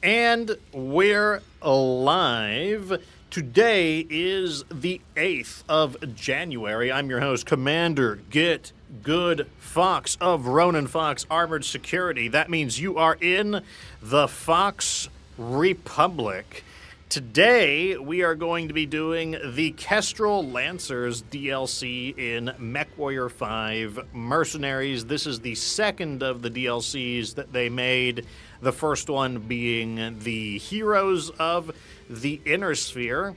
And we're live. Today is the 8th of January. I'm your host, Commander Get Good Fox of Ronin Fox Armored Security. That means you are in the Fox Republic. Today, we are going to be doing the Kestrel Lancers DLC in MechWarrior 5 Mercenaries. This is the second of the DLCs that they made, the first one being the Heroes of the Inner Sphere.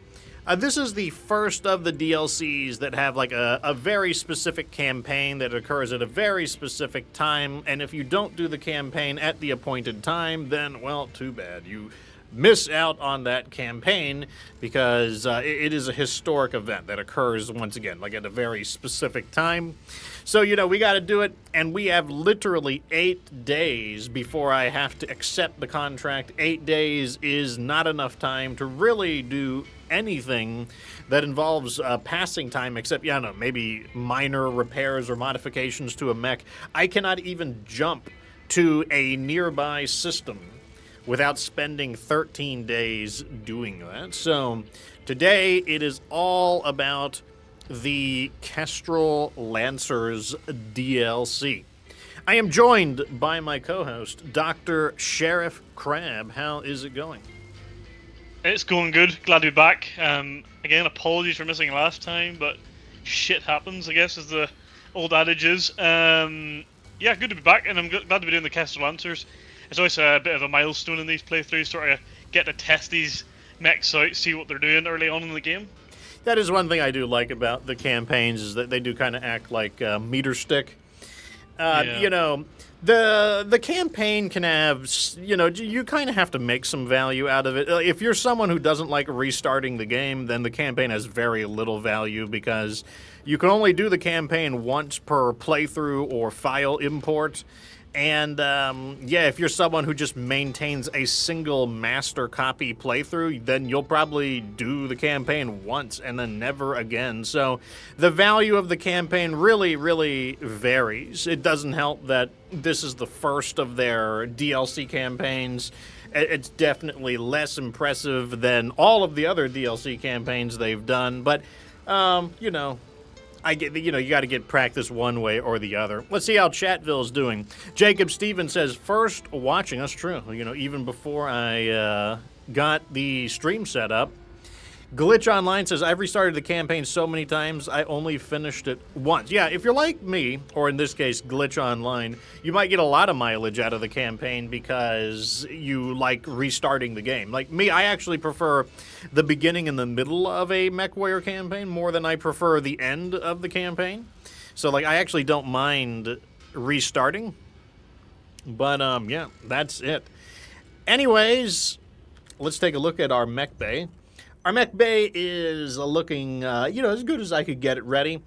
This is the first of the DLCs that have like a very specific campaign that occurs at a very specific time, and if you don't do the campaign at the appointed time, then, well, too bad. You miss out on that campaign because it is a historic event that occurs once again, like at a very specific time. So, we got to do it, and we have literally 8 days before I have to accept the contract. 8 days is not enough time to really do anything that involves passing time, except, maybe minor repairs or modifications to a mech. I cannot even jump to a nearby system without spending 13 days doing that. So today it is all about the Kestrel Lancers DLC. I am joined by my co-host, Dr. Sheriff Crab. How is it going? It's going good. Glad to be back. Again, apologies for missing last time, but shit happens, I guess, as the old adage is. Yeah, good to be back, and I'm glad to be doing the Kestrel Lancers. It's always a bit of a milestone in these playthroughs, sort of get to test these mechs out, see what they're doing early on in the game. That is one thing I do like about the campaigns, is that they do kind of act like meter stick. The campaign can have, you kind of have to make some value out of it. If you're someone who doesn't like restarting the game, then the campaign has very little value because you can only do the campaign once per playthrough or file import. And, if you're someone who just maintains a single master copy playthrough, then you'll probably do the campaign once and then never again. So the value of the campaign really, really varies. It doesn't help that this is the first of their DLC campaigns. It's definitely less impressive than all of the other DLC campaigns they've done. But, I get, you got to get practice one way or the other. Let's see how Chatville's doing. Jacob Stevens says, first watching. That's true. Even before I got the stream set up. Glitch Online says, I've restarted the campaign so many times, I only finished it once. Yeah, if you're like me, or in this case, Glitch Online, you might get a lot of mileage out of the campaign because you like restarting the game. Like me, I actually prefer the beginning and the middle of a MechWarrior campaign more than I prefer the end of the campaign. So, I actually don't mind restarting. But, that's it. Anyways, let's take a look at our mech bay. Our mech bay is looking, as good as I could get it ready.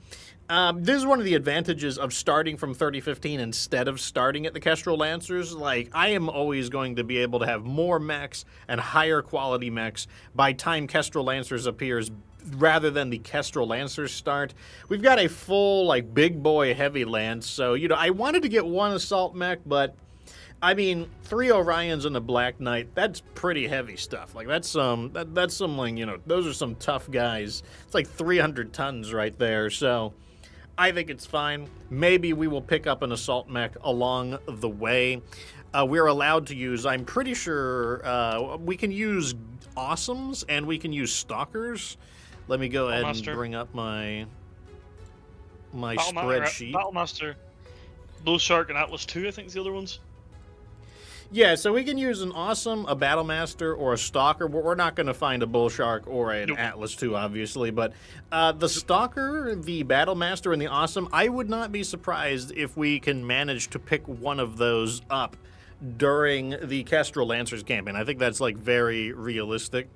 This is one of the advantages of starting from 3015 instead of starting at the Kestrel Lancers. I am always going to be able to have more mechs and higher quality mechs by time Kestrel Lancers appears rather than the Kestrel Lancers start. We've got a full, big boy heavy lance, so, I wanted to get one assault mech, but 3 Orions and a Black Knight, that's pretty heavy stuff. That's some, those are some tough guys. It's 300 tons right there, so I think it's fine. Maybe we will pick up an assault mech along the way. We're allowed to use, I'm pretty sure, we can use Awesomes and we can use Stalkers. Let me go ahead and bring up my spreadsheet. Battlemaster, Bull Shark, and Atlas 2, I think, is the other ones. Yeah, so we can use an Awesome, a Battlemaster, or a Stalker. We're not going to find a Bull Shark or an Atlas 2, obviously, but the Stalker, the Battlemaster, and the Awesome, I would not be surprised if we can manage to pick one of those up during the Kestrel Lancers campaign. I think that's, very realistic.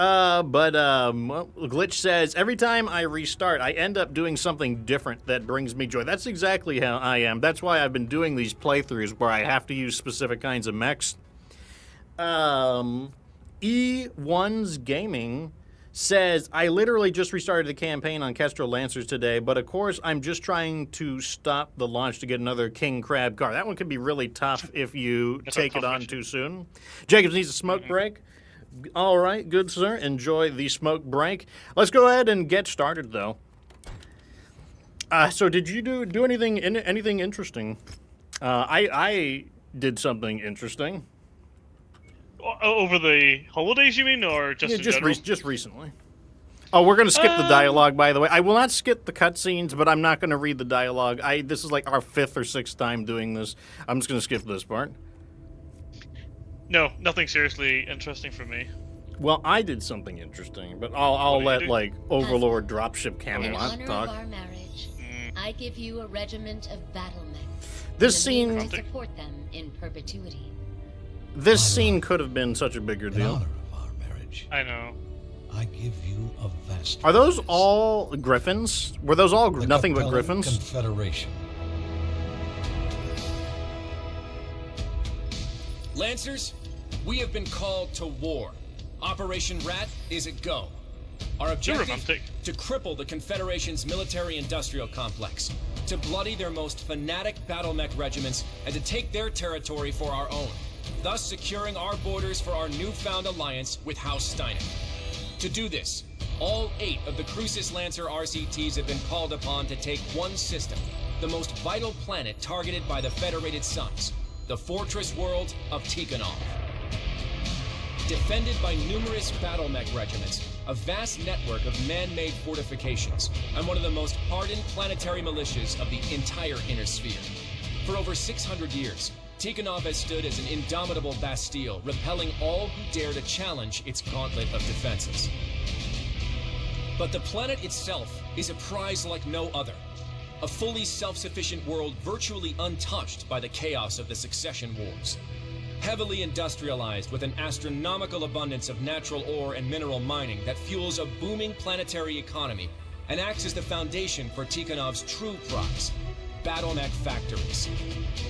Glitch says, every time I restart, I end up doing something different that brings me joy. That's exactly how I am. That's why I've been doing these playthroughs where I have to use specific kinds of mechs. E1's Gaming says, I literally just restarted the campaign on Kestrel Lancers today, but of course I'm just trying to stop the launch to get another King Crab car. That one can be really tough if you take it on too soon. Jacobs needs a smoke break. All right, good sir. Enjoy the smoke break. Let's go ahead and get started, though. So did you do anything interesting? I did something interesting. Over the holidays, you mean, or just in general? Just recently. Oh, we're gonna skip the dialogue, by the way. I will not skip the cutscenes, but I'm not gonna read the dialogue. This is like our 5th or 6th time doing this. I'm just gonna skip this part. No, nothing seriously interesting for me. Well, I did something interesting, but I'll let like Overlord Dropship Camelot in honor talk. of our marriage, I give you a regiment of battle mechs. This scene to support them in perpetuity. This scene could have been such a bigger deal. In honor of our marriage, I know. I give you a vast. Are those all griffins? Were those all nothing but griffins? Confederation. Lancers, we have been called to war. Operation Rat is a go. Our objective, to cripple the Confederation's military-industrial complex, to bloody their most fanatic battle mech regiments, and to take their territory for our own, thus securing our borders for our newfound alliance with House Steiner. To do this, all 8 of the Crucis Lancer RCTs have been called upon to take one system, the most vital planet targeted by the Federated Suns, the fortress world of Tikhonov. Defended by numerous battle mech regiments, a vast network of man-made fortifications, and one of the most hardened planetary militias of the entire Inner Sphere. For over 600 years, Tikhonov has stood as an indomitable bastille, repelling all who dare to challenge its gauntlet of defenses. But the planet itself is a prize like no other. A fully self-sufficient world virtually untouched by the chaos of the succession wars. Heavily industrialized with an astronomical abundance of natural ore and mineral mining that fuels a booming planetary economy and acts as the foundation for Tikhonov's true prize, battle mech factories.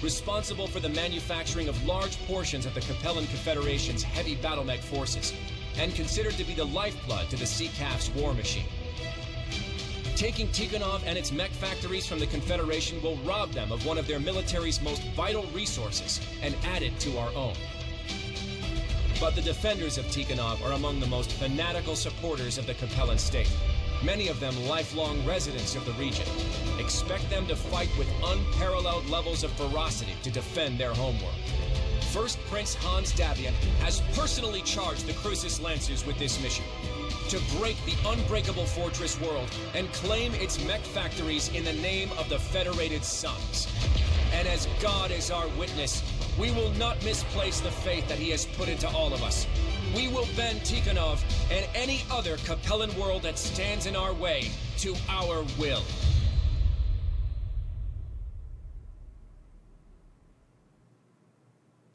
Responsible for the manufacturing of large portions of the Capellan Confederation's heavy battle mech forces, and considered to be the lifeblood to the CCAF's war machine. Taking Tikhonov and its mech factories from the Confederation will rob them of one of their military's most vital resources and add it to our own. But the defenders of Tikhonov are among the most fanatical supporters of the Capellan state. Many of them lifelong residents of the region. Expect them to fight with unparalleled levels of ferocity to defend their homeworld. First Prince Hans Davian has personally charged the Crucis Lancers with this mission. To break the unbreakable fortress world and claim its mech factories in the name of the Federated Suns. And as God is our witness, we will not misplace the faith that he has put into all of us. We will bend Tikhonov and any other Capellan world that stands in our way to our will.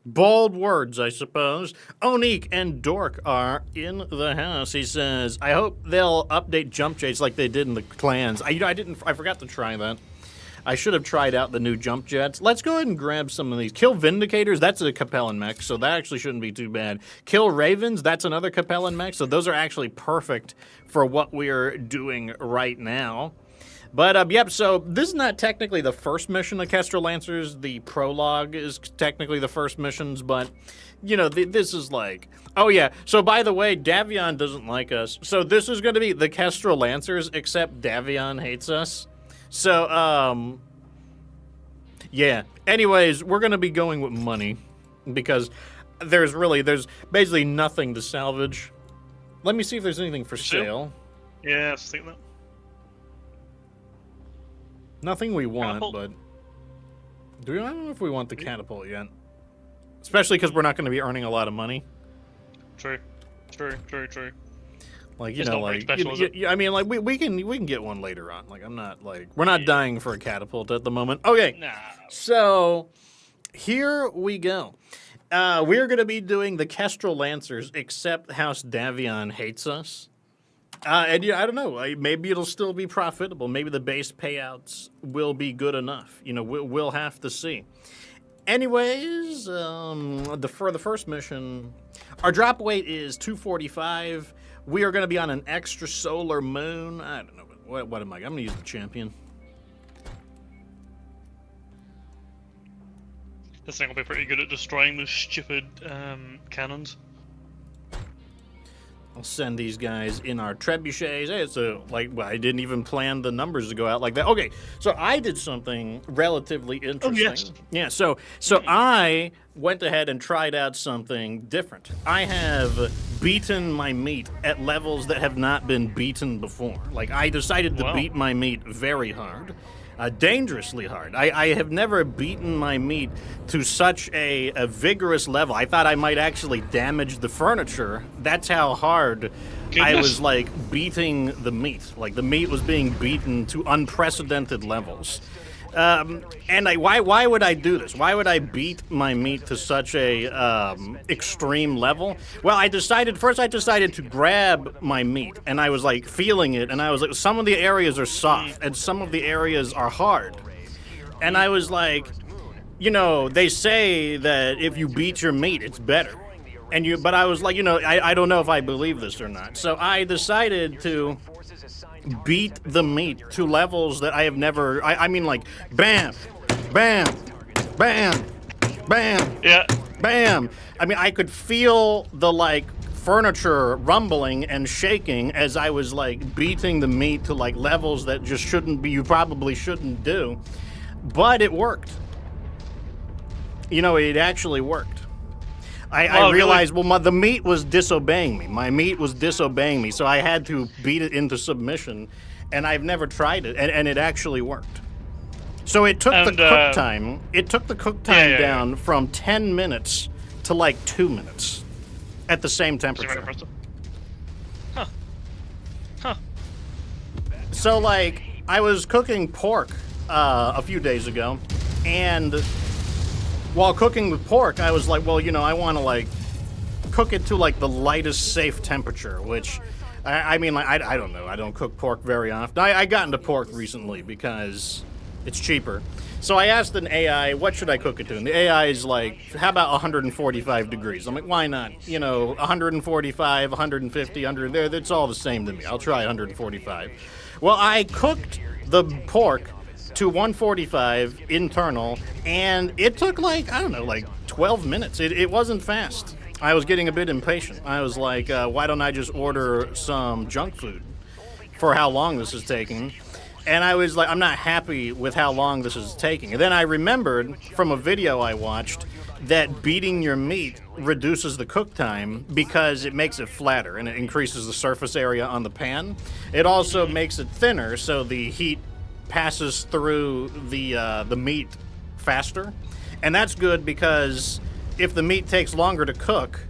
Bold words, I suppose. Onik and Dork are in the house. He says, I hope they'll update jump jets like they did in the clans. I forgot to try that. I should have tried out the new jump jets. Let's go ahead and grab some of these. Kill Vindicators, that's a Capellan mech, so that actually shouldn't be too bad. Kill Ravens, that's another Capellan mech, so those are actually perfect for what we're doing right now. But, yep, so this is not technically the first mission of Kestrel Lancers. The prologue is technically the first missions, but, you know, this is like... Oh, yeah, so by the way, Davion doesn't like us. So this is going to be the Kestrel Lancers, except Davion hates us. So, yeah. Anyways, we're going to be going with money because there's basically nothing to salvage. Let me see if there's anything for sale. Yeah, I was thinking that. Nothing we want, Catapult. but I don't know if we want the catapult yet. Especially because we're not going to be earning a lot of money. True. Like, you It's know, not very like, special, is it? I mean, like, we can get one later on. Like, I'm not, like, we're not dying for a catapult at the moment. Okay, Nah. so here we go. We're going to be doing the Kestrel Lancers, except House Davion hates us. And yeah, I don't know. Maybe it'll still be profitable. Maybe the base payouts will be good enough. You know, we'll have to see. Anyways, for the first mission, our drop weight is 245. We are going to be on an extrasolar moon. I don't know. What am I? I'm going to use the champion. This thing will be pretty good at destroying those stupid cannons. I'll send these guys in our trebuchets. Hey, I didn't even plan the numbers to go out like that. Okay, so I did something relatively interesting. Oh, yes. Yeah, so I went ahead and tried out something different. I have beaten my meat at levels that have not been beaten before. Like, I decided to beat my meat very hard. Dangerously hard. I have never beaten my meat to such a vigorous level. I thought I might actually damage the furniture. That's how hard I was, like, beating the meat. Like, the meat was being beaten to unprecedented levels. Why would I do this? Why would I beat my meat to such a extreme level? Well, I decided to grab my meat, and I was like feeling it, and I was like, some of the areas are soft, and some of the areas are hard. And I was like, you know, they say that if you beat your meat, it's better. But I was like, you know, I don't know if I believe this or not. So I decided to beat the meat to levels that I have never. I mean, like, bam, bam, bam, bam, Yeah. bam. I mean, I could feel the, like, furniture rumbling and shaking as I was, like, beating the meat to, like, levels that just shouldn't be. You probably shouldn't do, but it worked. You know, it actually worked. I realized, really? well, the meat was disobeying me. My meat was disobeying me, so I had to beat it into submission, and I've never tried it, and it actually worked. So it took the cook time. It took the cook time down from 10 minutes to like 2 minutes at the same temperature. Huh. Huh. So, like, I was cooking pork a few days ago, and while cooking the pork, I was like, well, you know, I want to, like, cook it to, like, the lightest safe temperature, which, I mean, like, I don't know. I don't cook pork very often. I got into pork recently because it's cheaper. So I asked an AI, what should I cook it to? And the AI is like, how about 145 degrees? I'm like, why not? You know, 145, 150, 100, it's all the same to me. I'll try 145. Well, I cooked the pork to 145 internal, and it took, like, I don't know, like 12 minutes. It wasn't fast. I was getting a bit impatient. I was like, why don't I just order some junk food for how long this is taking? And I was like, I'm not happy with how long this is taking. And then I remembered from a video I watched that beating your meat reduces the cook time because it makes it flatter and it increases the surface area on the pan. It also makes it thinner, so the heat passes through the meat faster. And that's good because if the meat takes longer to cook,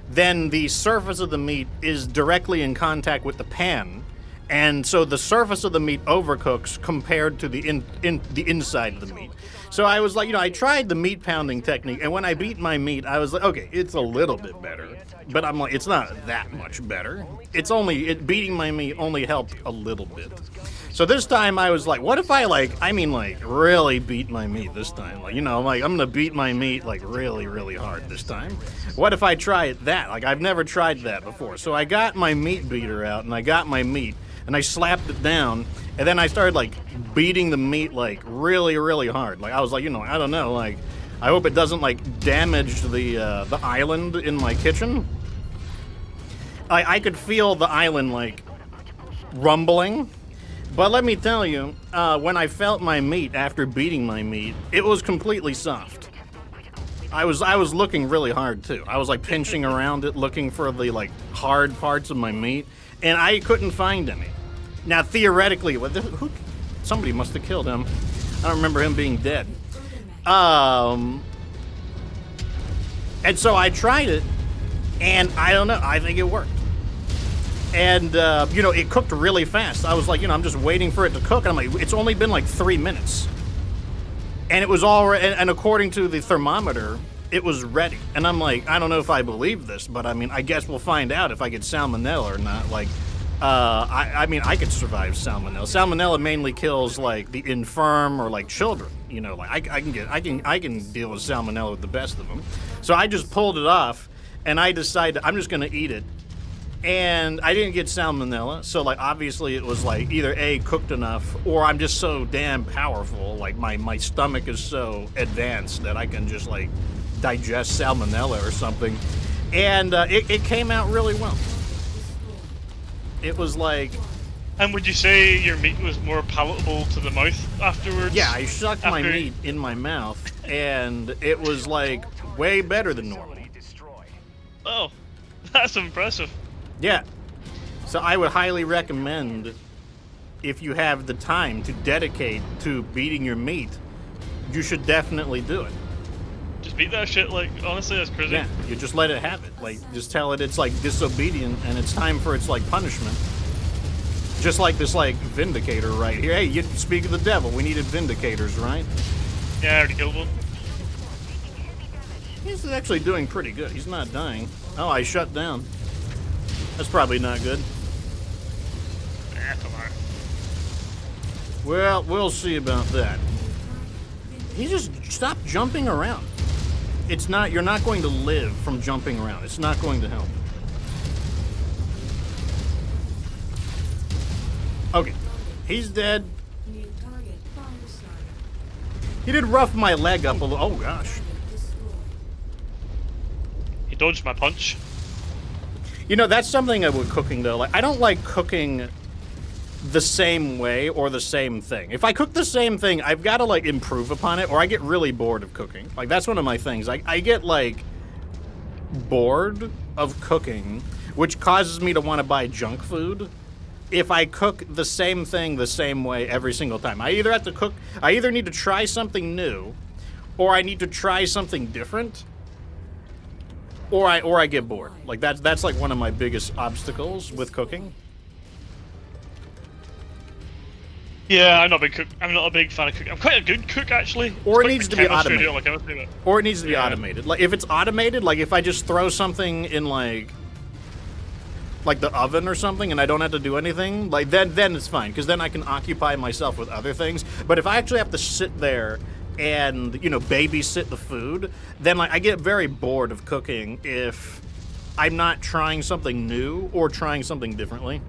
then the surface of the meat is directly in contact with the pan. And so the surface of the meat overcooks compared to the inside of the meat. So I was like, you know, I tried the meat pounding technique, and when I beat my meat, I was like, okay, it's a little bit better. But I'm like, it's not that much better. Beating my meat only helped a little bit. So this time I was like, what if I really beat my meat this time? Like, you know, I'm gonna beat my meat like really, really hard this time. What if I try it that? Like, I've never tried that before. So I got my meat beater out and I got my meat and I slapped it down, and then I started like beating the meat like really, really hard. Like, I was like, you know, I don't know, like, I hope it doesn't like damage the island in my kitchen. I could feel the island like rumbling. But let me tell you, when I felt my meat after beating my meat, it was completely soft. I was looking really hard too. I was like pinching around it, looking for the like hard parts of my meat, and I couldn't find any. Now theoretically, somebody must have killed him. I don't remember him being dead. And so I tried it, and I don't know. I think it worked. And, you know, it cooked really fast. I was like, you know, I'm just waiting for it to cook. And I'm like, it's only been like 3 minutes. And it was and according to the thermometer, it was ready. And I'm like, I don't know if I believe this, but I mean, I guess we'll find out if I get salmonella or not. Like, I mean, I could survive salmonella. Salmonella mainly kills like the infirm or like children. You know, like I can deal with salmonella with the best of them. So I just pulled it off, and I decided I'm just gonna eat it. And I didn't get salmonella, so like obviously it was like either A, cooked enough, or I'm just so damn powerful, like my stomach is so advanced that I can just like digest salmonella or something. And it came out really well. It was like... And would you say your meat was more palatable to the mouth afterwards? Yeah, I sucked my meat in my mouth, and it was like way better than normal. Oh, that's impressive. Yeah. So I would highly recommend, if you have the time to dedicate to beating your meat, you should definitely do it. Just beat that shit, like, honestly, that's crazy. Yeah, you just let it have it. Like, just tell it it's, like, disobedient and it's time for its, like, punishment. Just like this, like, Vindicator right here. Hey, you speak of the devil. We needed Vindicators, right? Yeah, I already killed one. He's actually doing pretty good. He's not dying. Oh, I shut down. That's probably not good. Come on. Well, we'll see about that. He just stop jumping around. It's not, you're not going to live from jumping around. It's not going to help. Okay, he's dead. He did rough my leg up a little. Oh gosh. He dodged my punch. You know, that's something with cooking though. Like, I don't like cooking the same way or the same thing. If I cook the same thing, I've got to like improve upon it, or I get really bored of cooking. Like, that's one of my things. I get like bored of cooking, which causes me to want to buy junk food. If I cook the same thing the same way every single time, I either need to try something new, or I need to try something different, or I get bored. Like that's like one of my biggest obstacles with cooking. Yeah, I'm not a big fan of cooking. I'm quite a good cook actually. Or it It's needs quite to be chemistry, I automated. don't like chemistry, but- Or it needs to be Yeah. automated. Like if it's automated, like if I just throw something in like the oven or something and I don't have to do anything, like then it's fine, because then I can occupy myself with other things. But if I actually have to sit there and, you know, babysit the food, then like I get very bored of cooking if I'm not trying something new or trying something differently.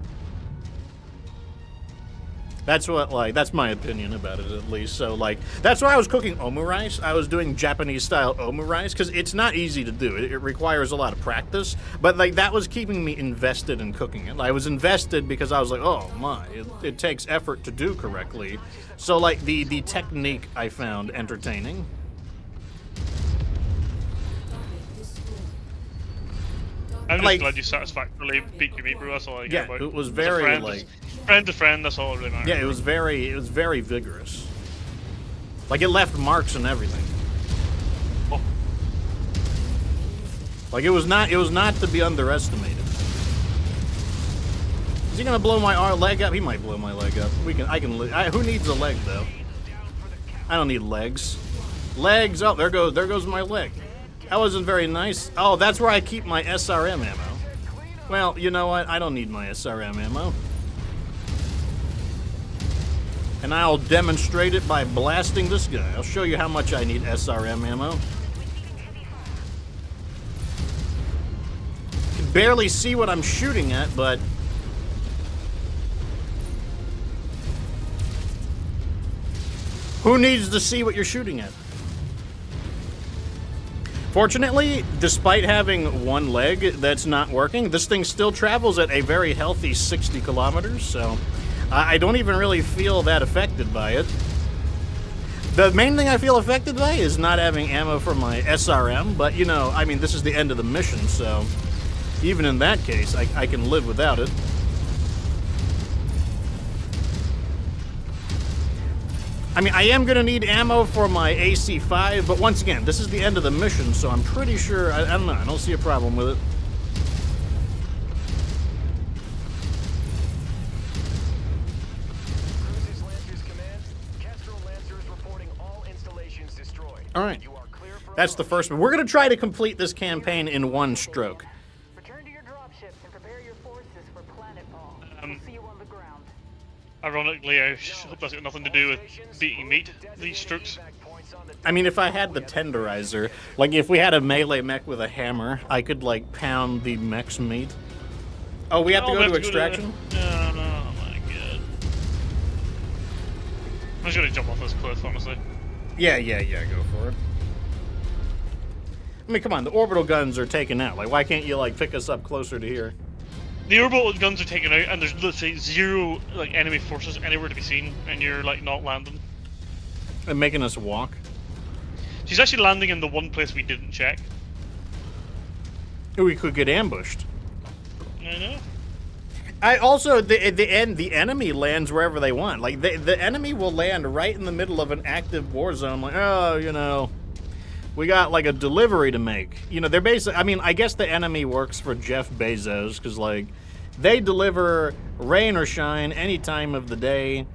That's that's my opinion about it, at least. So, like, that's why I was cooking omu rice. I was doing Japanese-style omu rice, because it's not easy to do. It requires a lot of practice, but, like, that was keeping me invested in cooking it. I was invested because I was like, oh, my, it takes effort to do correctly. So, like, the technique I found entertaining. I'm just like- glad you satisfactorily beat your meat, bro. That's all I Yeah, care about. it was As a very, friend, like... friend to friend, that's all that really matters. Yeah, it was very vigorous. Like, it left marks and everything. Oh. Like, it was not to be underestimated. Is he gonna blow my leg up? He might blow my leg up. Who needs a leg, though? I don't need legs. Legs, oh, there goes my leg. That wasn't very nice. Oh, that's where I keep my SRM ammo. Well, you know what? I don't need my SRM ammo. And I'll demonstrate it by blasting this guy. I'll show you how much I need SRM ammo. You can barely see what I'm shooting at, but... who needs to see what you're shooting at? Fortunately, despite having one leg that's not working, this thing still travels at a very healthy 60 kilometers, so I don't even really feel that affected by it. The main thing I feel affected by is not having ammo for my SRM, but, you know, I mean, this is the end of the mission, so even in that case, I can live without it. I mean, I am going to need ammo for my AC-5, but once again, this is the end of the mission, so I'm pretty sure, I don't know, I don't see a problem with it. Cruises Lancers Command, Kestrel Lancers reporting all installations destroyed. All right, You are clear for that's the first one. We're going to try to complete this campaign in one stroke. Return to your dropships and prepare your forces for planetfall. We'll see you on the ground. Ironically, I hope that's got nothing to do with beating meat, these strokes. I mean, if I had the tenderizer, like if we had a melee mech with a hammer, I could like pound the mech's meat. Oh, we have to Oh, go we to have extraction? Oh my god. I'm just gonna jump off this cliff, honestly. Yeah, go for it. I mean, come on, the orbital guns are taken out. Like, why can't you, like, pick us up closer to here? The orbital guns are taken out, and there's literally zero like enemy forces anywhere to be seen, and you're like not landing. And making us walk? She's actually landing in the one place we didn't check. We could get ambushed. I know. I also, the enemy lands wherever they want. Like, the enemy will land right in the middle of an active war zone. Like, oh, you know, we got, like, a delivery to make. You know, they're basically, I mean, I guess the enemy works for Jeff Bezos, because, like, they deliver rain or shine any time of the day.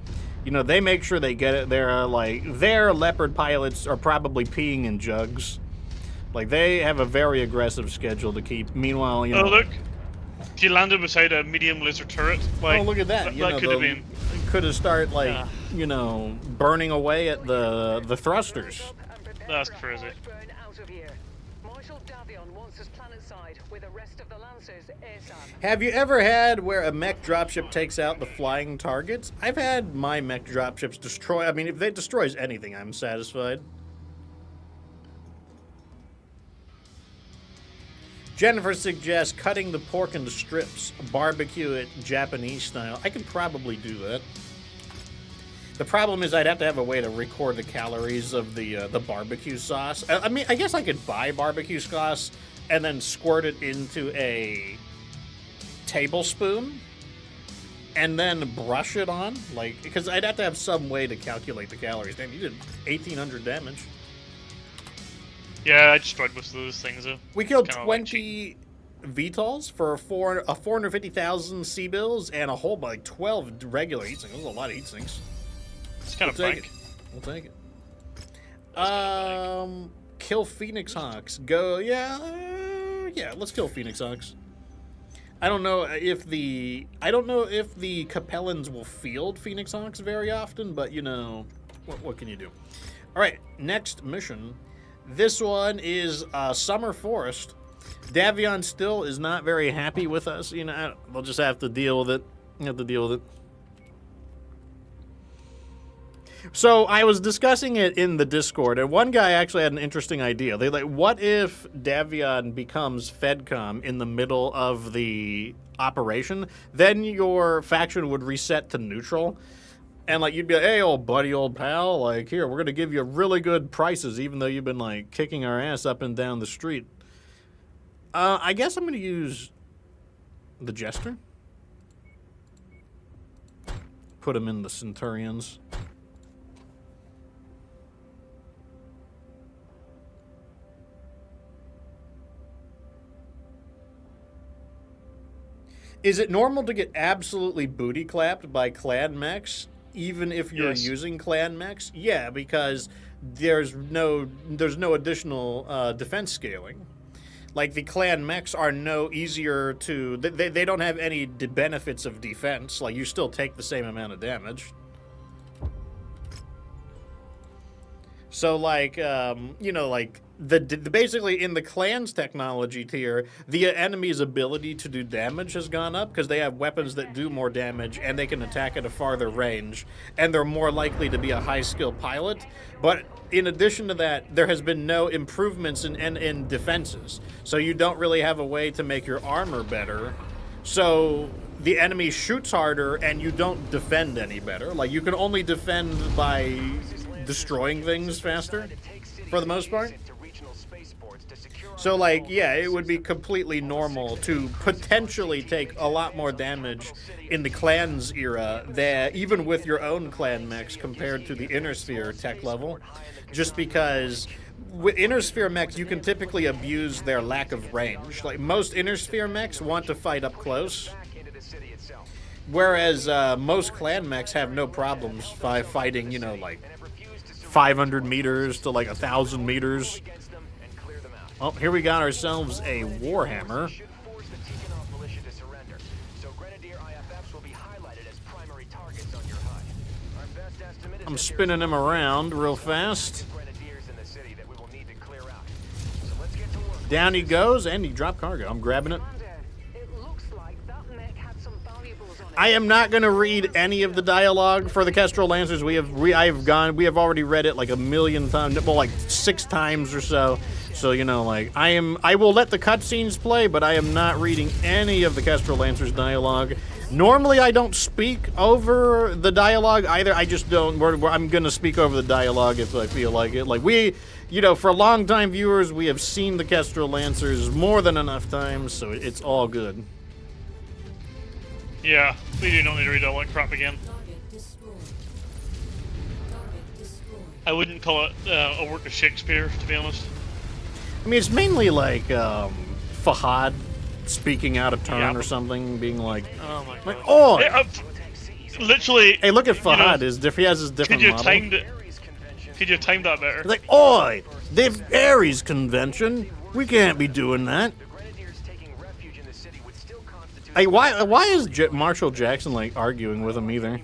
You know, they make sure they get it. They're, like, their Leopard pilots are probably peeing in jugs. Like, they have a very aggressive schedule to keep. Meanwhile, you know... Oh, look. She landed beside a medium laser turret. Like, oh, look at that. That could have been... Could have started, like, you know, burning away at the thrusters. That's crazy. Burn out of here. Marshal Davion wants us planetside with the rest of the Lancers ASAP. Have you ever had where a mech dropship takes out the flying targets? I've had my mech dropships destroy... I mean, if it destroys anything, I'm satisfied. Jennifer suggests cutting the pork into strips, barbecue it Japanese style. I could probably do that. The problem is I'd have to have a way to record the calories of the barbecue sauce. I mean, I guess I could buy barbecue sauce and then squirt it into a tablespoon and then brush it on, like, because I'd have to have some way to calculate the calories. Damn, you did 1,800 damage. Yeah, I destroyed most of those things, though. We killed Kinda 20 VTOLs for 450,000 C-bills and a whole, like, 12 regular heat sinks. That was a lot of heat sinks. It's kind of frank. We'll take it. Kill Phoenix Hawks. Go, yeah, let's kill Phoenix Hawks. I don't know if the Capellans will field Phoenix Hawks very often, but, you know, what can you do? All right, next mission. This one is Summer Forest. Davion still is not very happy with us. You know, we'll just have to deal with it. So I was discussing it in the Discord, and one guy actually had an interesting idea. They like, what if Davion becomes FedCom in the middle of the operation? Then your faction would reset to neutral. And, like, you'd be like, hey, old buddy, old pal, like, here, we're going to give you really good prices, even though you've been, like, kicking our ass up and down the street. I guess I'm going to use the Jester. Put him in the Centurions. Is it normal to get absolutely booty clapped by clan mechs? Even if you're using clan mechs? Yeah, because there's no additional defense scaling. Like, the clan mechs are no easier to... They don't have any benefits of defense. Like, you still take the same amount of damage. So, like, you know, like... basically in the clan's technology tier, the enemy's ability to do damage has gone up because they have weapons that do more damage and they can attack at a farther range, and they're more likely to be a high-skill pilot. But in addition to that, there has been no improvements in defenses, so you don't really have a way to make your armor better. So the enemy shoots harder and you don't defend any better. Like, you can only defend by destroying things faster for the most part. So, like, yeah, it would be completely normal to potentially take a lot more damage in the clans era, that even with your own clan mechs compared to the Inner Sphere tech level, just because with Inner Sphere mechs, you can typically abuse their lack of range. Like, most Inner Sphere mechs want to fight up close, whereas most clan mechs have no problems fighting, you know, like 500 meters to like 1,000 meters. Oh, here we got ourselves a Warhammer. I'm spinning him around real fast. Down he goes, and he dropped cargo. I'm grabbing it. It looks like that mech I am not going to read any of the dialogue for the Kestrel Lancers. We have already read it like a million times, well, like 6 times or so. So, you know, like, I will let the cutscenes play, but I am not reading any of the Kestrel Lancers dialogue. Normally, I don't speak over the dialogue either. I just don't. I'm going to speak over the dialogue if I feel like it. Like, you know, for long-time viewers, we have seen the Kestrel Lancers more than enough times, so it's all good. Yeah, we do not need to read all that crap again. I wouldn't call it a work of Shakespeare, to be honest. I mean, it's mainly like Fahad speaking out of turn or something, being like, oh my god. Like, oh! Literally. Hey, look at Fahad. You know, he has his different model. Could you have timed that better? He's like, oi! The Ares convention. We can't be doing that. Hey, why is Marshall Jackson like arguing with him either?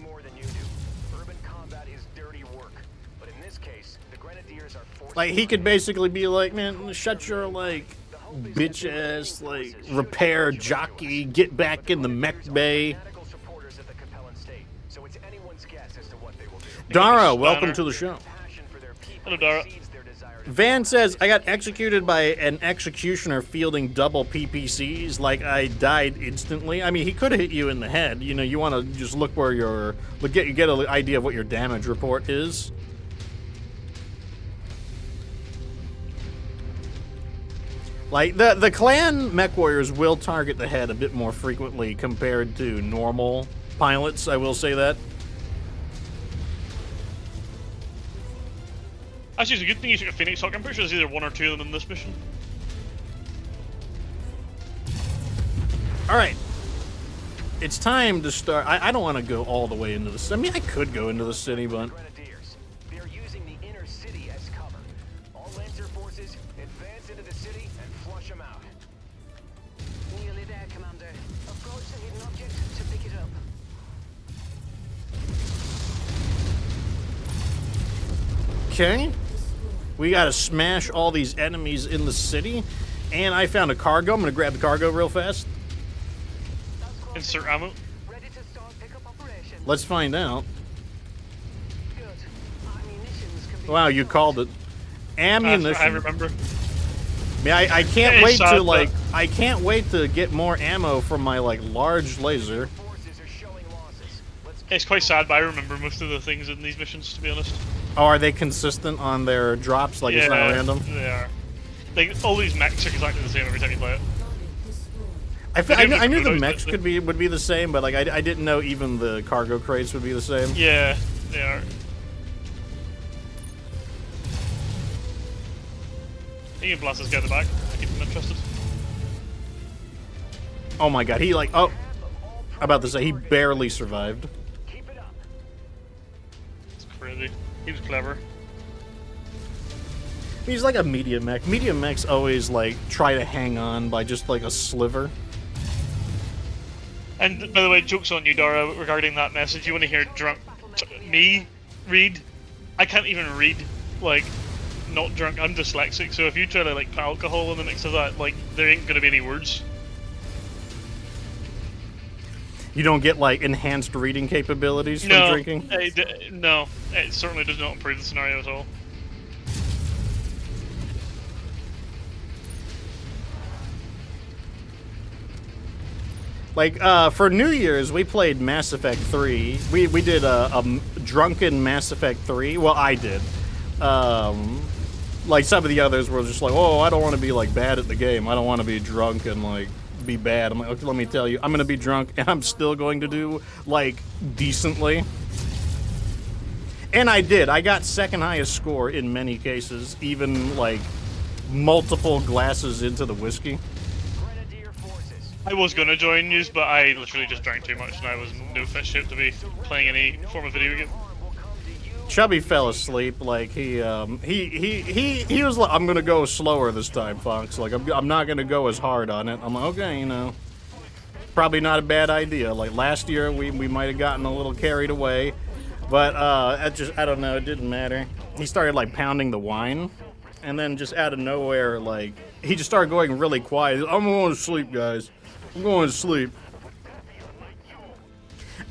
Like, he could basically be like, man, shut your like bitch ass like repair jockey, get back in the mech bay. Dara, welcome to the show. Hello, Dara. Van says, I got executed by an executioner fielding double PPCs, like I died instantly. I mean, he could have hit you in the head. You know, you want to just look where get an idea of what your damage report is. Like, the clan mech warriors will target the head a bit more frequently compared to normal pilots, I will say that. Actually, it's a good thing you took a Phoenix Hawk. I'm pretty sure there's either 1 or 2 of them in this mission. Alright. It's time to start. I don't want to go all the way into the city. I mean, I could go into the city, but... They're using the inner city as cover. All Lancer forces, advance into the city and flush them out. Nearly there, Commander. Approach the hidden object to pick it up. Okay. We gotta smash all these enemies in the city. And I found a cargo. I'm gonna grab the cargo real fast. Insert ammo. Ready to start pickup operation. Let's find out. Good. Ammunitions can be Wow, you called it. Ammunition. I remember. I mean, I can't wait to like. I can't wait to get more ammo from my like large laser. It's quite sad, but I remember most of the things in these missions, to be honest. Oh, are they consistent on their drops? Like, it's not random? They are. Like, all these mechs are exactly the same every time you play it. I knew the mechs would be the same, but like I didn't know even the cargo crates would be the same. Yeah, they are. You can blast this guy in the back. I keep him interested. Oh my god, he like, oh, I'm about to say, he barely survived. It's crazy. He was clever. He's like a medium mech. Medium mechs always like try to hang on by just like a sliver. And by the way, joke's on you, Dara, regarding that message. You want to hear me read? I can't even read, like, not drunk. I'm dyslexic, so if you try to like put alcohol in the mix of that, like, there ain't gonna be any words. You don't get like enhanced reading capabilities from drinking? No, it certainly does not improve the scenario at all. Like, for New Year's, we played Mass Effect 3. We did a drunken Mass Effect 3. Well, I did. Like, some of the others were just like, oh, I don't want to be, like, bad at the game. I don't want to be drunk and, like, be bad. I'm like, okay, let me tell you. I'm going to be drunk, and I'm still going to do, like, decently. And I did. I got second highest score in many cases, even, like, multiple glasses into the whiskey. I was gonna join you, but I literally just drank too much and I was in no fit shape to be playing any form of video game. Chubby fell asleep. Like he was like, I'm gonna go slower this time, Fox. Like I'm not gonna go as hard on it. I'm like, okay, you know, probably not a bad idea. Like last year, we might have gotten a little carried away, but I don't know. It didn't matter. He started like pounding the wine, and then just out of nowhere, like he just started going really quiet. I'm going to sleep, guys. I'm going to sleep.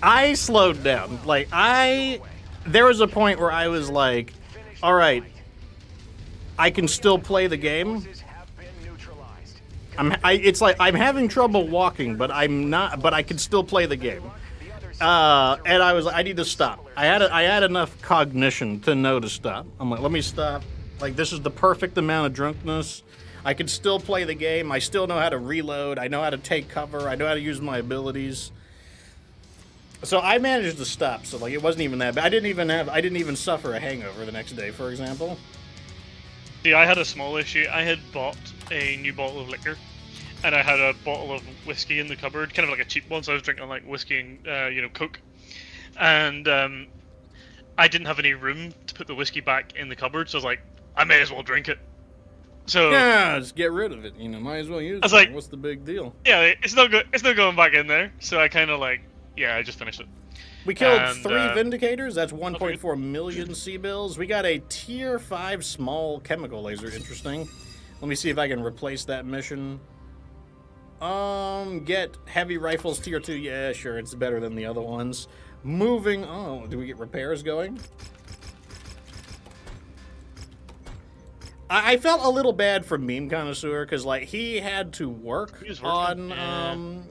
I slowed down. Like, there was a point where I was like, all right, I can still play the game. It's like I'm having trouble walking, but I can still play the game. And I need to stop. I had enough cognition to know to stop. I'm like, let me stop. Like, this is the perfect amount of drunkenness. I can still play the game. I still know how to reload. I know how to take cover. I know how to use my abilities. So I managed to stop. So like, it wasn't even that bad. I didn't even suffer a hangover the next day, for example. See, I had a small issue. I had bought a new bottle of liquor, and I had a bottle of whiskey in the cupboard, kind of like a cheap one. So I was drinking like whiskey and Coke, and I didn't have any room to put the whiskey back in the cupboard. So I was like, I may as well drink it. So yeah, just get rid of it. Might as well use it. I was like, what's the big deal? Yeah, it's not going back in there. So I kind of like, yeah, I just finished it. We killed 3 Vindicators. That's 1.4 million C-bills. We got a tier 5 small chemical laser. Interesting. Let me see if I can replace that mission. Get heavy rifles tier 2. Yeah, sure. It's better than the other ones. Moving. Oh, do we get repairs going? I felt a little bad for Meme Connoisseur because like he had to work on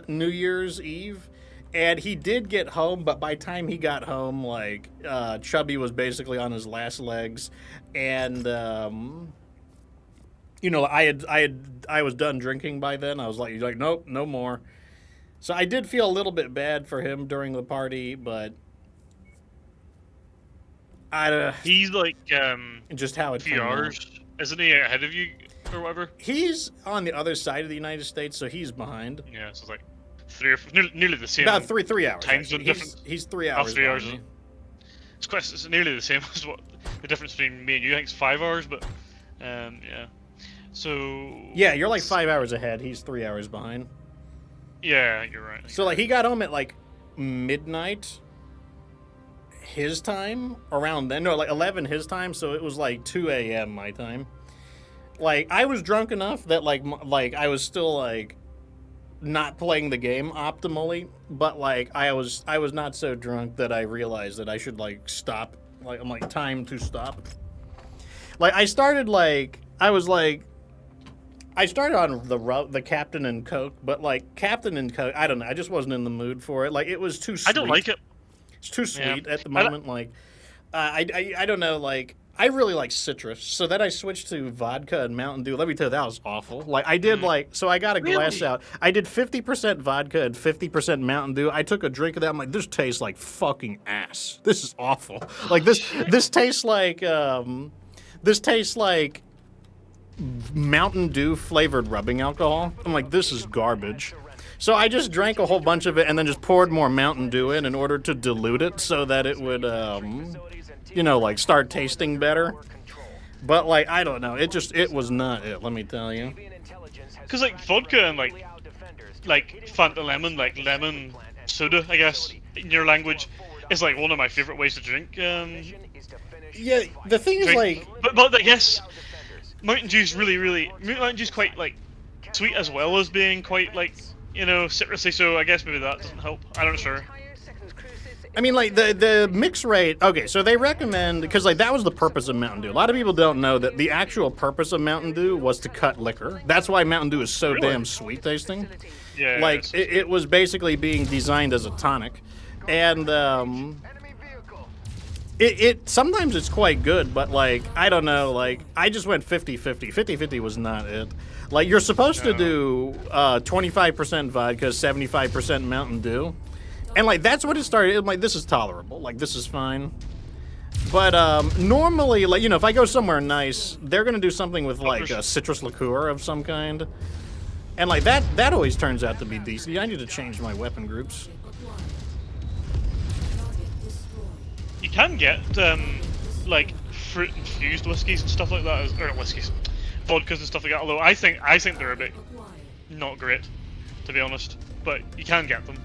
New Year's Eve. And he did get home, but by the time he got home, like, Chubby was basically on his last legs, and I was done drinking by then. I was like, nope, no more. So I did feel a little bit bad for him during the party, but he's like just how it few hours, isn't he ahead of you or whatever? He's on the other side of the United States, so he's behind. Yeah, so it's like. Nearly the same. About three hours. Time zone difference. He's 3 hours. 3 hours. It's nearly the same as what the difference between me and you. I think it's 5 hours, but yeah. So yeah, you're like 5 hours ahead. He's 3 hours behind. Yeah, you're right. So like he got home at like midnight his time, around then. No, like 11 his time. So it was like 2 a.m. my time. Like I was drunk enough that like I was still like. Not playing the game optimally, but like I was not so drunk that I realized that I should like stop. Like I'm like time to stop. Like I started on the Captain and Coke, but like Captain and Coke, I don't know. I just wasn't in the mood for it. Like it was too sweet. I don't like it. It's too sweet at the moment. Like I don't know. Like I really like citrus, so then I switched to vodka and Mountain Dew. Let me tell you, that was awful. Like I did so I got a glass out. I did 50% vodka and 50% Mountain Dew. I took a drink of that. I'm like, this tastes like fucking ass. This is awful. Like this tastes like Mountain Dew flavored rubbing alcohol. I'm like, this is garbage. So I just drank a whole bunch of it and then just poured more Mountain Dew in order to dilute it so that it would like start tasting better. But like I don't know, it was not it, let me tell you. Cause like vodka and like Fanta lemon, like lemon soda, I guess in your language, is like one of my favorite ways to drink. Yeah, the thing is like, but I guess Mountain Dew's Mountain Dew's quite like sweet as well as being quite like citrusy. So I guess maybe that doesn't help. I'm not sure. I mean, like, the mix rate... Okay, so they recommend... Because, like, that was the purpose of Mountain Dew. A lot of people don't know that the actual purpose of Mountain Dew was to cut liquor. That's why Mountain Dew is so damn sweet tasting. Yeah. Like, it was basically being designed as a tonic. And, sometimes it's quite good, but, like, I don't know, like, I just went 50-50. 50-50 was not it. Like, you're supposed to do 25% vodka, 75% Mountain Dew. And, like, that's what it started. I'm like, this is tolerable. Like, this is fine. But, normally, like, if I go somewhere nice, they're going to do something with, like, a citrus liqueur of some kind. And, like, that always turns out to be decent. I need to change my weapon groups. You can get, like, fruit-infused whiskeys and stuff like that. Or whiskeys. Vodkas and stuff like that. Although I think they're a bit not great, to be honest. But you can get them.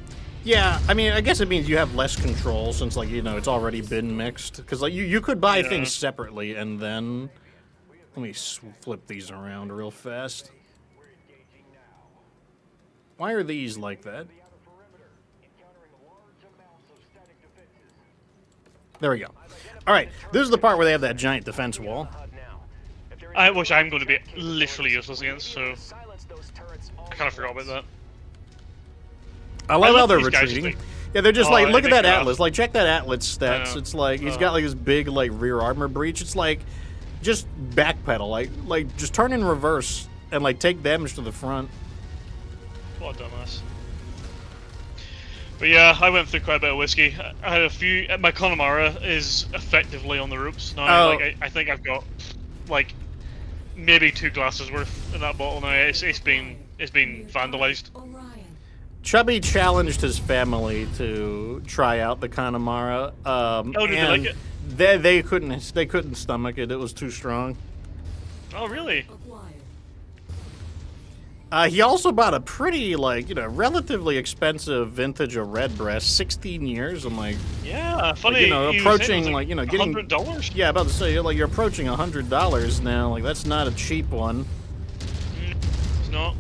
Yeah, I mean, I guess it means you have less control since, like, it's already been mixed. Because, like, you could buy things separately and then... Let me flip these around real fast. Why are these like that? There we go. All right, this is the part where they have that giant defense wall. Which I'm going to be literally useless against, so I kind of forgot about that. I love how they're these guys retreating. just, Yeah, they're just Oh, like, it look at makes that me laugh. Atlas. Like, check that Atlas stats. know. It's like he's got like this big like rear armor breach. It's like just backpedal, like just turn in reverse and like take damage to the front. What a dumbass. But yeah, I went through quite a bit of whiskey. I had a few. My Connemara is effectively on the ropes now. Oh. Like I think I've got like maybe 2 glasses worth in that bottle now. It's been vandalized. Chubby challenged his family to try out the Connemara. Did they like it? They couldn't stomach it. It was too strong. Oh really? He also bought a pretty relatively expensive vintage of Redbreast, 16 years. I'm like, Yeah, funny. you know, he was approaching saying it was getting $100. Yeah, about to say like you're approaching $100 now. Like that's not a cheap one. It's not.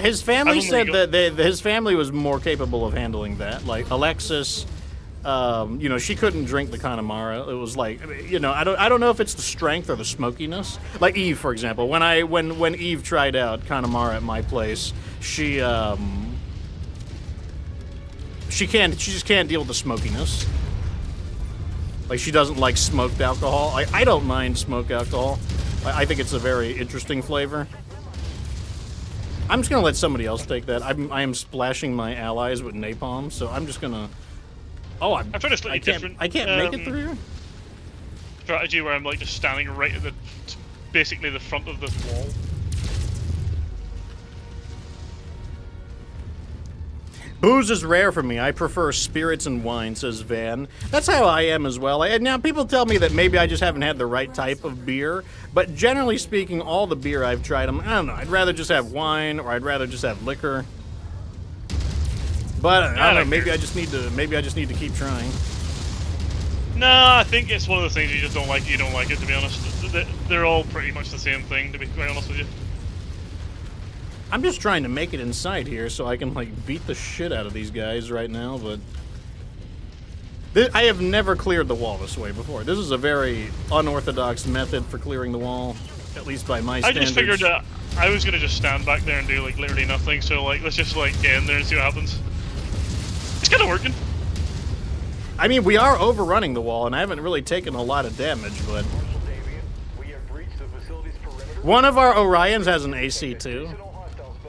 His family I've said only that his family was more capable of handling that. Like Alexis, she couldn't drink the Connemara. It was like, I don't know if it's the strength or the smokiness. Like Eve, for example, when Eve tried out Connemara at my place, she just can't deal with the smokiness. Like she doesn't like smoked alcohol. I don't mind smoked alcohol. I think it's a very interesting flavor. I'm just gonna let somebody else take that. I am splashing my allies with napalm, so I'm just gonna. Oh, I'm trying to slightly different. I can't make it through. Strategy where I'm like just standing right at basically the front of this wall. Booze is rare for me. I prefer spirits and wine, says Van. That's how I am as well. And now people tell me that maybe I just haven't had the right type of beer, but generally speaking, all the beer I've tried, I don't know. I'd rather just have wine, or I'd rather just have liquor. But I don't know. Maybe I just need to keep trying. No, I think it's one of those things you just don't like. You don't like it, to be honest. They're all pretty much the same thing, to be quite honest with you. I'm just trying to make it inside here so I can like beat the shit out of these guys right now, but I have never cleared the wall this way before. This is a very unorthodox method for clearing the wall, at least by my standards. I just figured that I was gonna just stand back there and do like literally nothing. So like, let's just like get in there and see what happens. It's kind of working. I mean, we are overrunning the wall, and I haven't really taken a lot of damage, but one of our Orions has an AC too.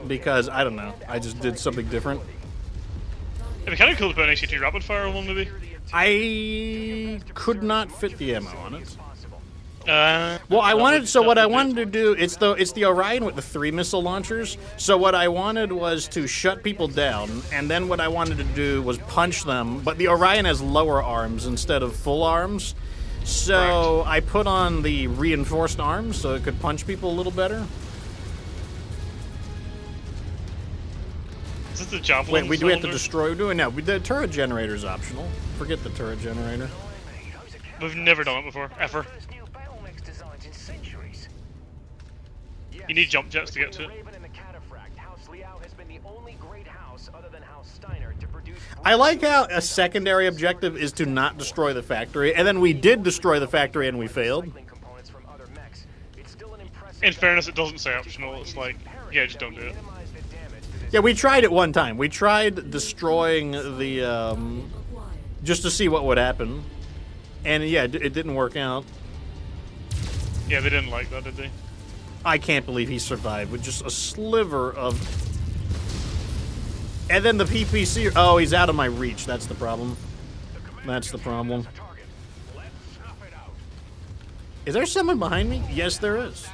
Because, I don't know, I just did something different. It'd be kind of cool to put an ACT rapid fire on one, maybe. I could not fit the ammo on it. Well, what I wanted to do, it's the Orion with the 3 missile launchers. So what I wanted was to shut people down, and then what I wanted to do was punch them. But the Orion has lower arms instead of full arms. So I put on the reinforced arms so it could punch people a little better. Is this the javelin? Wait, we have to destroy. We're doing now. The turret generator is optional. Forget the turret generator. We've never done it before, ever. You need jump jets to get to it. I like how a secondary objective is to not destroy the factory, and then we did destroy the factory and we failed. In fairness, it doesn't say optional. It's like, yeah, just don't do it. Yeah, we tried it one time. We tried destroying the, just to see what would happen. And yeah, it didn't work out. Yeah, they didn't like that, did they? I can't believe he survived with just a sliver of... And then the PPC... Oh, he's out of my reach. That's the problem. That's the problem. Is there someone behind me? Yes, there is.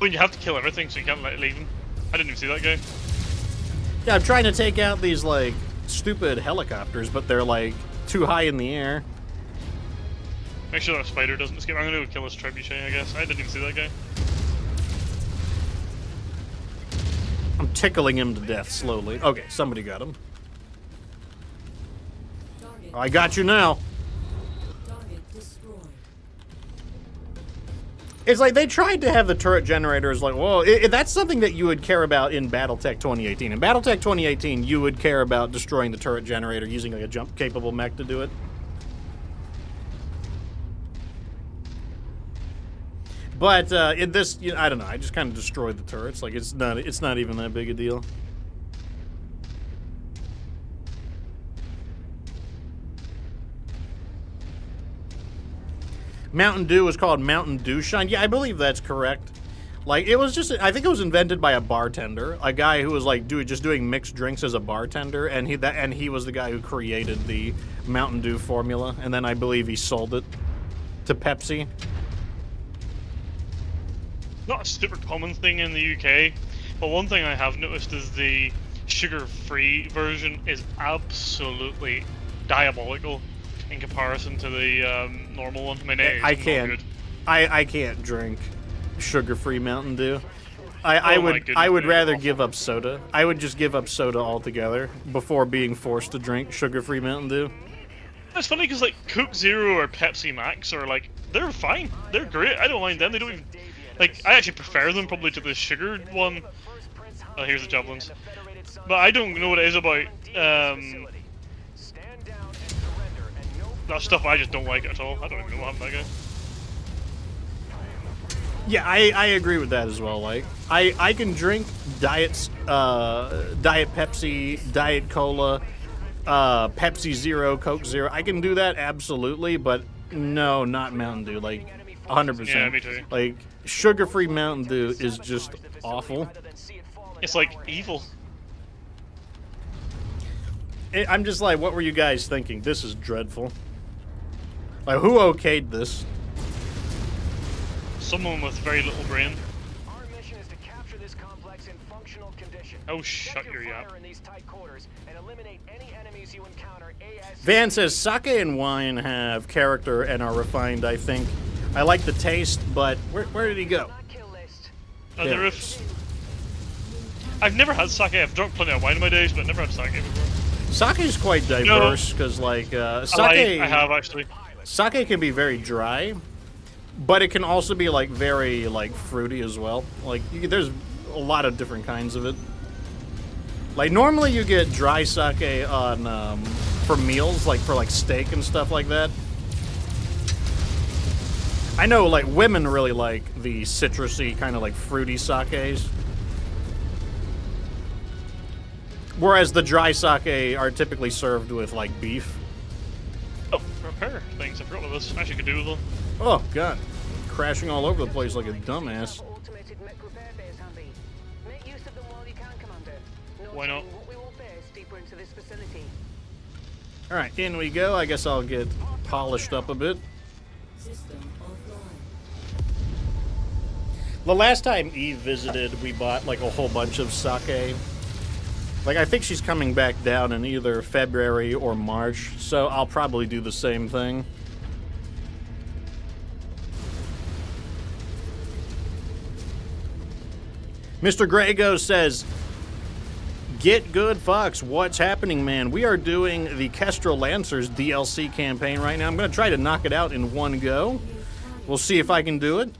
Well, you have to kill everything, so you can't let it leave him. I didn't even see that guy. Yeah, I'm trying to take out these, like, stupid helicopters, but they're, like, too high in the air. Make sure that spider doesn't escape. I'm gonna go kill his trebuchet, I guess. I didn't even see that guy. I'm tickling him to death slowly. Okay, somebody got him. I got you now. It's like they tried to have the turret generators like, well, that's something that you would care about in Battletech 2018. In Battletech 2018, you would care about destroying the turret generator using like a jump-capable mech to do it. But in this, you know, I don't know. I just kind of destroyed the turrets. Like it's not even that big a deal. Mountain Dew is called Mountain Dew Shine. Yeah, I believe that's correct. Like, it was just, I think it was invented by a bartender, a guy who was like just doing mixed drinks as a bartender, and he was the guy who created the Mountain Dew formula, and then I believe he sold it to Pepsi. Not a super common thing in the UK, but one thing I have noticed is the sugar-free version is absolutely diabolical in comparison to the normal one. I mean, I can't drink sugar-free Mountain Dew. I would rather give up soda. I would just give up soda altogether before being forced to drink sugar-free Mountain Dew. It's funny because like Coke Zero or Pepsi Max are like, they're fine, they're great. I don't mind them. They don't even like. I actually prefer them probably to the sugared one. Oh, here's the javelins. But I don't know what it is about that stuff. I just don't like it at all. I don't even know what happened to that guy. Yeah, I agree with that as well. Like, I can drink Diet Pepsi, Diet Cola, Pepsi Zero, Coke Zero. I can do that absolutely, but no, not Mountain Dew. Like, 100%. Yeah, me too. Like, sugar-free Mountain Dew is just awful. It's like evil. I'm just like, what were you guys thinking? This is dreadful. Like, who okayed this? Someone with very little brain. Our mission is to capture this complex in functional condition. Oh, shut your yap. Fire in these tight quarters and eliminate any enemies you encounter ASAP. Van says, sake and wine have character and are refined, I think. I like the taste, but where did he go? Not kill list. On the There it roof. is. I've never had sake. I've drunk plenty of wine in my days, but never had sake before. Sake is quite diverse, because, like, sake... I have, actually. Sake can be very dry, but it can also be, like, very, like, fruity as well. Like, there's a lot of different kinds of it. Like, normally you get dry sake on, for meals, like, for, like, steak and stuff like that. I know, like, women really like the citrusy, kind of, like, fruity sakes. Whereas the dry sake are typically served with, like, beef. Oh, repair things. I forgot what this actually could do with them. Oh, God. Crashing all over the place like a dumbass. Automated mech repair bays handy. Make use of them while you can, Commander. No Why not? telling what we will face deeper into this facility. Alright, in we go. I guess I'll get polished up a bit. The last time Eve visited, we bought, like, a whole bunch of sake. Like, I think she's coming back down in either February or March, so I'll probably do the same thing. Mr. Grego says, "Get good, Fox. What's happening, man? We are doing the Kestrel Lancers DLC campaign right now. I'm going to try to knock it out in one go. We'll see if I can do it.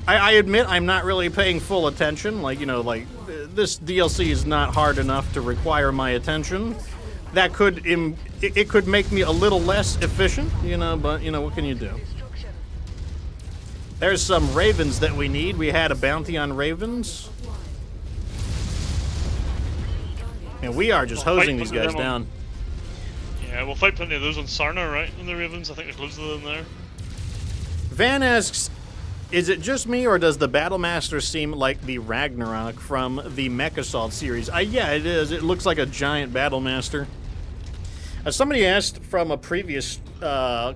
I admit I'm not really paying full attention. Like, you know, like, this DLC is not hard enough to require my attention. That could, it could make me a little less efficient, you know, but, you know, what can you do? There's some ravens that we need. We had a bounty on ravens. And we are just hosing these guys down. Yeah, we'll fight plenty of those on Sarna, right? In the Ravens. I think there's loads of them there. Van asks, is it just me, or does the Battlemaster seem like the Ragnarok from the Mech Assault series? Yeah, it is. It looks like a giant Battlemaster. Somebody asked from a previous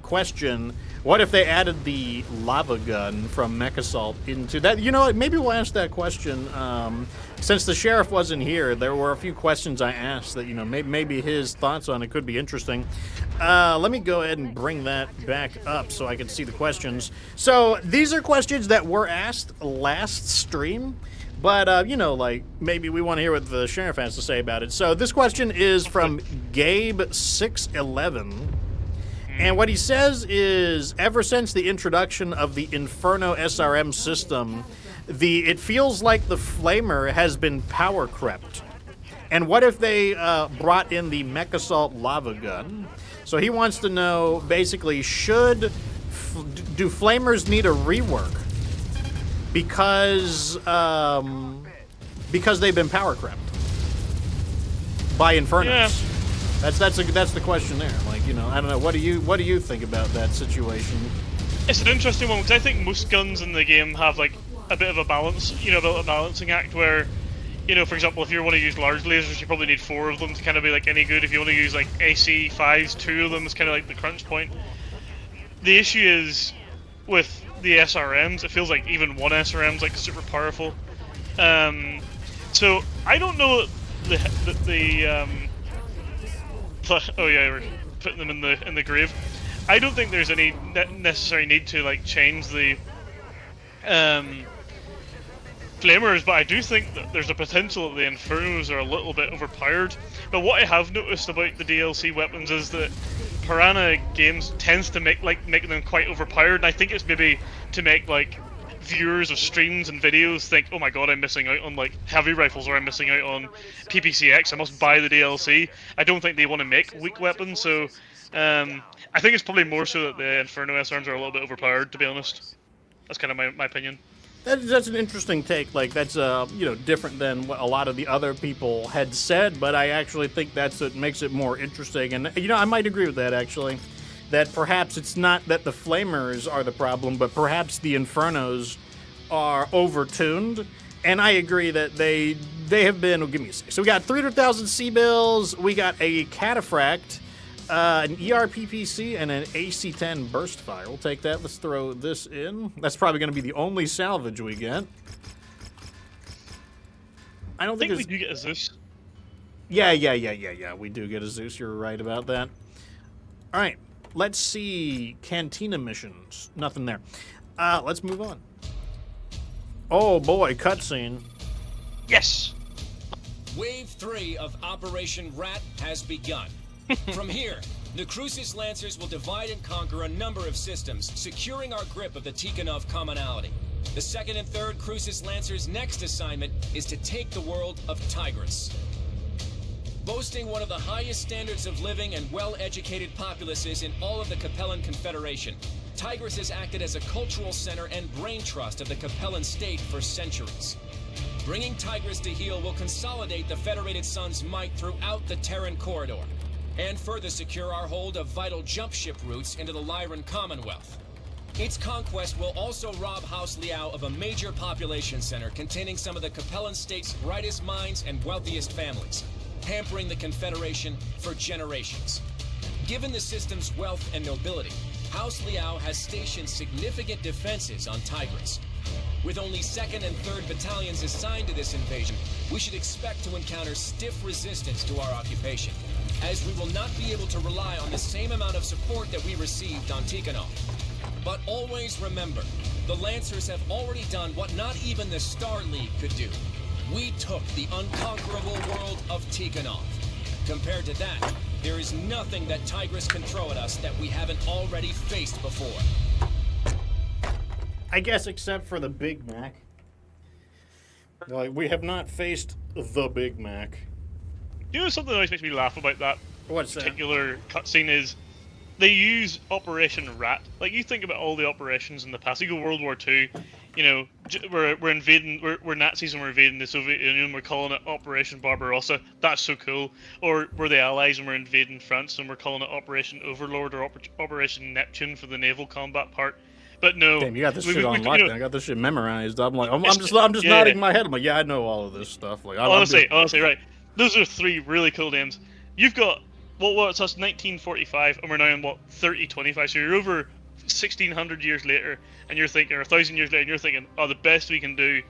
question, what if they added the lava gun from Mech Assault into that? You know what? Maybe we'll ask that question. Since the sheriff wasn't here, there were a few questions I asked that, you know, maybe his thoughts on it could be interesting. Let me go ahead and bring that back up so I can see the questions. So these are questions that were asked last stream, but, you know, like, maybe we want to hear what the sheriff has to say about it. So this question is from Gabe611. And what he says is, ever since the introduction of the Inferno SRM system, it feels like the Flamer has been power crept. And what if they brought in the Mech Assault lava gun? So he wants to know, basically, do Flamers need a rework? Because they've been power crept by Infernos. Yeah. That's the question there. Like, you know, I don't know. What do you think about that situation? It's an interesting one because I think most guns in the game have like a bit of a balance, you know, a balancing act where, you know, for example, if you want to use large lasers, you probably need 4 of them to kind of be like any good. If you want to use like AC5s, 2 of them is kind of like the crunch point. The issue is with the SRMs, it feels like even one SRM is like super powerful. So I don't know oh yeah, we're putting them in the grave. I don't think there's any necessary need to like change the Flamers, but I do think that there's a potential that the Infernos are a little bit overpowered. But what I have noticed about the DLC weapons is that Piranha Games tends to make them quite overpowered, and I think it's maybe to make like viewers of streams and videos think, oh my god, I'm missing out on like heavy rifles, or I'm missing out on PPCX, I must buy the DLC. I don't think they want to make weak weapons, so I think it's probably more so that the Inferno SRMs are a little bit overpowered, to be honest. That's kind of my opinion. That's an interesting take. Like, that's you know, different than what a lot of the other people had said, but I actually think that's what makes it more interesting. And you know, I might agree with that actually. That perhaps it's not that the Flamers are the problem, but perhaps the Infernos are overtuned. And I agree that they have been. Well, give me a sec. So we got 300,000 C-bills. We got a Cataphract, an ERPPC, and an AC-10 burst fire. We'll take that. Let's throw this in. That's probably going to be the only salvage we get. I don't think we do get a Zeus. Yeah. We do get a Zeus. You're right about that. All right. Let's see. Cantina missions. Nothing there. Let's move on. Oh boy, cutscene. Yes! Wave 3 of Operation Rat has begun. From here, the Crucis Lancers will divide and conquer a number of systems, securing our grip of the Tikhonov commonality. The 2nd and 3rd Crucis Lancers' next assignment is to take the world of Tigris. Boasting one of the highest standards of living and well-educated populaces in all of the Capellan Confederation, Tigris has acted as a cultural center and brain trust of the Capellan state for centuries. Bringing Tigris to heel will consolidate the Federated Sun's might throughout the Terran corridor, and further secure our hold of vital jump ship routes into the Lyran Commonwealth. Its conquest will also rob House Liao of a major population center containing some of the Capellan state's brightest minds and wealthiest families, hampering the Confederation for generations. Given the system's wealth and nobility, House Liao has stationed significant defenses on Tigris. With only 2nd and 3rd battalions assigned to this invasion, we should expect to encounter stiff resistance to our occupation, as we will not be able to rely on the same amount of support that we received on Tikhonov. But always remember, the Lancers have already done what not even the Star League could do. We took the unconquerable world of Tikhonov. Compared to that, there is nothing that Tigris can throw at us that we haven't already faced before. I guess except for the Big Mac. Like, we have not faced the Big Mac. You know something that always makes me laugh about that What's particular cutscene is they use Operation Rat. Like, you think about all the operations in the past. You go World War II, you know, we're invading, we're Nazis and we're invading the Soviet Union. We're calling it Operation Barbarossa. That's so cool. Or we're the Allies and we're invading France and we're calling it Operation Overlord or Operation Neptune for the naval combat part. But no. Damn, you got this shit on lockdown. You know, I got this shit memorized. I'm like, I'm just yeah, nodding my head. I'm like, yeah, I know all of this stuff. Like, honestly, right. Those are 3 really cool names. You've got what's us 1945, and we're now in 3025. So you're over 1600 years later, and you're thinking, or 1,000 years later, and you're thinking, oh, the best we can do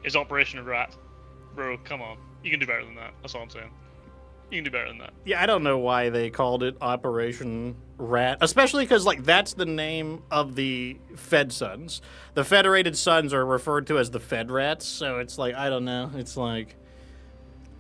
is Operation Rat. Bro, come on, you can do better than that. That's all I'm saying. You can do better than that. Yeah, I don't know why they called it Operation Rat, especially because, like, that's the name of the Fed Sons. The Federated Sons are referred to as the Fed Rats, so it's like, I don't know. It's like,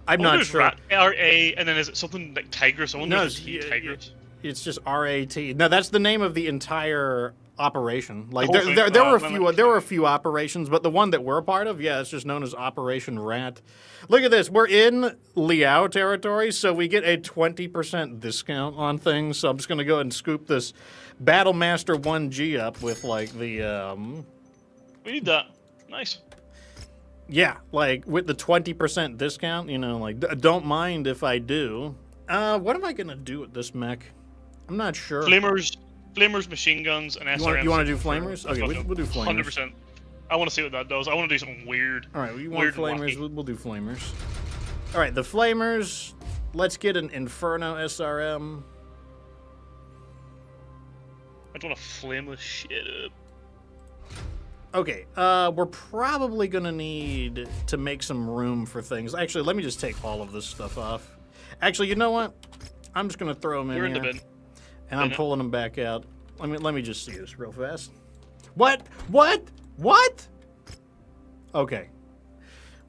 I'm not sure. Rat, R-A, and then is it something like Tigris? I wonder if it's Tigris. It's just RAT. No, that's the name of the entire operation. Like The whole there thing? were a Well, few like- there were a few operations, but the one that we're a part of, yeah, it's just known as Operation Rat. Look at this. We're in Liao territory, so we get a 20% discount on things. So I'm just gonna go ahead and scoop this Battlemaster 1G up with like the We need that. Nice. yeah, like with the 20% discount, you know, like don't mind if I do. What am I gonna do with this mech? I'm not sure. Flamers, machine guns, and SRMs. You want to do flamers? Okay, we'll do flamers. 100%. I want to see what that does. I want to do something weird. All right, we want Weird and flamers. wacky. We'll do flamers. All right, the flamers. Let's get an Inferno SRM. I just want to flame this shit up. Okay, we're probably gonna need to make some room for things. Actually, let me just take all of this stuff off. Actually, you know what? I'm just gonna throw them in We're in here, the bin. and I'm bin it. pulling them back out. Let me just see this real fast. What? Okay.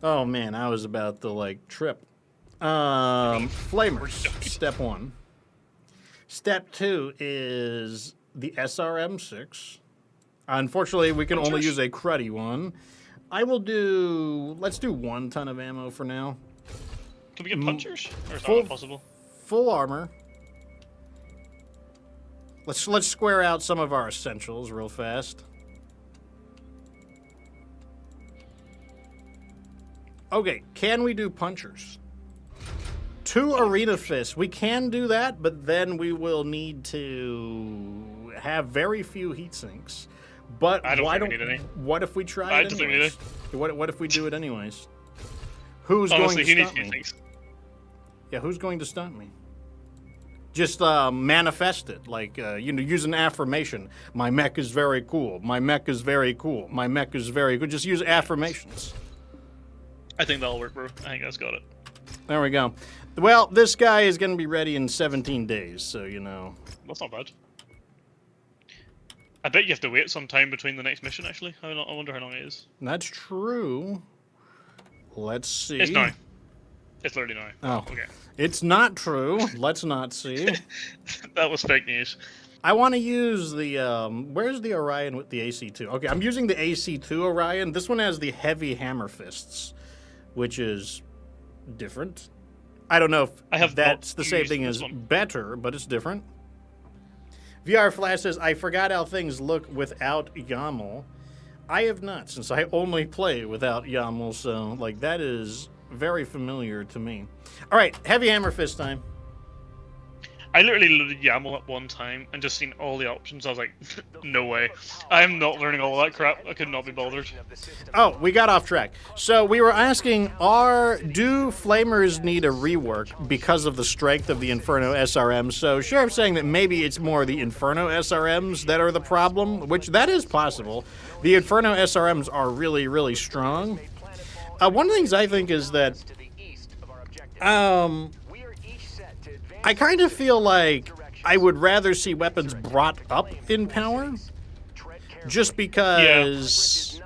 Oh man, I was about to like trip. Flamers. Step 1. Step 2 is the SRM-6. Unfortunately, we can only Punchers? use a cruddy one. Let's do 1 ton of ammo for now. Can we get punchers? Or is that full- not possible? Full armor. Let's square out some of our essentials real fast. Okay, can we do punchers? 2 arena fists. We can do that, but then we will need to have very few heat sinks. But I don't why think we don't? need any. What if we try I it don't think we anyways? What if we do it anyways? Who's Honestly, going he to needs stunt me? things. Yeah, who's going to stunt me? Just manifest it, like, use an affirmation. My mech is very cool. My mech is very cool. My mech is very good. Just use affirmations. I think that'll work, bro. I think that's got it. There we go. Well, this guy is going to be ready in 17 days, so, you know. That's not bad. I bet you have to wait some time between the next mission, actually. I wonder how long it is. That's true. Let's see. It's now. It's literally now. Oh. Okay. It's not true. Let's not see. That was fake news. I want to use the, where's the Orion with the AC-2? Okay, I'm using the AC-2 Orion. This one has the heavy hammer fists, which is different. I don't know if that's the same used thing this as one. better, but it's different. VR Flash says, I forgot how things look without YAML. I have not, since I only play without YAML, so, like, that is very familiar to me. All right, heavy hammer fist time. I literally loaded YAML up one time and just seen all the options. I was like, no way. I'm not learning all that crap. I could not be bothered. Oh, we got off track. So we were asking, do flamers need a rework because of the strength of the Inferno SRM? So Sheriff's saying that maybe it's more the Inferno SRMs that are the problem, which that is possible. The Inferno SRMs are really, really strong. One of the things I think is that I kind of feel like I would rather see weapons brought up in power, just because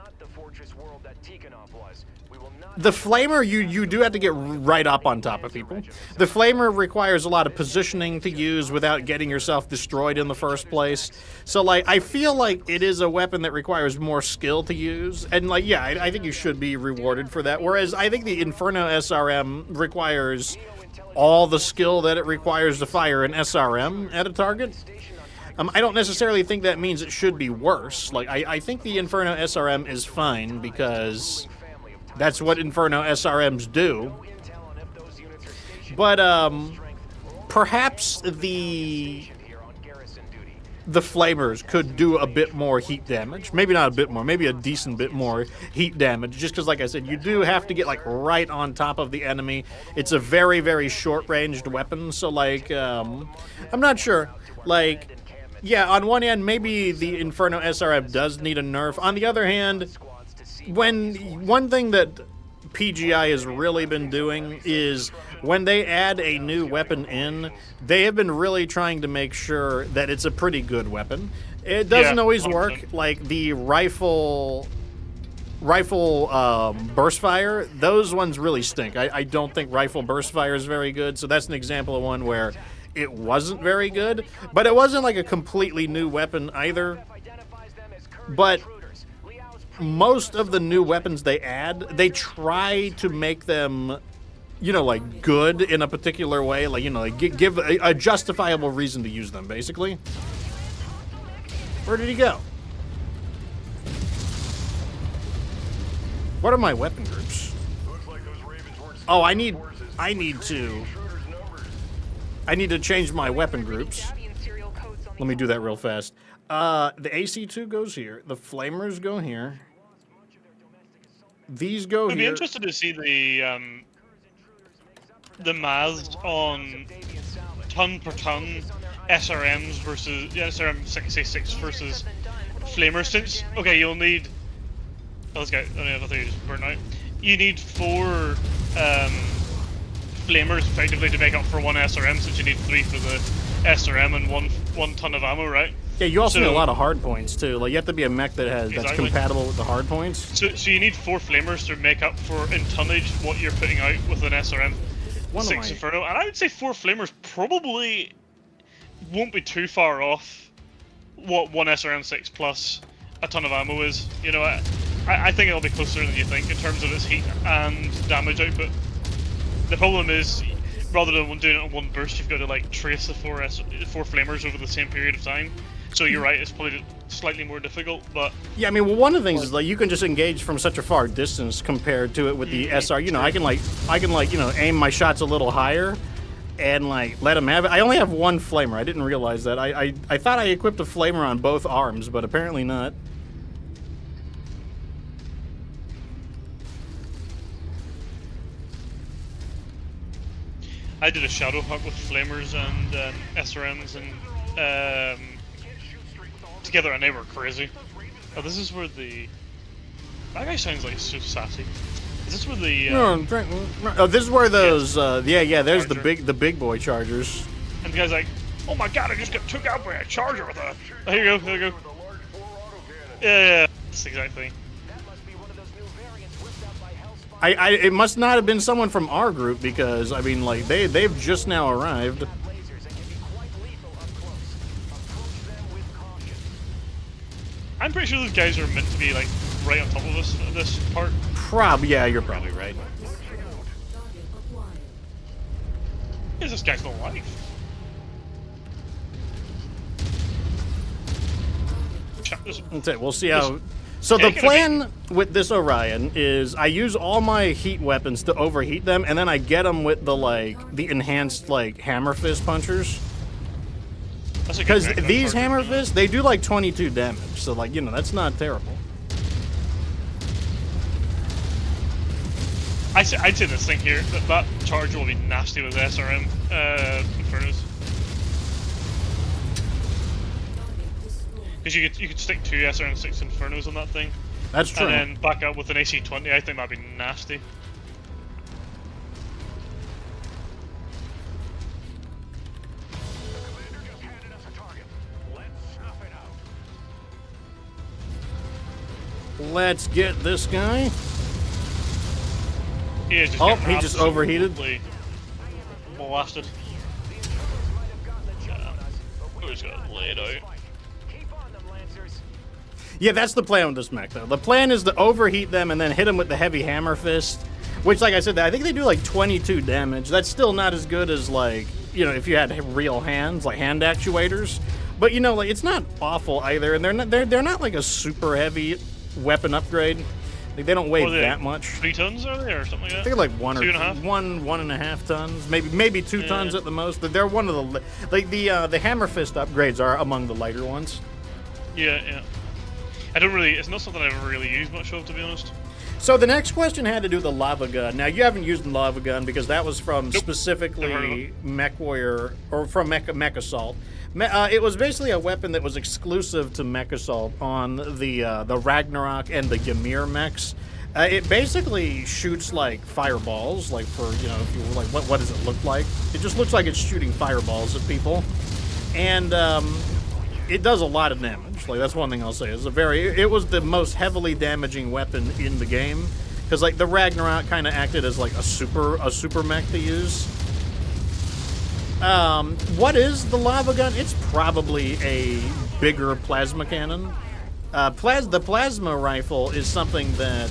the flamer, you do have to get right up on top of people. The flamer requires a lot of positioning to use without getting yourself destroyed in the first place. So, like, I feel like it is a weapon that requires more skill to use. And, like, yeah, I think you should be rewarded for that. Whereas I think the Inferno SRM requires all the skill that it requires to fire an SRM at a target. I don't necessarily think that means it should be worse. Like, I think the Inferno SRM is fine because that's what Inferno SRMs do. But, perhaps the flamers could do a bit more heat damage. Maybe not a bit more, maybe a decent bit more heat damage. Just because, like I said, you do have to get, like, right on top of the enemy. It's a very, very short-ranged weapon, so, like, I'm not sure. Like, yeah, on one hand, maybe the Inferno SRM does need a nerf. On the other hand, one thing that PGI has really been doing is when they add a new weapon in, they have been really trying to make sure that it's a pretty good weapon. It doesn't always 100%. work. Like the rifle burst fire, those ones really stink. I don't think rifle burst fire is very good. So that's an example of one where it wasn't very good, but it wasn't like a completely new weapon either. But most of the new weapons they add, they try to make them, you know, like good in a particular way, like, you know, like give a justifiable reason to use them, basically. Where did he go? What are my weapon groups? Oh, I need to change my weapon groups. Let me do that real fast. The AC2 goes here. The flamers go here. These go I'd be here. interested to see the maths on ton per ton SRMs versus SRM 686 versus flamers. Since you'll need. Oh, let's go. I thought you just burnt out. You need 4 flamers effectively to make up for 1 SRM, since you need 3 for the SRM and one ton of ammo, right? Yeah, you also need a lot of hard points too. Like, you have to be a mech that's compatible with the hard points. So you need 4 flamers to make up for in tonnage what you're putting out with an SRM 6 Inferno, and I would say 4 flamers probably won't be too far off what 1 SRM 6 plus a ton of ammo is. You know, I think it'll be closer than you think in terms of its heat and damage output. The problem is, rather than doing it in one burst, you've got to like trace the 4 flamers over the same period of time. So you're right, it's probably slightly more difficult, but... Yeah, I mean, well, one of the things is, like, you can just engage from such a far distance compared to it with the SR. You know, I can, you know, aim my shots a little higher and, like, let them have it. I only have 1 flamer. I didn't realize that. I thought I equipped a flamer on both arms, but apparently not. I did a shadow hunt with flamers and SRMs and together, and they were crazy. Oh, this is where the... That guy sounds like so sassy. Is this where the... Oh, this is where those... Yeah, there's the big boy chargers. And the guy's like, oh my god, I just got took out by a charger with a... Oh, here you go. Yeah, that's exactly. It must not have been someone from our group, because, I mean, like, they've just now arrived. I'm pretty sure those guys are meant to be, like, right on top of us at this part. Yeah, you're probably right. Is this guy still alive? That's it. We'll see how... So the plan with this Orion is I use all my heat weapons to overheat them, and then I get them with the enhanced, like, hammer fist punchers. Because these hammer fists, they do like 22 damage, so, like, you know, that's not terrible. I'd say this thing here, that charger will be nasty with SRM Infernos. Because you could stick 2 SRM 6 Infernos on that thing. That's true. And then back up with an AC-20, I think that'd be nasty. Let's get this guy. He just overheated. Blasted. We're just gonna lay it out. Yeah, that's the plan with this mech, though. The plan is to overheat them and then hit them with the heavy hammer fist, which, like I said, I think they do like 22 damage. That's still not as good as, like, you know, if you had real hands, like hand actuators. But, you know, like, it's not awful either, and they're not like a super heavy weapon upgrade. Like, they don't weigh that much. 3 tons are they, or something like that? They're like 2.5? 1.5 tons, maybe 2 tons at the most. But they're one of the, like, the hammer fist upgrades are among the lighter ones. Yeah. It's not something I've ever really used much of, to be honest. So the next question had to do with the lava gun. Now, you haven't used the lava gun because that was from specifically MechWarrior, or from Mech Assault. It was basically a weapon that was exclusive to Mech Assault on the Ragnarok and the Ymir mechs. It basically shoots like fireballs, like for, you know, if you were like, what does it look like? It just looks like it's shooting fireballs at people. And it does a lot of damage. Like, that's one thing I'll say. It was the most heavily damaging weapon in the game, because, like, the Ragnarok kind of acted as like a super mech to use. What is the lava gun? It's probably a bigger plasma cannon. The plasma rifle is something that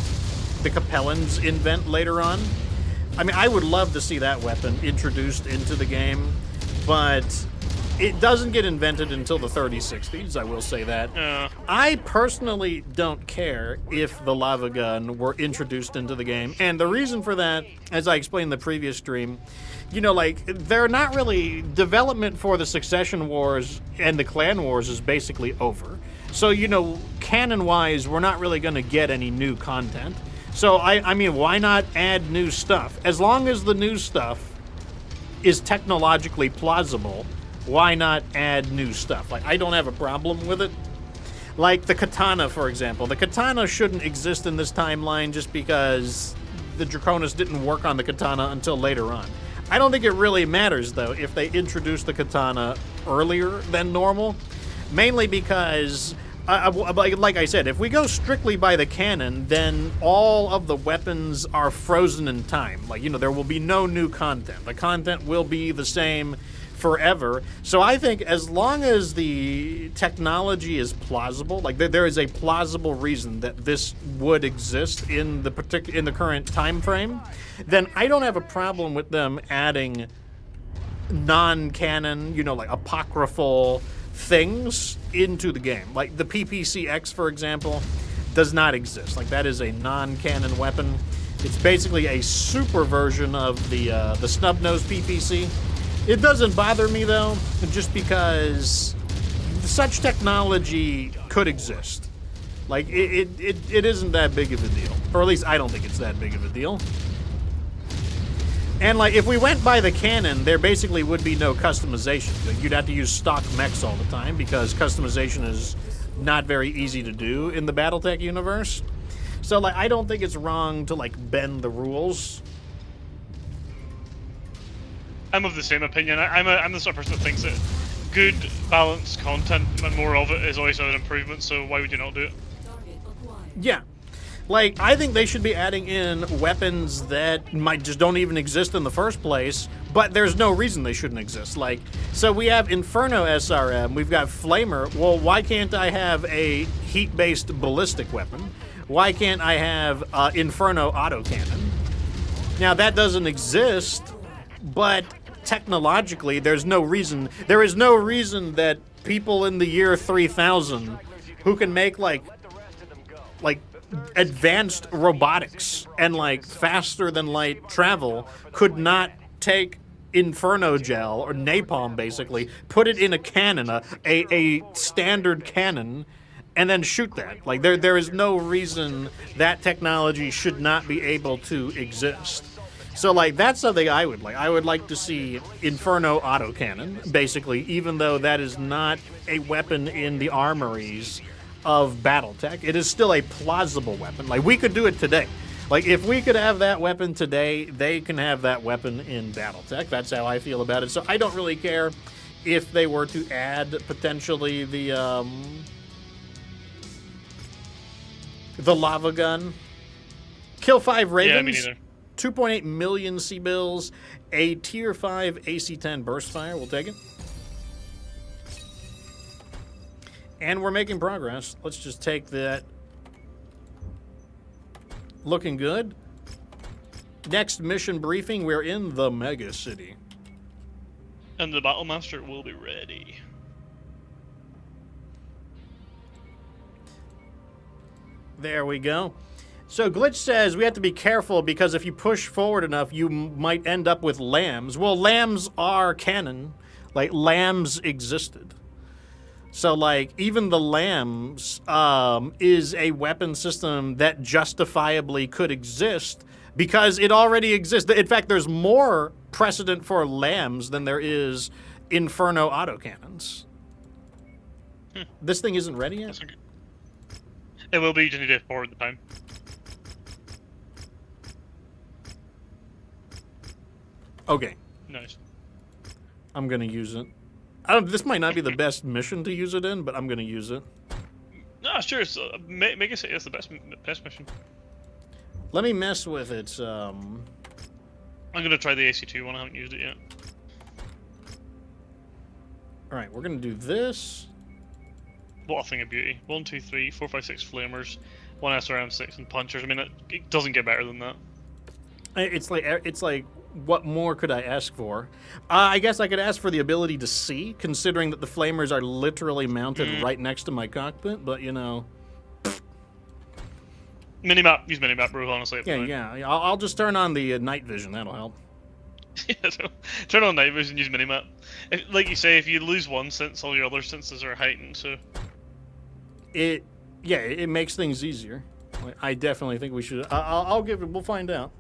the Capellans invent later on. I mean, I would love to see that weapon introduced into the game, but it doesn't get invented until the 3060s, I will say that. I personally don't care if the lava gun were introduced into the game, and the reason for that, as I explained in the previous stream, you know, like, they're not really... Development for the Succession Wars and the Clan Wars is basically over. So, you know, canon-wise, we're not really going to get any new content. So, I mean, why not add new stuff? As long as the new stuff is technologically plausible, why not add new stuff? Like, I don't have a problem with it. Like the katana, for example. The katana shouldn't exist in this timeline just because the Draconis didn't work on the katana until later on. I don't think it really matters, though, if they introduce the katana earlier than normal. Mainly because, like I said, if we go strictly by the canon, then all of the weapons are frozen in time. Like, you know, there will be no new content. The content will be the same forever. So I think as long as the technology is plausible, like there is a plausible reason that this would exist in the current time frame, then I don't have a problem with them adding non-canon, you know, like apocryphal things into the game. Like the PPCX, for example, does not exist. Like that is a non-canon weapon. It's basically a super version of the snub-nosed PPC. It doesn't bother me, though, just because such technology could exist. Like, it isn't that big of a deal. Or at least I don't think it's that big of a deal. And, like, if we went by the canon, there basically would be no customization. Like, you'd have to use stock mechs all the time because customization is not very easy to do in the Battletech universe. So, like, I don't think it's wrong to, like, bend the rules. I'm of the same opinion. I'm the sort of person that thinks that good, balanced content and more of it is always an improvement, so why would you not do it? Yeah. Like, I think they should be adding in weapons that might just don't even exist in the first place, but there's no reason they shouldn't exist. Like, so we have Inferno SRM, we've got Flamer. Well, why can't I have a heat-based ballistic weapon? Why can't I have Inferno autocannon? Now, that doesn't exist, but technologically, there is no reason that people in the year 3000 who can make like advanced robotics and like faster than light travel could not take Inferno gel or napalm, basically, put it in a cannon, a standard cannon, and then shoot that. Like there is no reason that technology should not be able to exist. So, like, that's something I would like. I would like to see Inferno autocannon, basically, even though that is not a weapon in the armories of Battletech. It is still a plausible weapon. Like, we could do it today. Like, if we could have that weapon today, they can have that weapon in Battletech. That's how I feel about it. So I don't really care if they were to add, potentially, the lava gun. Kill 5 Ravens. Yeah, me neither. 2.8 million C-bills, a Tier 5 AC-10 burst fire. We'll take it. And we're making progress. Let's just take that. Looking good. Next mission briefing, we're in the Mega City. And the Battlemaster will be ready. There we go. So Glitch says we have to be careful because if you push forward enough, you might end up with lambs. Well, lambs are canon. Like, lambs existed. So, like, even the lambs is a weapon system that justifiably could exist because it already exists. In fact, there's more precedent for lambs than there is Inferno autocannons. This thing isn't ready yet? It will be, you just need to forward the time. Okay. Nice. I'm going to use it. This might not be the best mission to use it in, but I'm going to use it. No, sure. Mega City is the best mission. Let me mess with it. I'm going to try the AC2 one. I haven't used it yet. All right, we're gonna do this. What a thing of beauty. 1, 2, 3, 4, 5, 6 flamers, 1 SRM6 and punchers. I mean, it doesn't get better than that. It's like, what more could I ask for? I guess I could ask for the ability to see, considering that the flamers are literally mounted right next to my cockpit. But you know, Minimap, use minimap, bro. Honestly. yeah. I'll just turn on the night vision. That'll help. Yeah, so turn on night vision, use minimap. Like you say, if you lose one sense, all your other senses are heightened. So it makes things easier. I definitely think we should. I'll give it. We'll find out.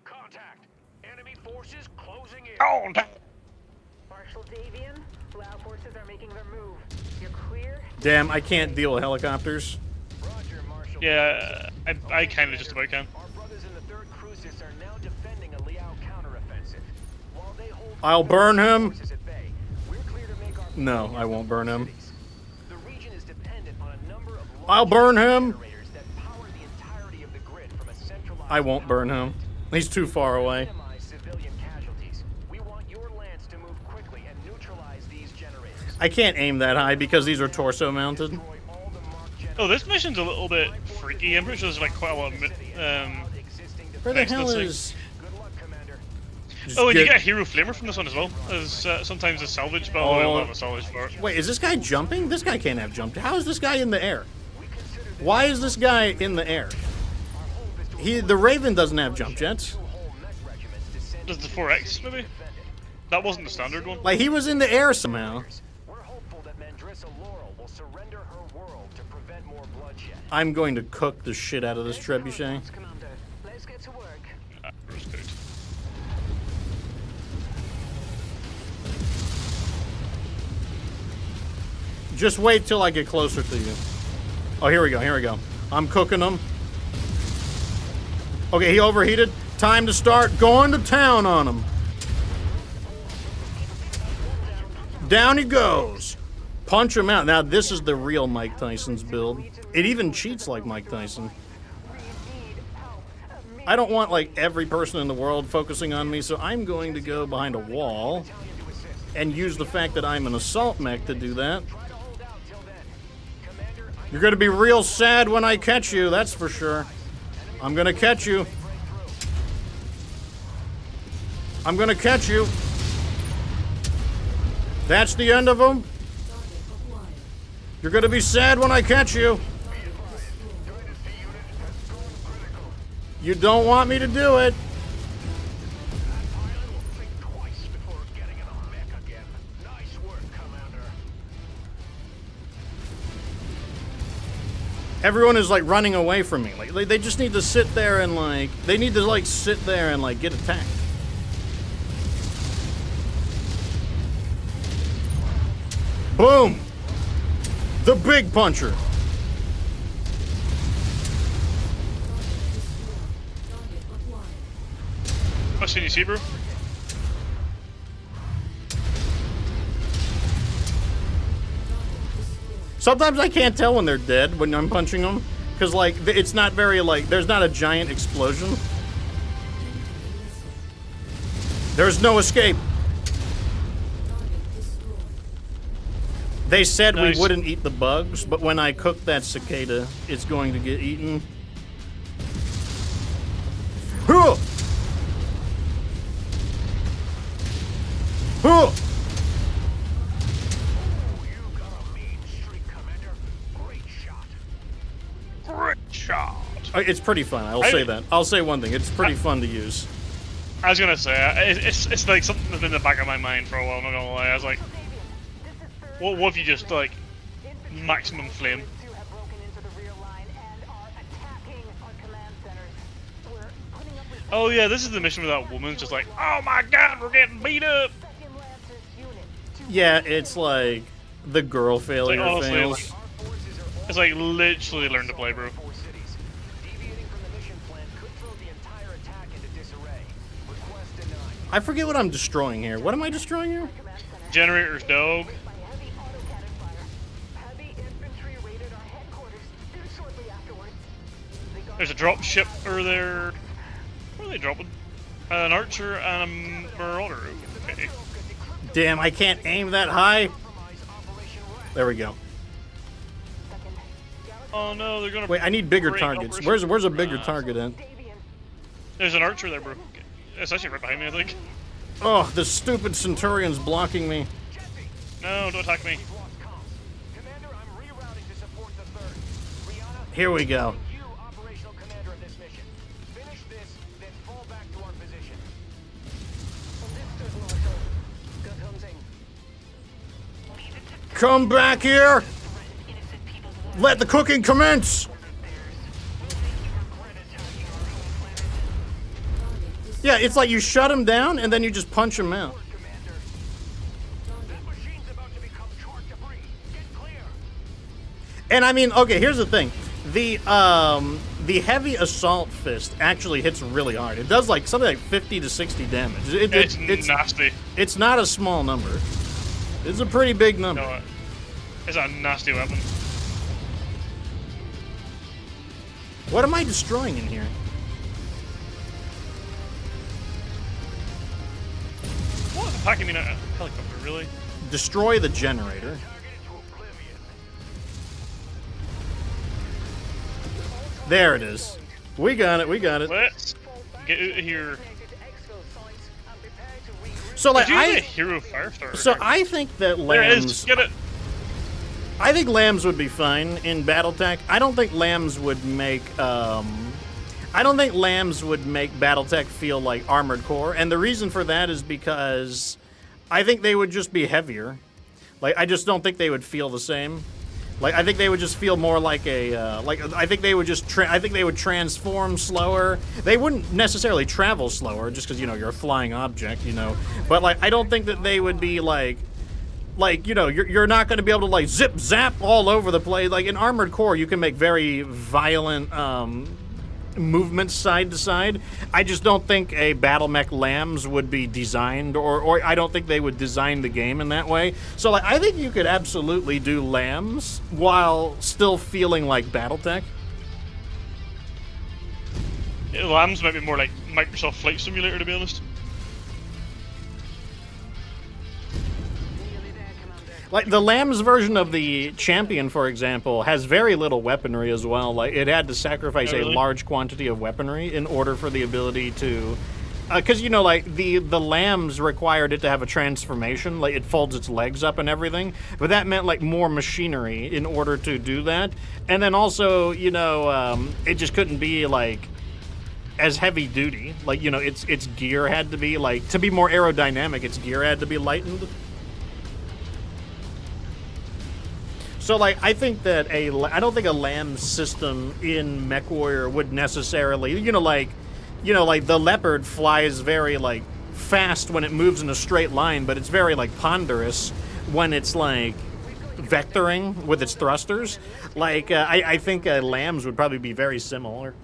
Contact. Enemy forces closing in. Marshal Davian, Lao forces are making their move. You're clear. Damn, I can't deal with helicopters. Roger, Marshal. yeah, I kind of just about can. Our brothers in the 3rd Crucis are now defending a Liao counteroffensive. While they hold I'll burn him. forces at bay, we're clear to make our No, I won't burn him. cities. The region is dependent on a number of I'll burn him. generators that power the entirety of the grid from a centralized I won't burn him. He's too far away. minimize civilian casualties. We want your lance to move quickly and neutralize these generators. I can't aim that high because these are torso mounted. Destroy all the marked Oh, this mission's a little bit freaky. I'm pretty sure there's like quite a lot of existing Where the Next, hell let's see. is? Good luck, Commander. Just Oh, and you get- get a hero flamer from this one as well. There's sometimes a salvage, but I don't have a salvage for it. Wait, is this guy jumping? This guy can't have jumped. How is this guy in the air? Why is this guy in the air? The Raven doesn't have jump jets. Does the 4X maybe? That wasn't the standard one. Like he was in the air somehow. We're hopeful that Mandrissa Laurel will surrender her world to prevent more bloodshed. I'm going to cook the shit out of this trebuchet. Commander, let's get to work. Roast cooked. Just wait till I get closer to you. Oh, here we go. Here we go. I'm cooking him. Okay, he overheated. Time to start going to town on him. Down he goes. Punch him out. Now, this is the real Mike Tyson's build. It even cheats like Mike Tyson. I don't want, like, every person in the world focusing on me, so I'm going to go behind a wall and use the fact that I'm an assault mech to do that. You're going to be real sad when I catch you, that's for sure. I'm going to catch you. I'm going to catch you. That's the end of him. You're going to be sad when I catch you. You don't want me to do it. Twice before getting in a mech again. Nice work, Commander. Everyone is like running away from me. Like they just need to sit there and like they need to like sit there and like get attacked. Boom! The big puncher. What can you see, bro? Sometimes I can't tell when they're dead when I'm punching them, because like it's not very like there's not a giant explosion. There's no escape. They said Nice. we wouldn't eat the bugs, but when I cook that cicada, it's going to get eaten. Huh! Huh! You got a mean streak, Commander. Great shot. Great shot. It's pretty fun. I'll say that. I'll say one thing. It's pretty fun to use. I was gonna say it's like something that's been in the back of my mind for a while. I'm not gonna lie. I was like, what if you just like maximum flame? You have broken into the rear line and are attacking our command centers. We're putting up with Oh yeah, this is the mission where that woman's just like, oh my god, we're getting beat up. Second Lancers unit. Yeah, it's like the girl failure honestly, fails. It's like literally learn to play, bro. Four cities. Deviating from the mission plan could throw the entire attack into disarray. Request denied. I forget what I'm destroying here. What am I destroying here? Generators, dog. By heavy autocannon fire. Heavy infantry raided our headquarters shortly afterwards. They got There's a drop ship over there. Where are they dropping? An archer and a marauder. Okay. Damn, I can't aim that high. There we go. Oh no, they're gonna. Wait, I need bigger break targets. Operation Where's a bigger Brass. target at? There's an archer there, bro. It's actually right behind me, I think. Oh, the stupid Centurion's blocking me. No, don't attack me. Commander, I'm rerouting to support the 3rd. Rihanna, Here we go. you operational commander of this mission. Finish this, then fall back to our position. Understood, Marshal. Good hunting. Come back here! Let the cooking commence! Yeah, it's like you shut him down and then you just punch him out. Commander. That machine's about to become charred debris. Get clear. And I mean, okay, here's the thing. The heavy assault fist actually hits really hard. It does like something like 50 to 60 damage. It's nasty. It's not a small number. It's a pretty big number. No, it's a nasty weapon. What am I destroying in here? What? Attacking me in a helicopter, really? Destroy the generator. There it is. We got it. We got it. Let's get out of here. So like Did you use a I, hero firestarter? so I think that there it is. lambs. Get it. I think lambs would be fine in BattleTech. I don't think lambs would make. I don't think lambs would make BattleTech feel like Armored Core, and the reason for that is because I think they would just be heavier. Like I just don't think they would feel the same. Like I think they would just feel more like a I think they would just I think they would transform slower. They wouldn't necessarily travel slower just because you're a flying object, But like I don't think that they would be like you're not going to be able to like zip zap all over the place. Like in Armored Core, you can make very violent movements side to side. I just don't think a Battle Mech Lambs would be designed, or I don't think they would design the game in that way. So like, I think you could absolutely do Lambs while still feeling like BattleTech. Yeah, Lambs might be more like Microsoft Flight Simulator, to be honest. Like the Lambs version of the Champion, for example, has very little weaponry as well. Like it had to sacrifice Oh, really? a large quantity of weaponry in order for the ability to, because like the Lambs required it to have a transformation, like it folds its legs up and everything. But that meant like more machinery in order to do that, and then also it just couldn't be like as heavy duty. Like its gear had to be like, to be more aerodynamic, its gear had to be lightened. So, like, I think that I don't think a LAM system in MechWarrior would necessarily, like the Leopard flies very, like, fast when it moves in a straight line, but it's very, like, ponderous when it's, like, vectoring with its thrusters. Like, I think LAMs would probably be very similar.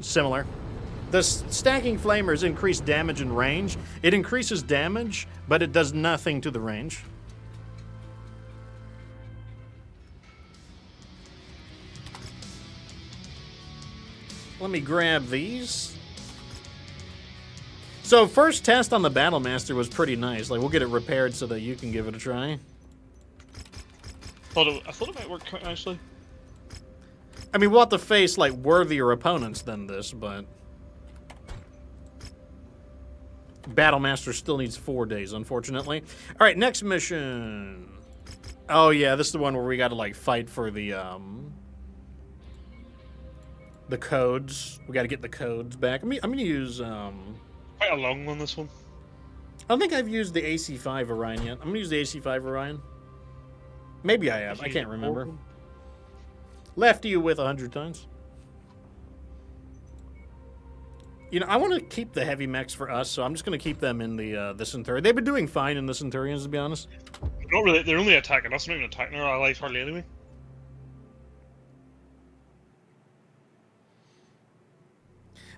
The stacking flamers increase damage and range. It increases damage, but it does nothing to the range. Let me grab these. So first test on the Battlemaster was pretty nice. Like we'll get it repaired so that you can give it a try. I thought it might work quite nicely. I mean, we'll have to face like worthier opponents than this, but Battlemaster still needs 4 days, unfortunately. All right, next mission. Oh yeah, this is the one where we got to like fight for the codes. We got to get the codes back. I'm gonna use Quite a long one, this one. I don't think I've used the AC5 Orion yet. I'm gonna use the AC5 Orion. Maybe I have. I can't remember. Left you with 100 tons. I want to keep the heavy mechs for us, so I'm just gonna keep them in the Centurion. They've been doing fine in the Centurions, to be honest. Not really. They're only attacking us. They're not even attacking our allies hardly anyway.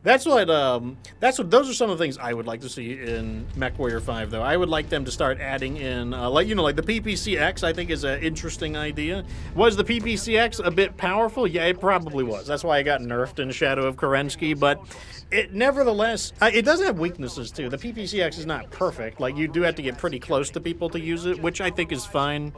That's what those are some of the things I would like to see in MechWarrior 5 though. I would like them to start adding in like the PPCX I think is an interesting idea. Was the PPCX a bit powerful? Yeah, it probably was. That's why it got nerfed in Shadow of Kerensky, but it nevertheless it does have weaknesses too. The PPCX is not perfect. Like you do have to get pretty close to people to use it, which I think is fine.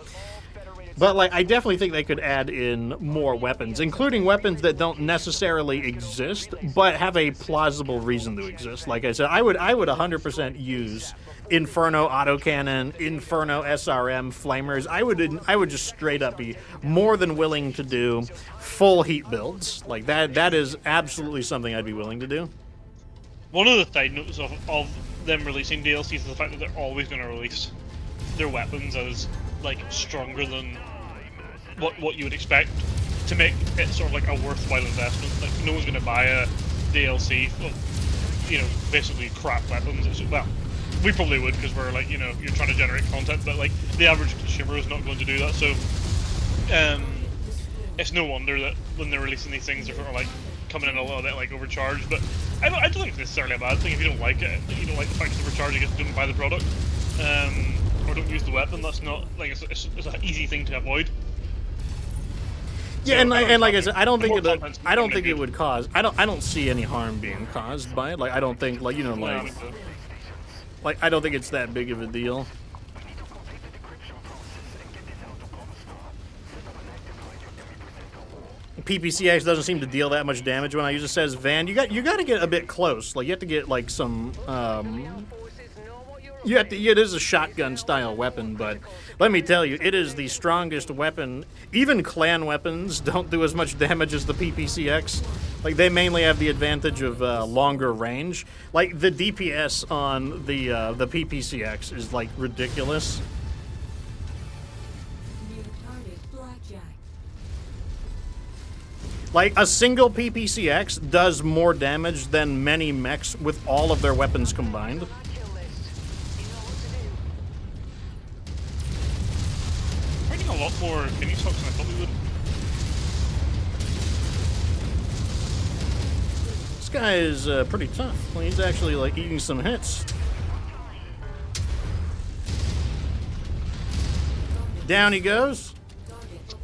But like, I definitely think they could add in more weapons, including weapons that don't necessarily exist, but have a plausible reason to exist. Like I said, I would 100% use Inferno autocannon, Inferno SRM flamers. I would just straight up be more than willing to do full heat builds. Like that is absolutely something I'd be willing to do. One of the side notes of them releasing DLCs is the fact that they're always going to release their weapons as like stronger than what you would expect to make it sort of like a worthwhile investment. Like no one's going to buy a DLC of basically crap weapons. Well, we probably would because we're like you're trying to generate content, but like the average consumer is not going to do that. So it's no wonder that when they're releasing these things, they're sort of like coming in a little bit like overcharged. But I don't think it's necessarily a bad thing. If you don't like it, you don't like the fact it's overcharged, you just don't buy the product. Or don't use the weapon. That's not like it's an easy thing to avoid. Yeah, so, and like I said, I don't think it would cause. I don't see any harm being caused by it. Like I don't think like I don't think it's that big of a deal. PPCX doesn't seem to deal that much damage when I use it. Says Van, you got to get a bit close. Like you have to get like some. It is a shotgun style weapon, but let me tell you, it is the strongest weapon. Even clan weapons don't do as much damage as the PPCX. Like they mainly have the advantage of longer range. Like the DPS on the PPCX is like ridiculous. Like a single PPCX does more damage than many mechs with all of their weapons combined. A lot more mini stocks than I thought we would. This guy is pretty tough. Well, he's actually like eating some hits. Down he goes.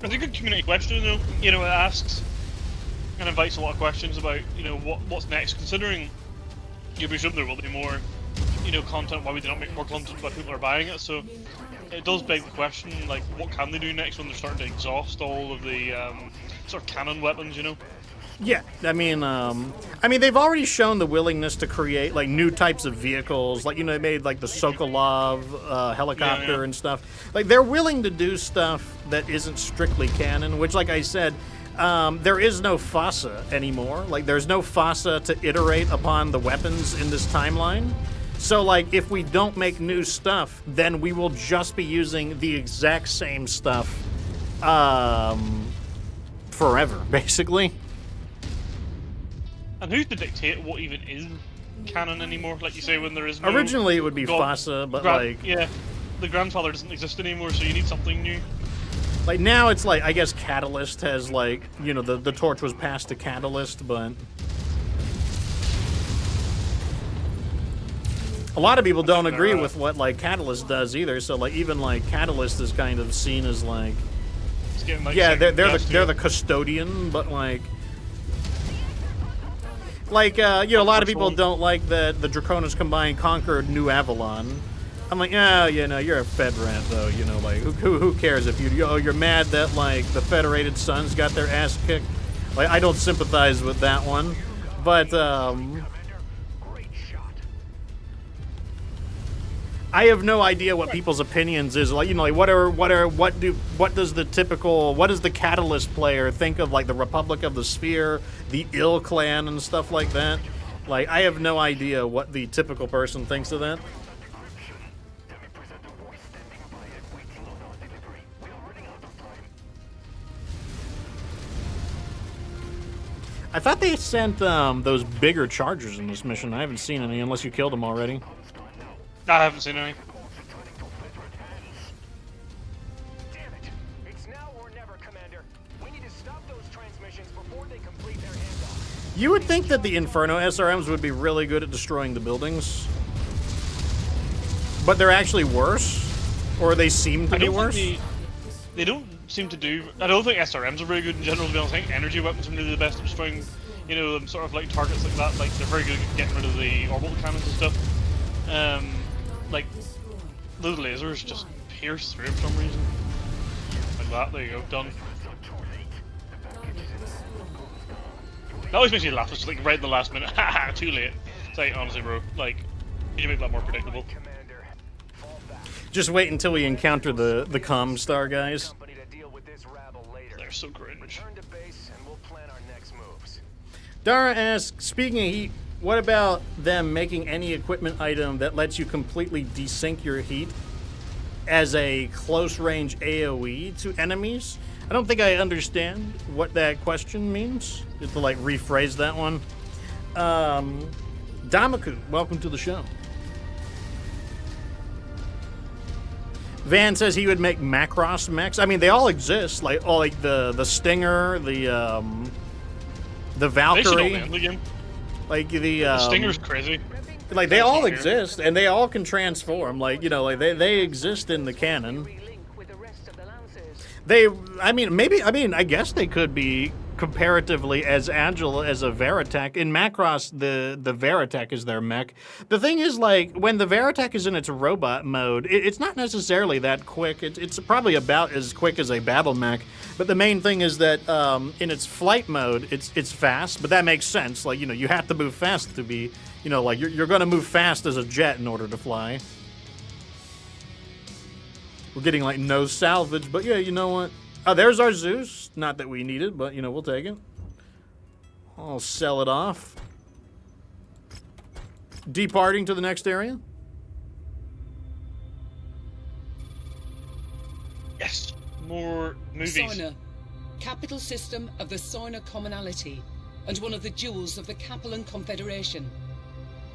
It's a good community question though. It asks and invites a lot of questions about what's next. Considering you presume there will be more content. Why we do not make more content, but people are buying it. So it does beg the question, like, what can they do next when they're starting to exhaust all of the sort of cannon weapons, Yeah, I mean, they've already shown the willingness to create like new types of vehicles. Like they made like the Sokolov helicopter and stuff. Like they're willing to do stuff that isn't strictly canon. Which, like I said, there is no FOSSA anymore. Like there's no FOSSA to iterate upon the weapons in this timeline. So, like, if we don't make new stuff, then we will just be using the exact same stuff forever, basically. And who's to dictate what even is canon anymore? Like you say, when there is no... Originally, it would be FOSSA, but, Yeah, the grandfather doesn't exist anymore, so you need something new. Like, now it's like, I guess Catalyst has, like, the torch was passed to Catalyst, but... A lot of people don't agree with what like Catalyst does either. So like even like Catalyst is kind of seen as like, yeah, they're the custodian, but like a lot of people don't like that the Draconis Combined conquered New Avalon. I'm like, you're a Fed rat though. Like who cares if you're mad that like the Federated Sons got their ass kicked. Like I don't sympathize with that one, but I have no idea what people's opinions is. Like, what does the Catalyst player think of like the Republic of the Sphere, the Ill Clan and stuff like that? Like, I have no idea what the typical person thinks of that. I thought they sent those bigger chargers in this mission. I haven't seen any unless you killed them already. I haven't seen any. Damn it! It's now or never, Commander. We need to stop those transmissions before they complete their handoff. You would think that the Inferno SRMs would be really good at destroying the buildings. But they're actually worse? Or they seem to be worse? They don't seem to do... I don't think SRMs are very good in general, to be honest. I think energy weapons are really the best at destroying, you know, sort of like targets like that. Like, they're very good at getting rid of the orbital cannons and stuff. Like, those lasers just pierce through for some reason. Like that, there you go, done. That always makes me laugh, it's like right in the last minute. Haha, too late. It's like, honestly, bro, like, you should make that more predictable. Just wait until we encounter the Comstar guys. They're so cringe. Dara asks, speaking of heat, what about them making any equipment item that lets you completely desync your heat as a close-range AoE to enemies? I don't think I understand what that question means. Just to, like, rephrase that one. Damaku, welcome to the show. Van says he would make Macross mechs. I mean, they all exist. Like, all like the Stinger, the Valkyrie. Like the Stinger's crazy. Like they all exist, and they all can transform. Like, you know, like they exist in the canon. I guess they could be comparatively as agile as a Veritech. In Macross, the Veritech is their mech. The thing is, like, when the Veritech is in its robot mode, it's not necessarily that quick. It's probably about as quick as a battle mech. But the main thing is that in its flight mode, it's fast. But that makes sense. Like, you know, you have to move fast to be, you know, like you're going to move fast as a jet in order to fly. We're getting, like, no salvage, but yeah, you know what? Oh, there's our Zeus. Not that we need it, but, you know, we'll take it. I'll sell it off. Departing to the next area. Yes, more movies. Sonar, capital system of the Sonar commonality, and one of the jewels of the Capellan Confederation.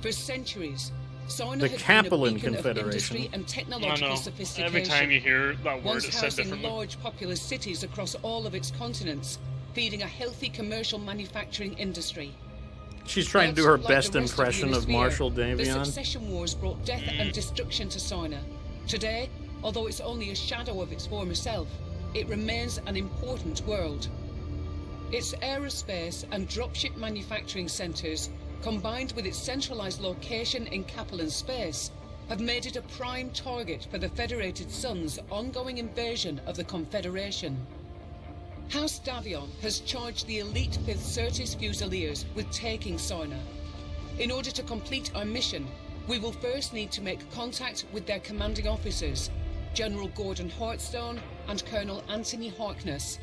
For centuries, Sonar The had been a Capellan beacon of Confederation. industry and technological sophistication. Every time you hear that word, Once it's said housing differently. large populous cities across all of its continents, feeding a healthy commercial manufacturing industry. She's trying to do But, her like best the rest impression the of Unisphere, Marshall The Davion. succession wars brought death and destruction to Sonar. Today, although it's only a shadow of its former self, it remains an important world. Its aerospace and dropship manufacturing centers, combined with its centralized location in Capellan space, have made it a prime target for the Federated Sun's ongoing invasion of the Confederation. House Davion has charged the elite 5th Certis Fusiliers with taking Sonar. In order to complete our mission, we will first need to make contact with their commanding officers, General Gordon Hartstone and Colonel Anthony Harkness.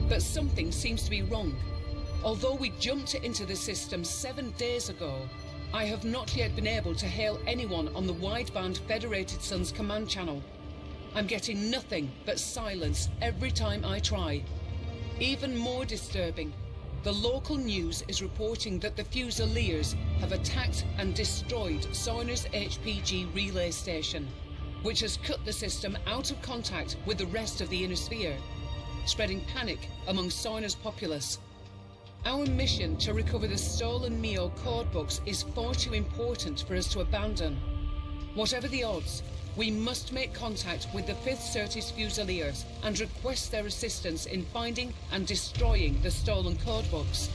But something seems to be wrong. Although we jumped into the system 7 days ago, I have not yet been able to hail anyone on the wideband Federated Sun's command channel. I'm getting nothing but silence every time I try. Even more disturbing, the local news is reporting that the Fusiliers have attacked and destroyed Sonar's HPG relay station, which has cut the system out of contact with the rest of the inner sphere, spreading panic among Sonar's populace. Our mission to recover the stolen MEO codebooks is far too important for us to abandon. Whatever the odds, we must make contact with the 5th Certis Fusiliers and request their assistance in finding and destroying the stolen codebooks.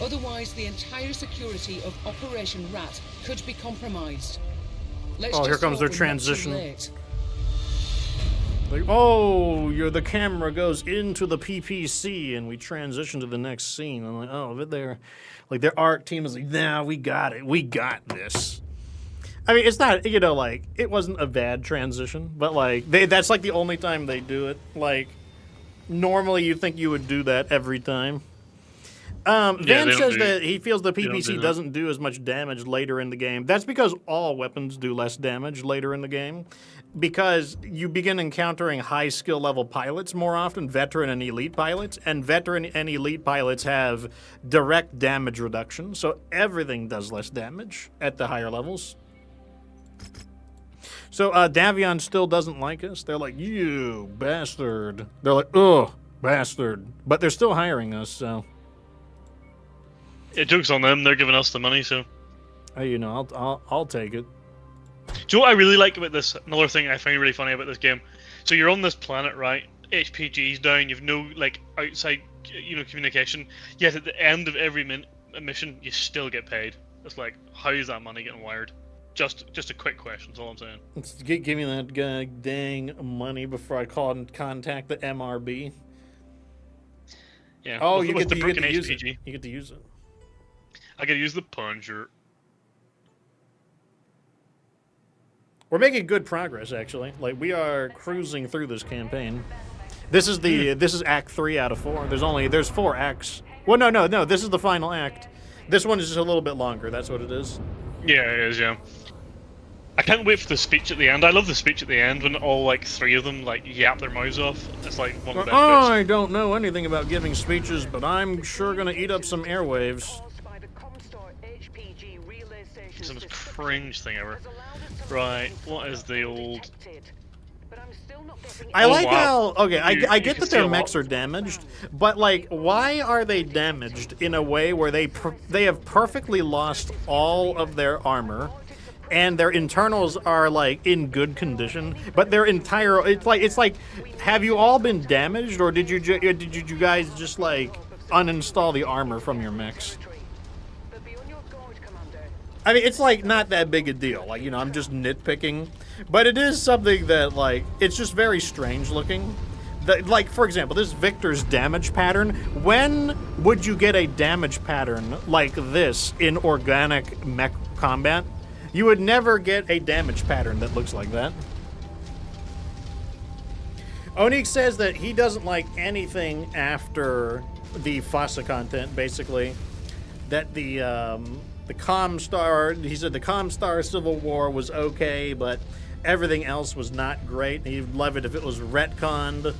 Otherwise, the entire security of Operation Rat could be compromised. Let's Oh, here just comes their hope we're not too transition. late. Like, oh, the camera goes into the PPC, and we transition to the next scene. I'm like, oh, but their art team is like, nah, we got it, we got this. I mean, it's not, you know, like, it wasn't a bad transition, but like, that's like the only time they do it. Like, normally you think you would do that every time. Van says that he feels the PPC doesn't do as much damage later in the game. That's because all weapons do less damage later in the game. Because you begin encountering high skill level pilots more often, veteran and elite pilots, and veteran and elite pilots have direct damage reduction, so everything does less damage at the higher levels. So Davion still doesn't like us. They're like, you bastard. They're like, ugh, Bastard. But they're still hiring us, so... Yeah, joke's on them. They're giving us the money, so. You know, I'll take it. Do you know what I really like about this? Another thing I find really funny about this game. So you're on this planet, right? HPG's down. You've no like outside, communication. Yet at the end of every mission, you still get paid. It's like, how is that money getting wired? Just a quick question. That's all I'm saying. Give me that dang money before I call and contact the MRB. Yeah. Oh, with you get to broken use it. HPG. You get to use it. I gotta use the plunger. We're making good progress, actually. Like, we are cruising through this campaign. This is this is Act 3 out of 4. There's 4 acts. Well, no. This is the final act. This one is just a little bit longer. That's what it is. Yeah, it is. Yeah. I can't wait for the speech at the end. I love the speech at the end when all like 3 of them like yap their mouths off. It's like one of the best bits. I don't know anything about giving speeches, but I'm sure gonna eat up some airwaves. It's the most cringe thing ever. Right, what is the old... I like wow. how... Okay, I You get can that their steal mechs are damaged, but, like, why are they damaged in a way where they have perfectly lost all of their armor, and their internals are, like, in good condition, but their entire... It's like, have you all been damaged, or did you guys just, like, uninstall the armor from your mechs? I mean, it's, like, not that big a deal. Like, I'm just nitpicking. But it is something that, like, it's just very strange looking. Like, for example, this Victor's damage pattern. When would you get a damage pattern like this in organic mech combat? You would never get a damage pattern that looks like that. Onyx says that he doesn't like anything after the FASA content, basically. That the Comstar, he said the Comstar Civil War was okay, but everything else was not great. He'd love it if it was retconned.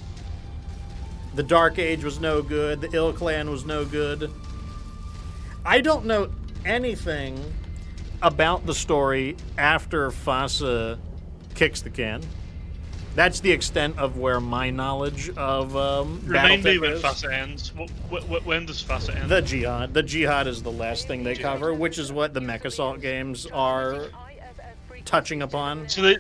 The Dark Age was no good. The Ill Clan was no good. I don't know anything about the story after FASA kicks the can. That's the extent of where my knowledge of Remind me Battletech when is. FASA ends. When does FASA end? The Jihad. The Jihad is the last thing they cover, which is what the Mech Assault games are touching upon. So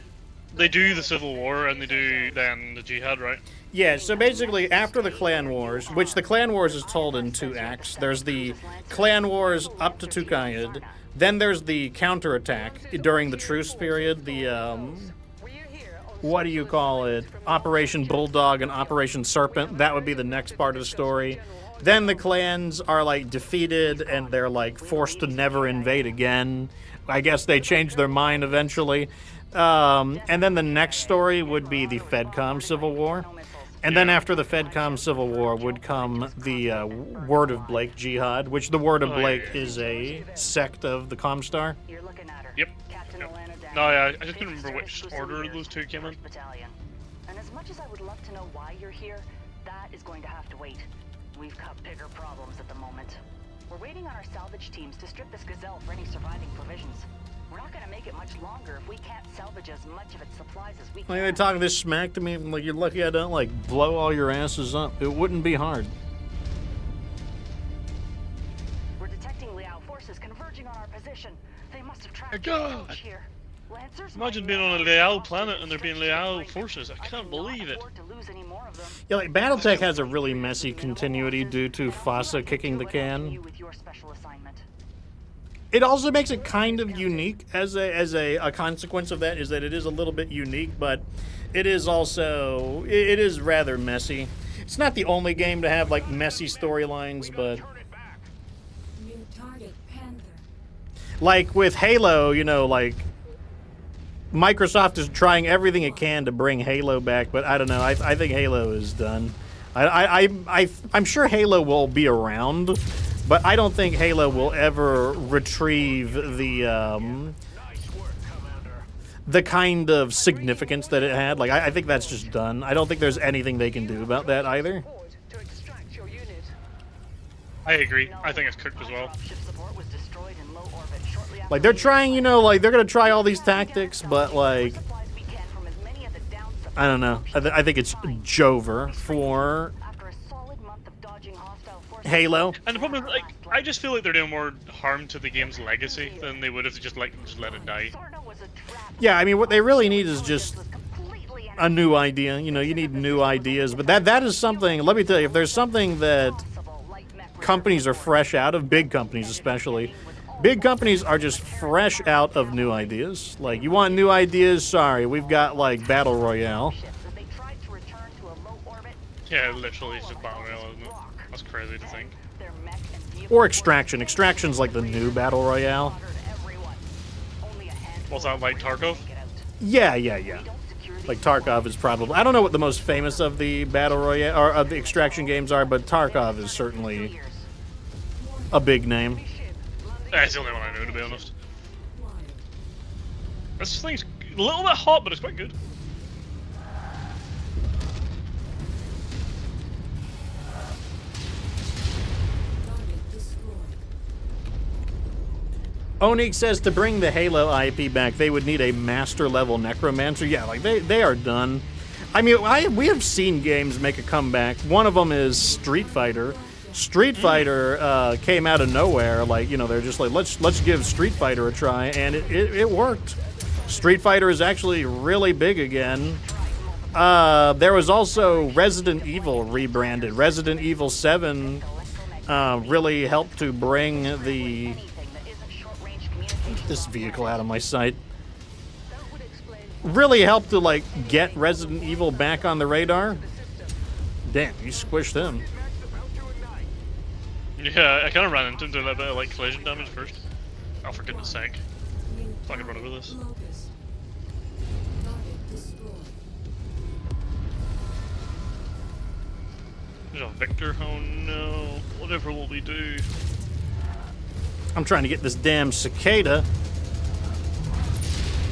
they do the Civil War and they do then the Jihad, right? Yeah, so basically after the Clan Wars, which the Clan Wars is told in 2 acts, there's the Clan Wars up to Tukayid, then there's the counterattack during the truce period, the what do you call it? Operation Bulldog and Operation Serpent. That would be the next part of the story. Then the clans are like defeated and they're like forced to never invade again. I guess they changed their mind eventually. And then the next story would be the FedCom Civil War. And then after the FedCom Civil War would come the Word of Blake Jihad, which the Word of Blake is a sect of the Comstar. Yep. No, yeah, I just couldn't remember which order those 2 came in. And as much as I would love to know why you're here, that is going to have to wait. We've got bigger problems at the moment. We're waiting on our salvage teams to strip this Gazelle for any surviving provisions. We're not going to make it much longer if we can't salvage as much of its supplies as we can. Like, they talking this smack to me, like, you're lucky I don't, like, blow all your asses up. It wouldn't be hard. We're detecting Liao forces converging on our position. They must have tracked God. approach here. Lancers Imagine being on a Leal planet and there being Leal forces. I can't believe it. Yeah, like, Battletech has a really messy continuity due to FASA kicking the can. It also makes it kind of unique as a consequence of that, is that it is a little bit unique, but it is also, it is rather messy. It's not the only game to have, like, messy storylines, but... Like, with Halo, like... Microsoft is trying everything it can to bring Halo back, but I don't know. I think Halo is done. I'm sure Halo will be around, but I don't think Halo will ever retrieve the kind of significance that it had. Like, I think that's just done. I don't think there's anything they can do about that either. I agree. I think it's cooked as well. Like, they're trying, like, they're gonna try all these tactics, but, like, I don't know. I think it's Jover for Halo. And the problem is, like, I just feel like they're doing more harm to the game's legacy than they would if they just let it die. Yeah, I mean, what they really need is just a new idea. You know, you need new ideas. But that is something, let me tell you, if there's something that companies are fresh out of, big companies especially, big companies are just fresh out of new ideas. Like, you want new ideas? Sorry, we've got, like, Battle Royale. Yeah, literally, it's just Battle Royale, isn't it? That's crazy to think. Or Extraction. Extraction's like the new Battle Royale. What's that, like Tarkov? Yeah. Like Tarkov is probably... I don't know what the most famous of the Battle Royale or of the Extraction games are, but Tarkov is certainly a big name. It's the only one I know, to be honest. This thing's a little bit hot, but it's quite good. Onik says to bring the Halo IP back, they would need a master level necromancer. Yeah, like they are done. I mean, we have seen games make a comeback. One of them is Street Fighter. Street Fighter came out of nowhere. Like, you know, they're just like, let's give Street Fighter a try, and it worked. Street Fighter is actually really big again. There was also Resident Evil rebranded. Resident Evil 7 really helped to bring this vehicle out of my sight. Really helped to, like, get Resident Evil back on the radar. Damn, you squished him. Yeah, I kind of ran into him doing a bit of, like, collision damage first. Oh, for goodness sake. Fucking run over this. There's a Victor. Oh no. Whatever will we do? I'm trying to get this damn cicada.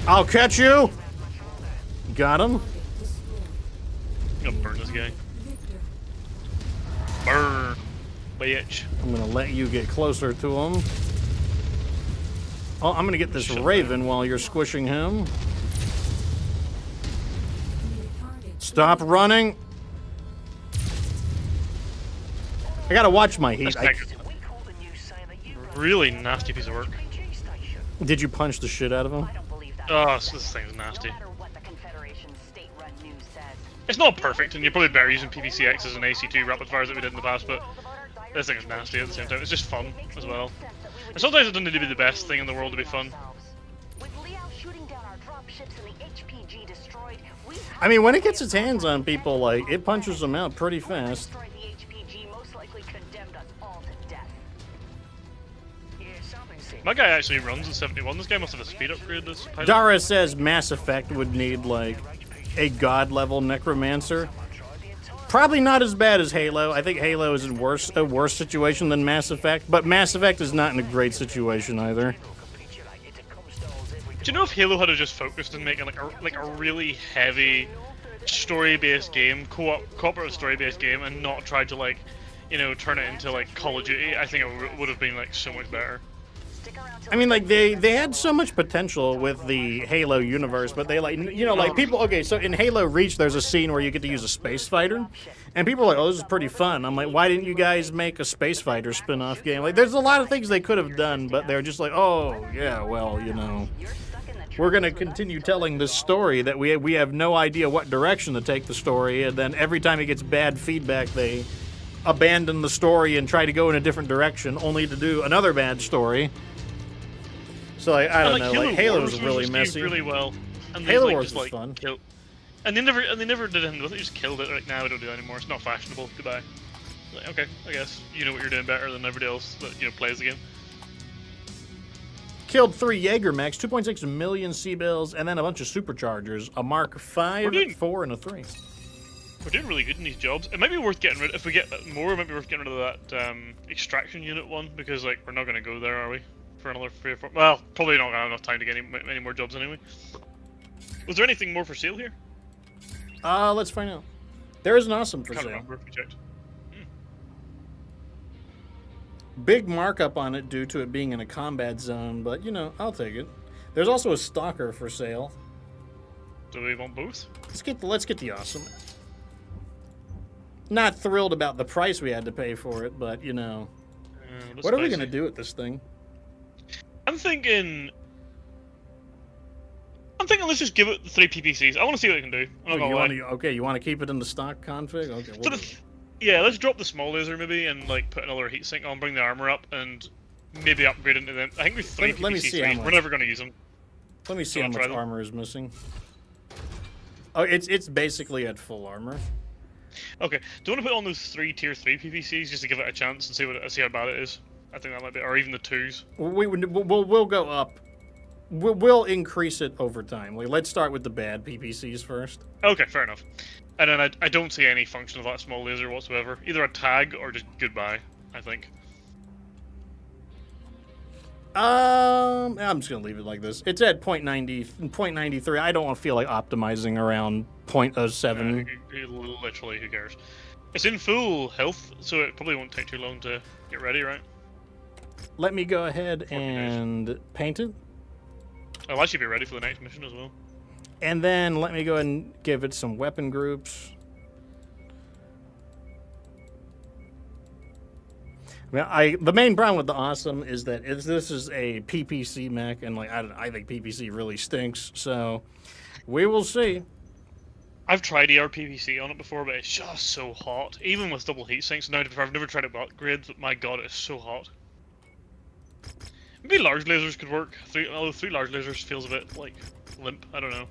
I'll catch you! Got him. I'm gonna burn this guy. Burn, bitch. I'm gonna let you get closer to him. Oh, I'm gonna get this Raven while you're squishing him. Stop running. I gotta watch my heat. Really nasty piece of work. Did you punch the shit out of him? Oh, this thing's nasty. It's not perfect, and you're probably better using PVCX as an AC2 rapid fires that we did in the past, but this thing is nasty at the same time. It's just fun as well. And sometimes it doesn't need to be the best thing in the world to be fun. I mean, when it gets its hands on people, like, it punches them out pretty fast. My guy actually runs at 71. This guy must have a speed upgrade. This pilot. Dara says Mass Effect would need, like, a god-level necromancer. Probably not as bad as Halo. I think Halo is in a worse situation than Mass Effect, but Mass Effect is not in a great situation either. Do you know if Halo had just focused on making like a really heavy story-based game, cooperative story-based game, and not tried to, like, you know, turn it into like Call of Duty, I think it would have been like so much better. I mean, like, they had so much potential with the Halo universe, but they, like, you know, like, people, okay, so in Halo Reach, there's a scene where you get to use a space fighter, and people are like, oh, this is pretty fun. I'm like, why didn't you guys make a space fighter spin-off game? Like, there's a lot of things they could have done, but they're just like, oh, yeah, well, you know, we're going to continue telling this story that we have no idea what direction to take the story, and then every time it gets bad feedback, they abandon the story and try to go in a different direction, only to do another bad story. So, like, I don't know, like, Halo was really messy. Really well, and Halo like, Wars just, was like, fun. And they never did anything with it. They just killed it. Like, now we don't do that anymore. It's not fashionable. Goodbye. Like, okay, I guess you know what you're doing better than everybody else that, you know, plays the game. Killed 3 Jaegermechs, 2.6 million C-bills, and then a bunch of superchargers. A Mark 5, 4, and a 3. We're doing really good in these jobs. It might be worth getting rid. If we get more, it might be worth getting rid of that extraction unit one, because, like, we're not going to go there, are we? For another 3 or 4. Well, probably not gonna have enough time to get any more jobs anyway. Was there anything more for sale here? Let's find out. There is an awesome for I can't sale. remember if we checked. Big markup on it due to it being in a combat zone, but, you know, I'll take it. There's also a stalker for sale. Do we want both? Let's get the awesome. Not thrilled about the price we had to pay for it, but you know, what are we gonna do with this thing? I'm thinking let's just give it the 3 PPCs. I want to see what it can do. I'm not gonna lie. You want to keep it in the stock config? Okay. We'll yeah, let's drop the small laser maybe and like put another heatsink on, bring the armor up, and maybe upgrade into them. I think with 3 let me PPC see how much. we're never gonna use them. Let me see how much armor is missing. Oh, it's basically at full armor. Okay. Do you want to put on those 3 tier 3 PPCs just to give it a chance and see how bad it is? I think that might be, or even the 2s. We'll go up. We'll increase it over time. Let's start with the bad PPCs first. Okay, fair enough. And then I don't see any function of that small laser whatsoever. Either a tag or just goodbye, I think. I'm just gonna leave it like this. It's at 0.93. I don't want to feel like optimizing around 0.07. Literally, who cares? It's in full health, so it probably won't take too long to get ready, right? Let me go ahead and paint it. I'll actually be ready for the next mission as well. And then let me go ahead and give it some weapon groups. The main problem with the Awesome is that this is a PPC mech, and like I think PPC really stinks. So we will see. I've tried ERPPC on it before, but it's just so hot. Even with double heat sinks. Now, I've never tried it with upgrades, but my god, it's so hot. Maybe large lasers could work. Although 3 large lasers feels a bit like limp. I don't know.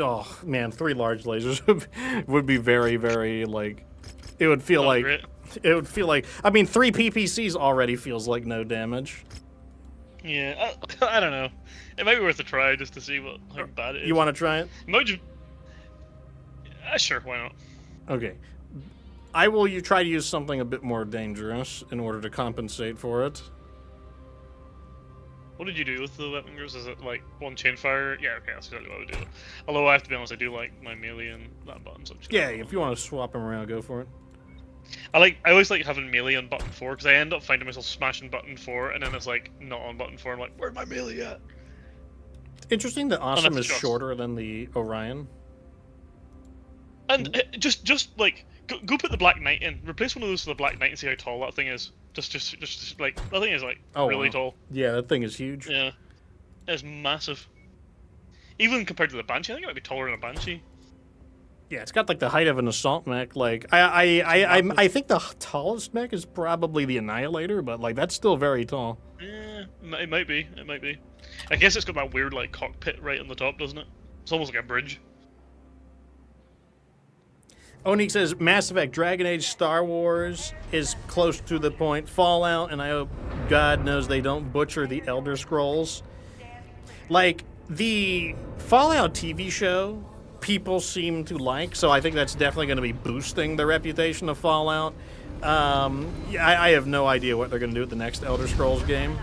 Oh man, 3 large lasers would be very, very like. It would feel like. Great. It would feel like. I mean, 3 PPCs already feels like no damage. Yeah, I don't know. It might be worth a try just to see how bad it is. You want to try it? Might just. Sure, why not? Okay. I will try to use something a bit more dangerous in order to compensate for it. What did you do with the weapon groups? Is it like one chain fire? Yeah, okay, that's exactly what I would do. Although I have to be honest, I do like my melee and that button. So yeah, if you want to swap them around, go for it. I always like having melee on button 4 because I end up finding myself smashing button 4 and then it's like not on button 4. I'm like, where's my melee at? Interesting that Awesome is shorter than the Orion. And just like go put the Black Knight in. Replace one of those with the Black Knight and see how tall that thing is. Just like that thing is like really tall. Yeah, that thing is huge. Yeah, it's massive. Even compared to the Banshee, I think it might be taller than a Banshee. Yeah, it's got like the height of an assault mech. Like I think the tallest mech is probably the Annihilator, but like that's still very tall. Yeah, it might be. It might be. I guess it's got that weird like cockpit right on the top, doesn't it? It's almost like a bridge. Onik says Mass Effect, Dragon Age, Star Wars is close to the point. Fallout, and I hope God knows they don't butcher the Elder Scrolls. Like the Fallout TV show, people seem to like, so I think that's definitely going to be boosting the reputation of Fallout. I have no idea what they're going to do with the next Elder Scrolls game.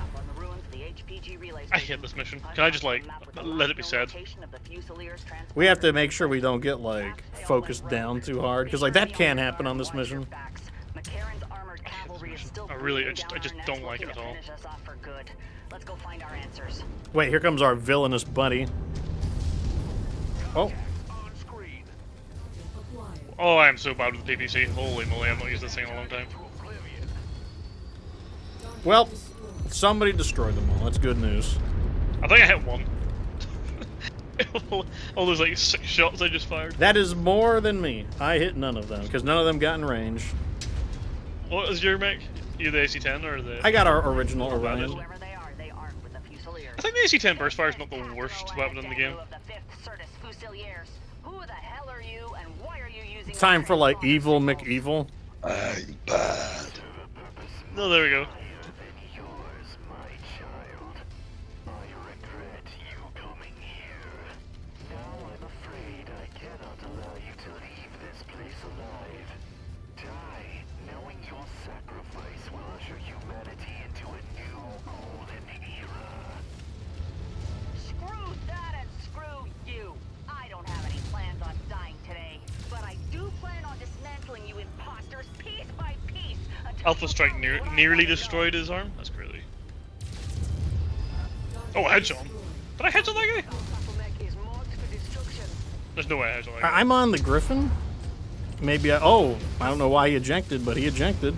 I hate this mission. Can I just like let it be said? We have to make sure we don't get like focused down too hard, because like that can happen on this mission. I just don't like it at all. Wait, here comes our villainous buddy. Oh. Oh, I am so bad with the PPC. Holy moly, I've not used this thing in a long time. Well, somebody destroyed them all. That's good news. I think I hit one. All those like 6 shots I just fired. That is more than me. I hit none of them, because none of them got in range. What is your mech? You the AC-10 or the... I got our original Orion. I think the AC-10 burst fire is not the worst weapon in the game. It's time for like evil McEvil. I'm bad. No, there we go. Alpha Strike nearly destroyed his arm? That's crazy. Oh, I headshot him. Did I headshot that guy? There's no way I headshot that guy. I'm on the Griffin. Maybe I... Oh, I don't know why he ejected, but he ejected.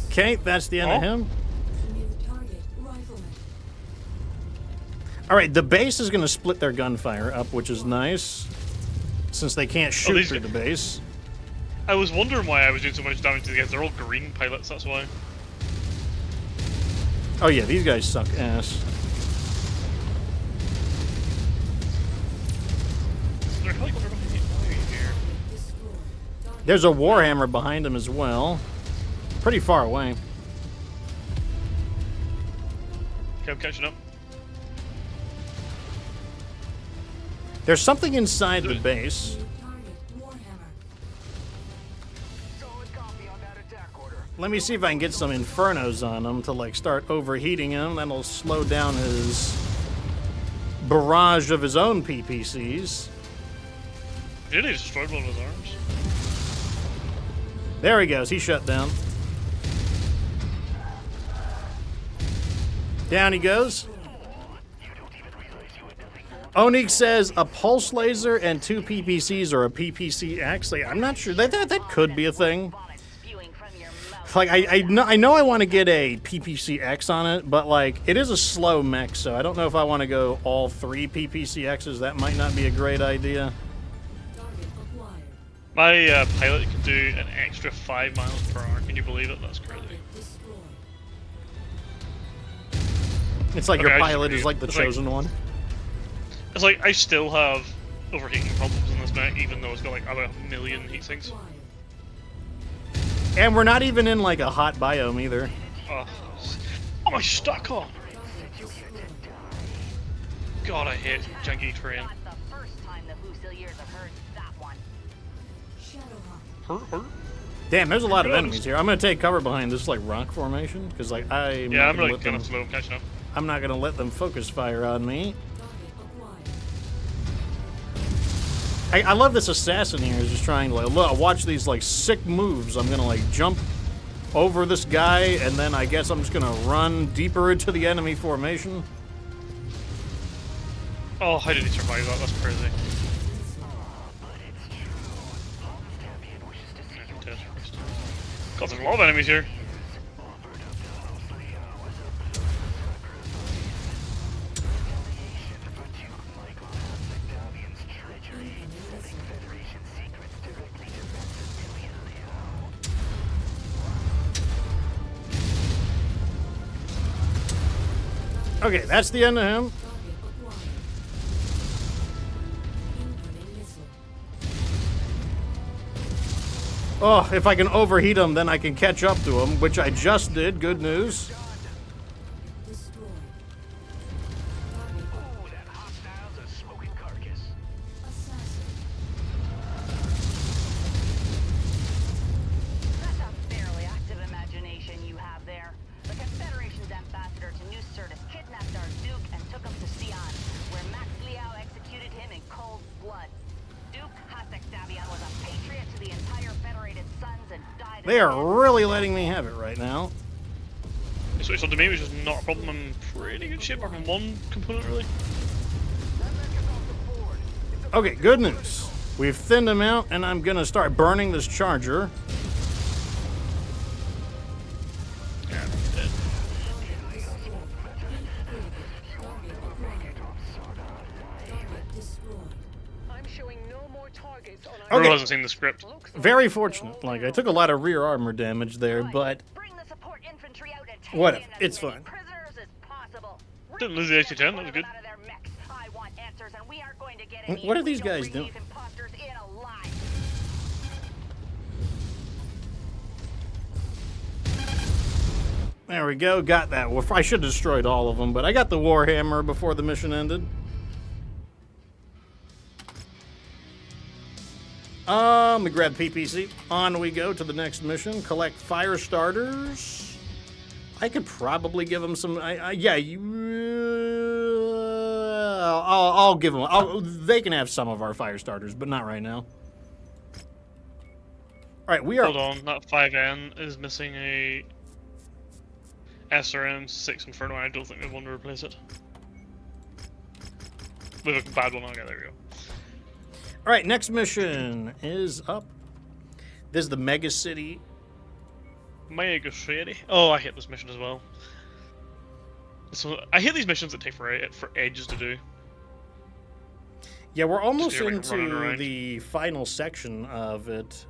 Okay, that's the end of him. All right, the base is going to split their gunfire up, which is nice, since they can't shoot through the base. I was wondering why I was doing so much damage to the guys. They're all green pilots, that's why. Oh yeah, these guys suck ass. There's a Warhammer behind him as well. Pretty far away. Okay, I'm catching up. There's something inside the base. Let me see if I can get some infernos on him to like start overheating him. That'll slow down his barrage of his own PPCs. Really destroyed one of his arms. There he goes. He shut down. Down he goes. Onyx says a pulse laser and 2 PPCs or a PPCX. Like, I'm not sure. That could be a thing. Like, I know I want to get a PPCX on it, but like it is a slow mech, so I don't know if I want to go all 3 PPCXs. That might not be a great idea. My pilot can do an extra 5 miles per hour. Can you believe it? That's crazy. It's like your pilot is like the chosen one. It's like I still have overheating problems in this mech, even though it's got like about 1 million heat sinks. And we're not even in like a hot biome either. Oh, am I stuck on? God, I hate janky terrain. Damn, there's a lot of enemies here. I'm gonna take cover behind this like rock formation because like I'm really kind of slow catching up. I'm not gonna let them focus fire on me. I love this assassin here. Is just trying to like look, watch these like sick moves. I'm gonna like jump over this guy, and then I guess I'm just gonna run deeper into the enemy formation. Oh, how did he survive that? That's crazy. God, there's a lot of enemies here. Okay, that's the end of him. Oh, if I can overheat him, then I can catch up to him, which I just did. Good news. They are really letting me have it right now. They switched on to me, which is not a problem. I'm in pretty good shape apart from one component, really. Okay, good news. We've thinned them out, and I'm gonna start burning this charger. Okay. Hasn't seen the script. Very fortunate. Like, I took a lot of rear armor damage there, but whatever. It's fine. Didn't lose the AC-10, that was good. What are these guys doing? There we go. Got that. Well, I should have destroyed all of them, but I got the Warhammer before the mission ended. Let me grab PPC. On we go to the next mission. Collect fire starters. I could probably give them some. Yeah, I'll give them. They can have some of our fire starters, but not right now. All right, we are. Hold on, that 5N is missing a SRM 6 Inferno. I don't think we want to replace it. With a bad one, okay, there we go. All right, next mission is up. This is the Mega City. Mega City. Oh, I hate this mission as well. So I hate these missions that take for ages to do. Yeah, we're almost Just, like, into running around. the final section of it.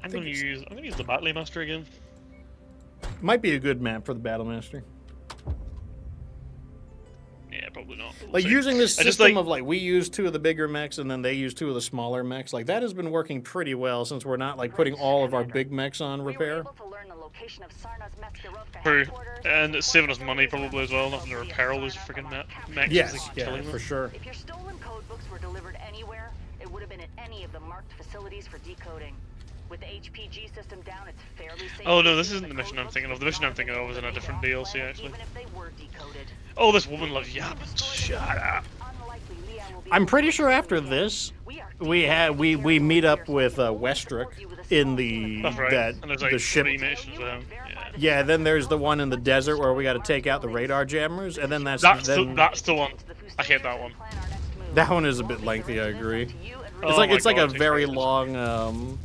I'm gonna use the Battle Master again. Might be a good map for the Battle Master. Yeah, probably not. We'll Like see. using this I just, system of like we use 2 of the bigger mechs and then they use 2 of the smaller mechs. Like that has been working pretty well since we're not like putting all of our big mechs on repair. True, and it's saving us money probably as well, nothing to repair all those freaking mechs. Yes, yeah, killing them. for sure. If your stolen code books were delivered anywhere, it would have been at any of the marked facilities for decoding. With the HPG system down, it's fairly safe. Oh no, this isn't the mission I'm thinking of. The mission I'm thinking of is in a different DLC actually. Even if they were decoded. Oh, this woman loves yapping. Shut up. I'm pretty sure after this we meet up with Westrick in the That's right. that And there's like the ship. 3 missions with him. Yeah. Yeah, then there's the one in the desert where we got to take out the radar jammers, and then That's the one. I hate that one. that one is a bit lengthy. I agree. It's Oh like my it's like God, a it takes very ages. long.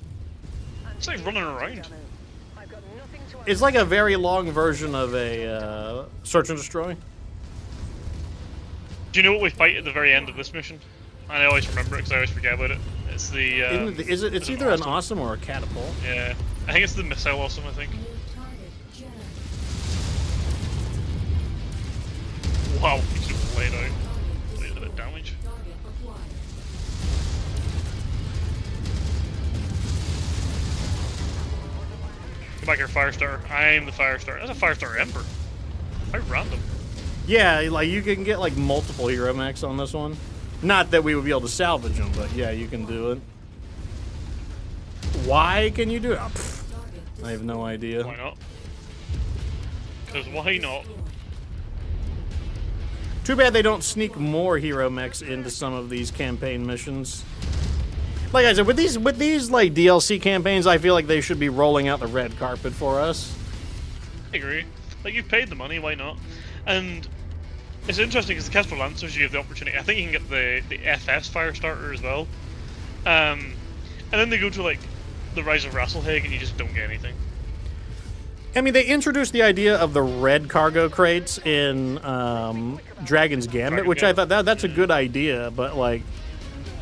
It's like running around. It's like a very long version of a search and destroy. Do you know what we fight at the very end of this mission? I always remember it because I always forget about it. It's the. Is it? It's either an awesome or a catapult. Yeah, I think it's the missile awesome. I think. Wow, he's just laid out. Laid a bit of damage. Come back here, Firestar. I'm the Firestar. That's a Firestar Ember. How random. Yeah, like you can get like multiple hero mechs on this one. Not that we would be able to salvage them, but yeah, you can do it. Why can you do it? Oh, pff, I have no idea. Why not? Because why not? Too bad they don't sneak more hero mechs into some of these campaign missions. Like I said, with these like DLC campaigns, I feel like they should be rolling out the red carpet for us. I agree. Like, you've paid the money, why not? And it's interesting because the Kestrel Lancers, you have the opportunity. I think you can get the FS Firestarter as well. And then they go to like the Rise of Rasselhag, and you just don't get anything. I mean, they introduced the idea of the red cargo crates in Dragon's Gambit, which I thought that's a good idea, but like,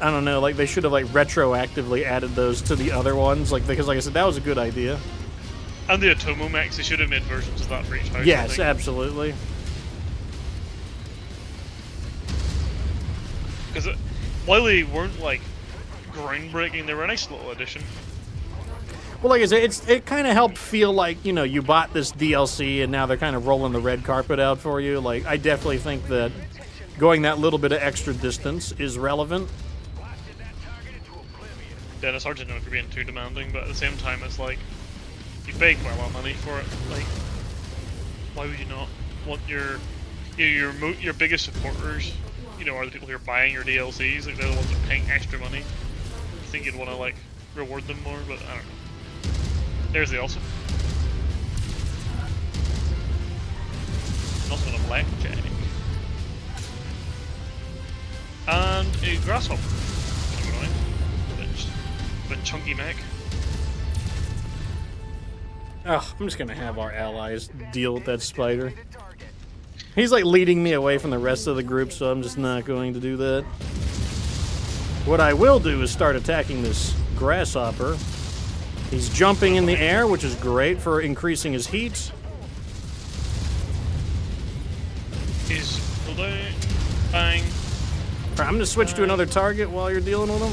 I don't know, like they should have like retroactively added those to the other ones, like because like I said, that was a good idea. And the Atomo mechs, they should have made versions of that for each house. Yes, absolutely. Because while they weren't like groundbreaking, they were a nice little addition. Well, like I said, it kind of helped feel like, you know, you bought this DLC and now they're kind of rolling the red carpet out for you. Like, I definitely think that going that little bit of extra distance is relevant. Then it's hard to know if you're being too demanding, but at the same time, it's like you pay quite a lot of money for it. Like, why would you not want your biggest supporters? You know, are the people who are buying your DLCs. Like, they're the ones that are paying extra money. I think you'd want to like reward them more, but I don't know. There's the awesome. Also a blackjack. And a grasshopper. Kind of annoying. But chunky mech. Oh, I'm just gonna have our allies deal with that spider. He's like leading me away from the rest of the group, so I'm just not going to do that. What I will do is start attacking this grasshopper. He's jumping in the air, which is great for increasing his heat. He's pulled out. Bang. All right, I'm gonna switch to another target while you're dealing with him.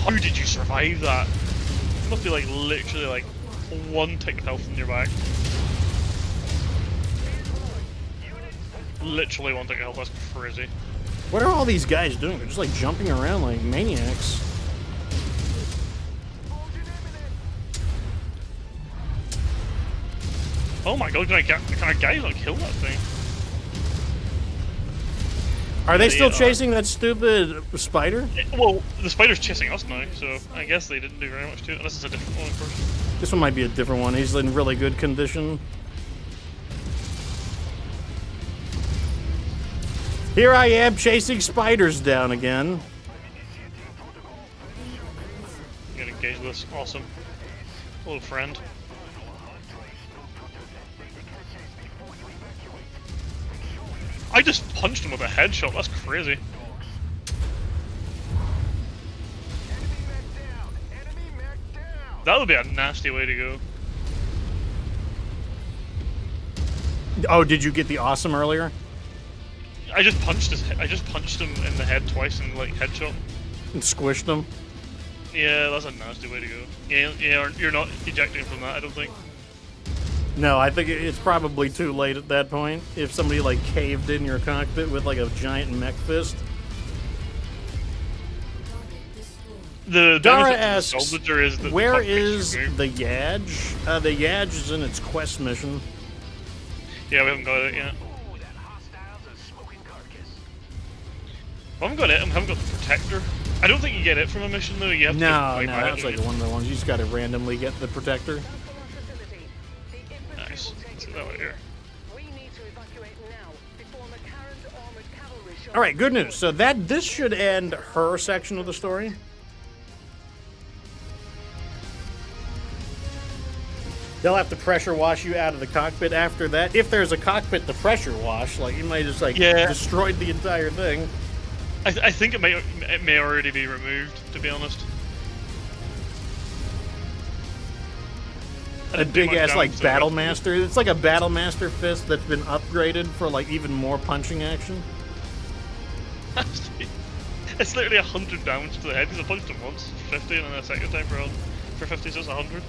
How did you survive that? It must be like literally like 1 tick of health in your back. Literally 1 tick of health, that's crazy. What are all these guys doing? They're just like jumping around like maniacs. Oh my god, can I guys not kill that thing? Are they still chasing that stupid spider? Well, the spider's chasing us now, so I guess they didn't do very much to it, unless it's a different one, of course. This one might be a different one. He's in really good condition. Here I am chasing spiders down again. I'm gonna engage this. Awesome. Little friend. I just punched him with a headshot. That's crazy. That would be a nasty way to go. Oh, did you get the awesome earlier? I just punched him in the head twice and like headshot. And squished him? Yeah, that's a nasty way to go. Yeah, you're not ejecting from that, I don't think. No, I think it's probably too late at that point. If somebody like caved in your cockpit with like a giant mech fist. The Dara benefit to the asks, salvager is that where the cockpit's is removed. the Yaj? The Yaj is in its quest mission. Yeah, we haven't got it yet. I haven't got it. I haven't got the protector. I don't think you get it from a mission though. You have to No, buy that's it, like don't one of the ones you just gotta randomly get the protector. you? Nice. Let's get that one here. All right, good news. So this should end her section of the story. They'll have to pressure wash you out of the cockpit after that. If there's a cockpit to pressure wash, like you might just like destroyed the entire thing. I think it may already be removed, to be honest. A big ass like battle master. It's like a battle master fist that's been upgraded for like even more punching action. It's literally 100 damage to the head because I punched him once for 50 and then a second time for 50, so it's 100.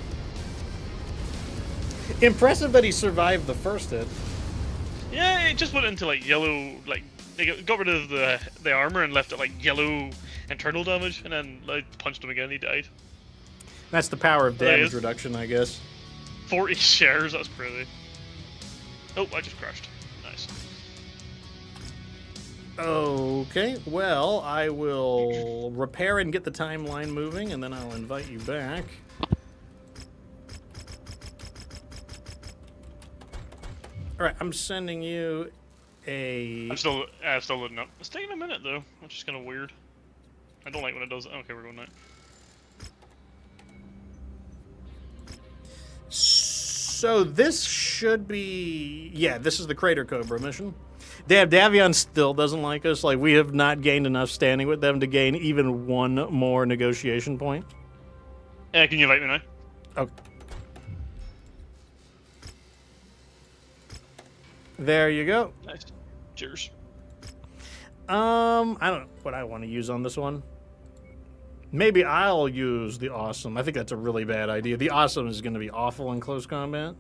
Impressive that he survived the first hit. Yeah, it just went into like yellow, like they got rid of the armor and left it like yellow internal damage, and then I punched him again. He died. That's the power of There he damage is. reduction, I guess. 40 shares. That's crazy. Oh, I just crashed. Nice. Okay, well, I will repair and get the timeline moving, and then I'll invite you back. All right, I'm sending you a... I'm still loading up. It's taking a minute though, which is kind of weird. I don't like when it does. Okay, we're going now. So this should be... Yeah, this is the Crater Cobra mission. Davion still doesn't like us. Like, we have not gained enough standing with them to gain even one more negotiation point. Can you invite me now? Okay. There you go. Nice. Cheers. I don't know what I want to use on this one. Maybe I'll use the awesome. I think that's a really bad idea. The awesome is going to be awful in close combat.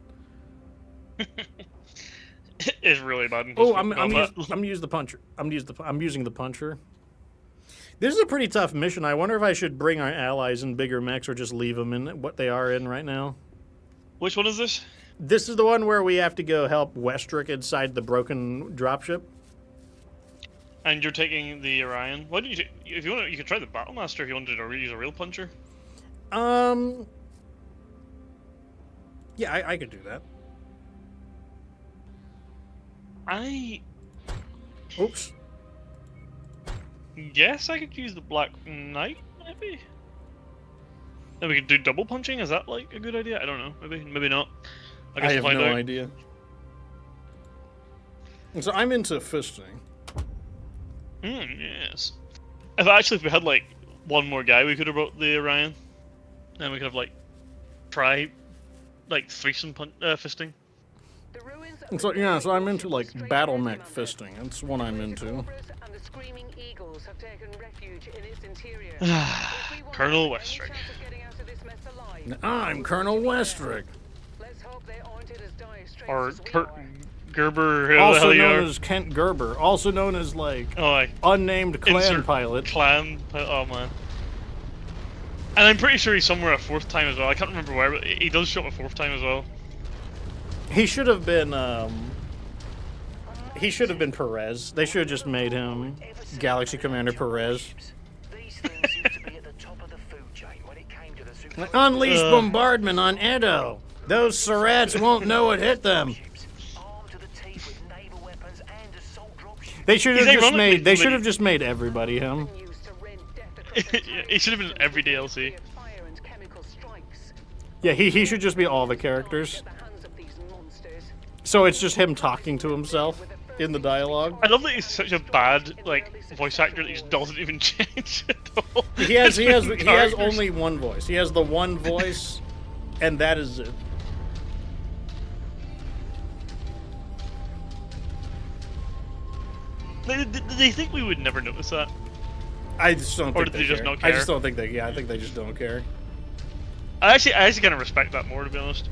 It's really bad in close combat. I'm using the puncher. I'm using the puncher. This is a pretty tough mission. I wonder if I should bring our allies in bigger mechs or just leave them in what they are in right now. Which one is this? This is the one where we have to go help Westrick inside the broken dropship. And you're taking the Orion. Why don't you? If you want, you could try the Battlemaster if you wanted to use a real puncher. Yeah, I could do that. Oops. Guess I could use the Black Knight, maybe. Then we could do double punching. Is that like a good idea? I don't know. Maybe not. I guess I have we'll find no out. idea. So I'm into fisting. Yes. If we had like one more guy, we could have brought the Orion, and we could have like try like threesome fisting. And so yeah, so I'm into like battle mech fisting. That's what I'm into. Colonel Westrick. I'm Colonel Westrick. Or Kurt Gerber, who the Also hell you known are. as Kent Gerber. Also known as like Oh, unnamed clan insert pilot. Oh man. And I'm pretty sure he's somewhere a fourth time as well. I can't remember where, but he does show up a fourth time as well. He should have been Perez. They should have just made him Galaxy Commander Perez. Unleash bombardment on Edo. Those Surats won't know what hit them. weapons and assault dropship. They should have He's just ironically made. They should somebody- have just made everybody him. Yeah, he should have been every DLC. Fire and chemical strikes. Yeah, he should just be all the characters. At the hands of these monsters. So it's just him talking to himself in the dialogue. I love that he's such a bad voice actor that he just doesn't even change at all. He has Characters. only one voice. He has the one voice, and that is it. Did they think we would never notice that? I just don't. Or think did they just care. not I just care? don't think they. Yeah, I think they just don't care. I actually kind of respect that more, to be honest.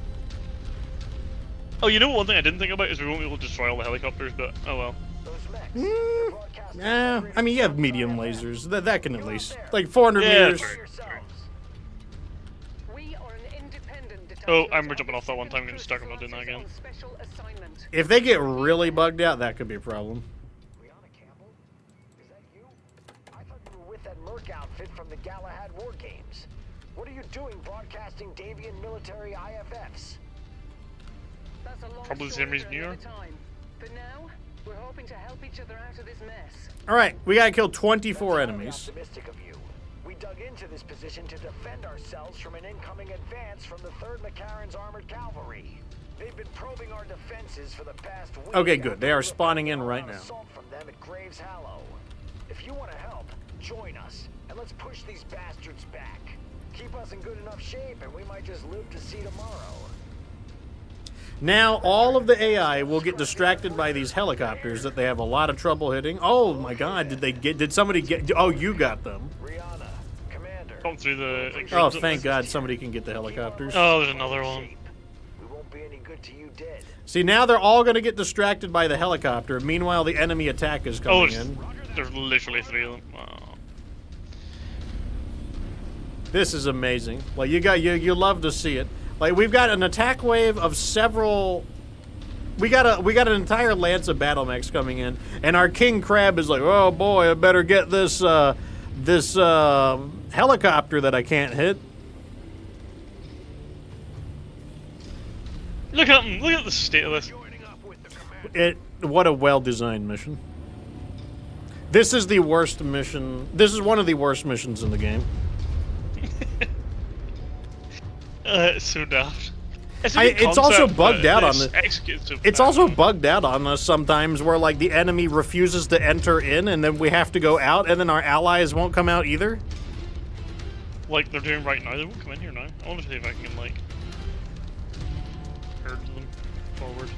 Oh, you know one thing I didn't think about is we won't be able to destroy all the helicopters, but oh well. Those mechs, they're broadcasting Yeah, I mean, you have medium lasers. That can at least like 400 Yeah, meters. true. We are an independent detachment Oh, I'm of jumping off that one time, I'm the getting stuck, I'm not doing that Kestrel again. Lancers on special assignment. If they get really bugged out, that could be a problem. Brianna Campbell? Is that you? I thought you were with that Merc outfit from the Galahad War Games. What are you doing broadcasting Davian military IFFs? That's a long Probably the story same reason for you are. another time. For now, we're hoping to help each other out of this mess. All right, we gotta kill 24 That's highly enemies. optimistic of you. We dug into this position to defend ourselves from an incoming advance from the 3rd McCarran's Armored Cavalry. They've been probing our defenses for the past week. Okay, good. They are after spawning in an right now. assault from them at Graves Hallow. If you want to help, join us and let's push these bastards back. Keep us in good enough shape, and we might just live to see tomorrow. Now all of the AI will get distracted by these helicopters that they have a lot of trouble hitting. Oh my God! Did somebody get? Oh, you got them. Rihanna, Commander. Come through the. Oh, thank God somebody can get the helicopters. Oh, there's another one. We won't be any good to you dead. See, now they're all gonna get distracted by the helicopter. Meanwhile, the enemy attack is Oh, coming in. there's literally 3 of them. Wow. This is amazing. Like you love to see it. Like we've got an attack wave of several. We got an entire lance of battle mechs coming in, and our king crab is like, oh boy, I better get this helicopter that I can't hit. Look at them! Look at the state of this. What a well-designed mission. This is the worst mission. This is one of the worst missions in the game. It's so daft. It's also bugged out on the. the. It's also bugged out on us sometimes, where like the enemy refuses to enter in, and then we have to go out, and then our allies won't come out either. Like they're doing right now. They won't come in here now. I want to see if I can like herd them forward.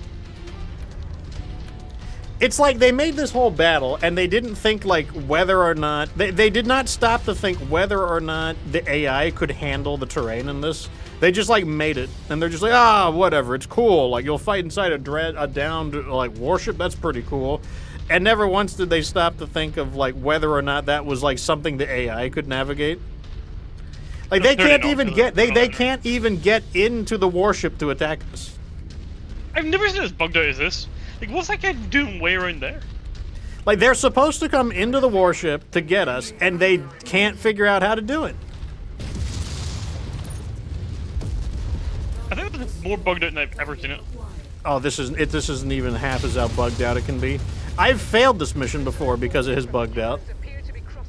It's like they made this whole battle, and they didn't think like whether or not they did not stop to think whether or not the AI could handle the terrain in this. They just like made it, and they're just like, whatever, it's cool. Like you'll fight inside a downed like warship. That's pretty cool. And never once did they stop to think of like whether or not that was like something the AI could navigate. Like they can't even get they can't even get into the warship to attack us. I've never seen as bugged out as this. Like, what's that guy doing way around there? Like they're supposed to come into the warship to get us, and they can't figure out how to do it. I think it's more bugged out than I've ever seen it. Oh, this isn't even half as how bugged out it can be. I've failed this mission before because it has bugged out.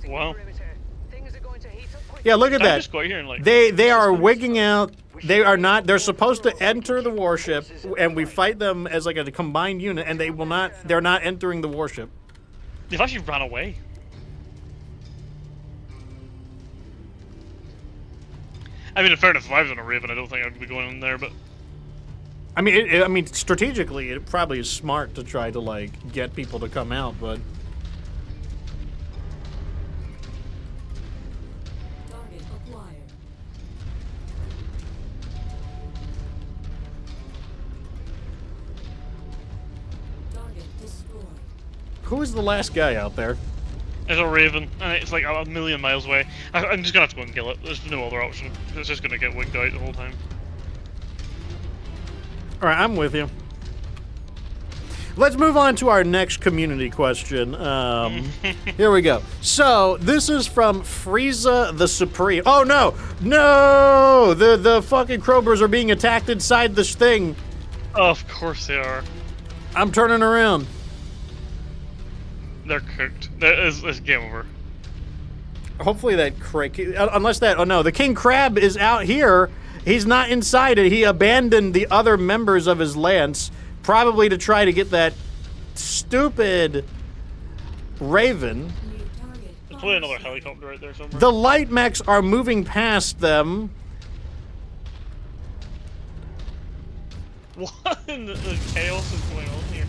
Wow. Yeah, look at I that. just go out here and like. They are wigging out. They are not. They're supposed to enter the warship, and we fight them as like a combined unit, and they will not. They're not entering the warship. They've actually ran away. I mean, in fairness, if I was on a Raven, I don't think I'd be going in there, but. I mean, I mean, strategically, it probably is smart to try to like get people to come out, but. Target acquired. Target destroyed. Who is the last guy out there? There's a Raven, and it's like a million miles away. I'm just gonna have to go and kill it. There's no other option. It's just gonna get wigged out the whole time. All right, I'm with you. Let's move on to our next community question. Here we go. So this is from Frieza the Supreme. Oh no, no! The fucking Crobers are being attacked inside this thing. Of course they are. I'm turning around. They're cooked. It's game over. Hopefully that unless that, oh no, the king crab is out here. He's not inside it. He abandoned the other members of his lance, probably to try to get that stupid raven. There's probably another helicopter right there somewhere. The light mechs are moving past them. What in the chaos is going on here?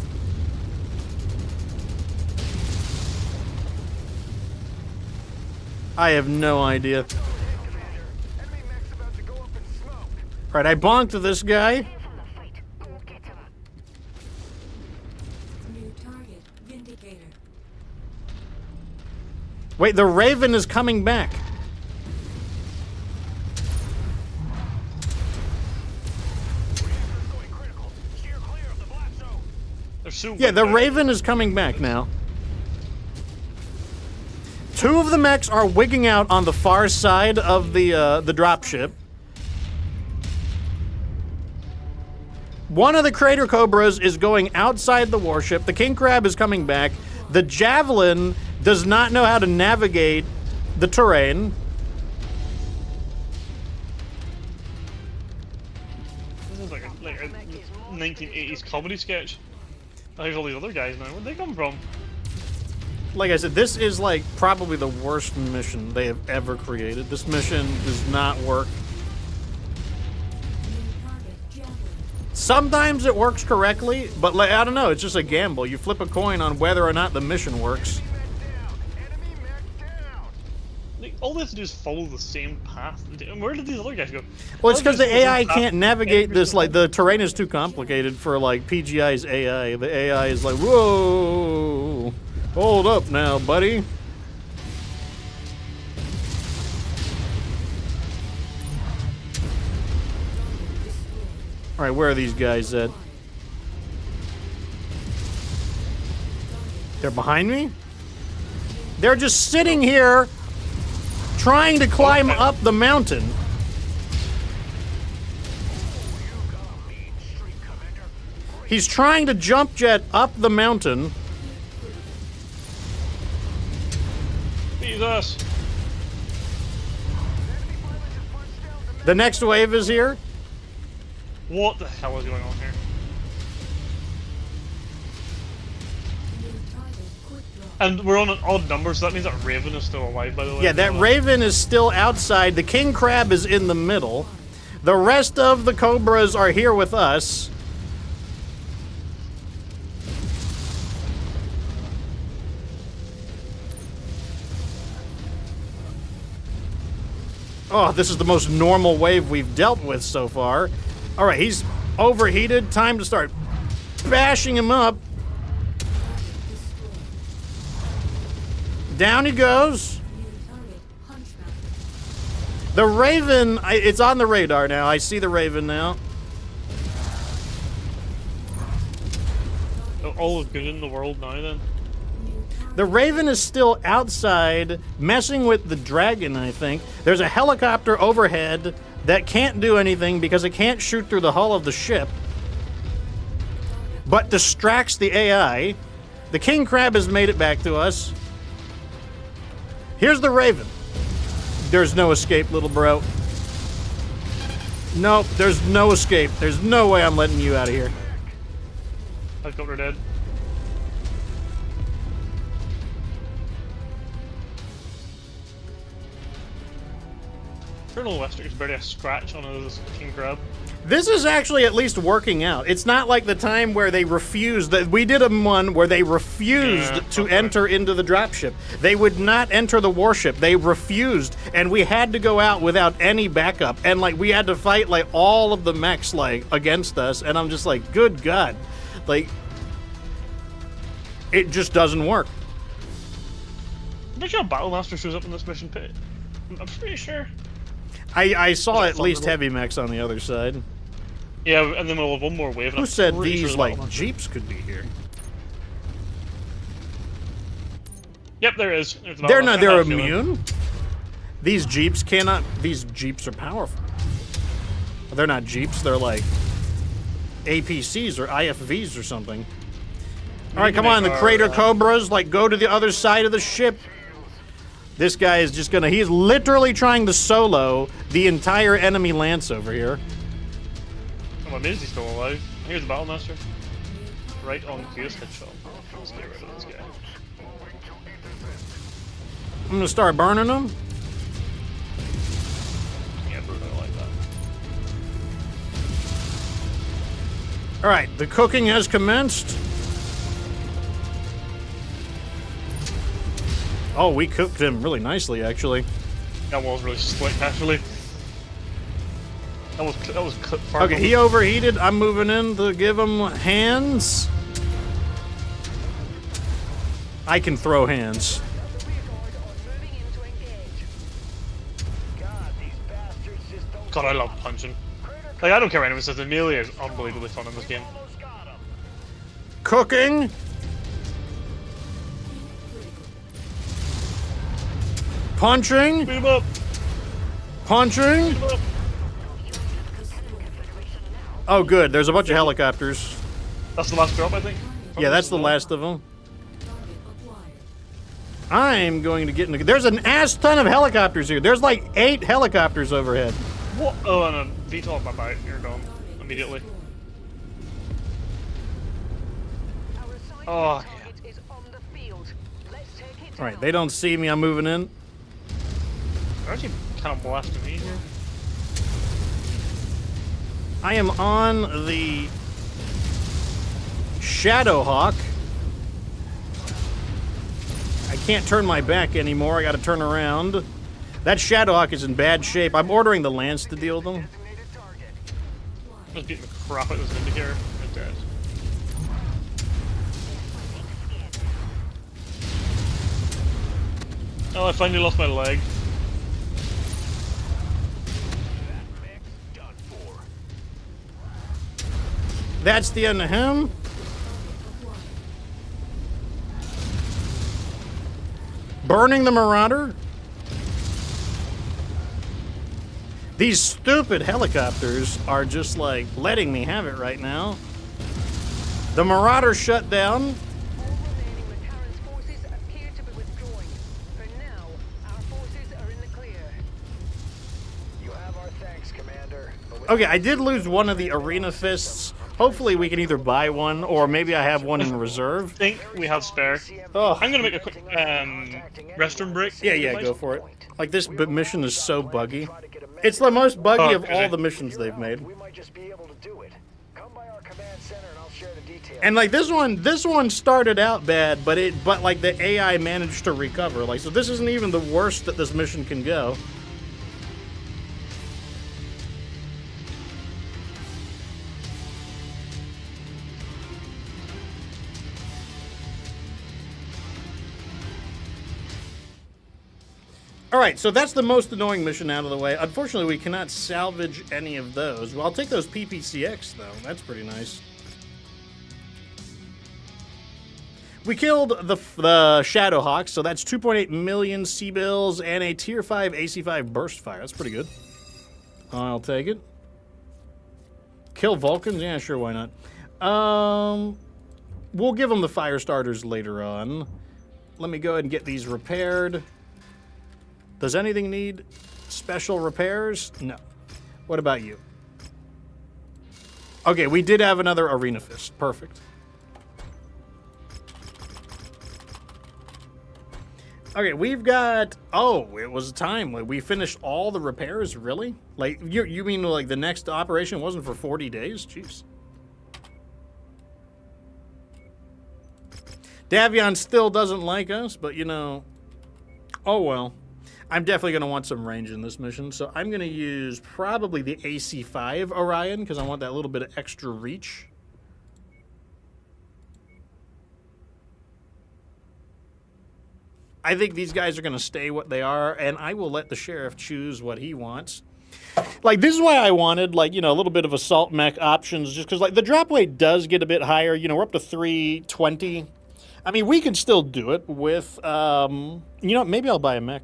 I have no idea. Alright, I bonked this guy. New target. Vindicator. Wait, the raven is coming back. Yeah, the raven is coming back now. Two of the mechs are wigging out on the far side of the dropship. One of the crater cobras is going outside the warship. The king crab is coming back. The javelin does not know how to navigate the terrain. This is like a 1980s comedy sketch. There's all these other guys now. Where'd they come from? Like I said, this is like probably the worst mission they have ever created. This mission does not work. Sometimes it works correctly, but like, I don't know, it's just a gamble. You flip a coin on whether or not the mission works. Like, all they have to do is follow the same path. Where did these other guys go? Well, it's because the AI can't navigate this. Like, the terrain is too complicated for like PGI's AI. The AI is like, whoa, hold up now, buddy. All right, where are these guys at? They're behind me? They're just sitting here trying to climb up the mountain. He's trying to jump jet up the mountain. Jesus. The next wave is here. What the hell is going on here? And we're on an odd number, so that means that Raven is still alive, by the way. Yeah, that Raven is still outside. The king crab is in the middle. The rest of the cobras are here with us. Oh, this is the most normal wave we've dealt with so far. All right, he's overheated. Time to start bashing him up. Down he goes. The Raven, it's on the radar now. I see the Raven now. All is good in the world now, then. The Raven is still outside, messing with the dragon, I think. There's a helicopter overhead that can't do anything because it can't shoot through the hull of the ship, but distracts the AI. The king crab has made it back to us. Here's the Raven. There's no escape, little bro. Nope, there's no escape. There's no way I'm letting you out of here. Helicopter dead. Colonel Wester's barely a scratch on his king crab. This is actually at least working out. It's not like the time where they refused. We did one where they refused to enter into the dropship. They would not enter the warship. They refused, and we had to go out without any backup. And like we had to fight like all of the mechs like against us. And I'm just like, good God, like it just doesn't work. I'm pretty sure a Battlemaster shows up in this mission pit. I'm pretty sure. I saw at least heavy mechs on the other side. Yeah, and then we'll have one more wave. Who said these, like, jeeps could be here? Yep, there is. They're not, they're immune? These jeeps cannot, these jeeps are powerful. They're not jeeps, they're like APCs or IFVs or something. All right, come on, the Crater Cobras, like, go to the other side of the ship. This guy is just gonna, he's literally trying to solo the entire enemy lance over here. I'm amazed he's still alive. Here's the Battlemaster. Right on Gear's headshot. Let's get rid of this guy. I'm gonna start burning them. Yeah, Bruno, I like that. All right, the cooking has commenced. Oh, we cooked him really nicely, actually. That was really slick, actually. That was far. Okay, he overheated. I'm moving in to give him hands. I can throw hands. God, I love punching. Like, I don't care what anyone says, the melee is unbelievably fun in this game. Cooking. Punching. Beat him up. Punching. Beat him up. Oh, good. There's a bunch of helicopters. That's the last drop, I think. Yeah, that's the last of them. I'm going to get in the... There's an ass ton of helicopters here. There's like 8 helicopters overhead. What? Oh, and a VTOL, bye-bye. You're gone. Immediately. Oh, yeah. Alright, they don't see me. I'm moving in. They're actually kind of blasting me here. I am on the Shadowhawk. I can't turn my back anymore. I gotta turn around. That Shadowhawk is in bad shape. I'm ordering the Lance to deal with them. I was beating the crap out of this indicator. Right there. Oh, I finally lost my leg. That's the end of him. Burning the Marauder. These stupid helicopters are just like letting me have it right now. The Marauder shut down. Okay, I did lose one of the Arena Fists. Hopefully we can either buy one or maybe I have one in reserve. I think we have spare. Oh. I'm gonna make a quick restroom break. Yeah, go for it. Like, this mission is so buggy. It's the most buggy of all the missions they've made. And like this one started out bad, but like the AI managed to recover. Like, so this isn't even the worst that this mission can go. Alright, so that's the most annoying mission out of the way. Unfortunately, we cannot salvage any of those. Well, I'll take those PPCX, though. That's pretty nice. We killed the Shadowhawks, so that's 2.8 million C-bills and a Tier 5 AC-5 burst fire. That's pretty good. I'll take it. Kill Vulcans? Yeah, sure, why not? We'll give them the fire starters later on. Let me go ahead and get these repaired. Does anything need special repairs? No. What about you? Okay, we did have another Arena Fist. Perfect. Okay, we've got... Oh, it was a time. Like, we finished all the repairs? Really? Like, you mean like the next operation wasn't for 40 days? Jeez. Davion still doesn't like us, but you know... Oh, well. I'm definitely going to want some range in this mission, so I'm going to use probably the AC-5 Orion, because I want that little bit of extra reach. I think these guys are going to stay what they are, and I will let the sheriff choose what he wants. Like, this is why I wanted, like, you know, a little bit of assault mech options, just because, like, the drop weight does get a bit higher. You know, we're up to 320. I mean, we can still do it with, you know, maybe I'll buy a mech.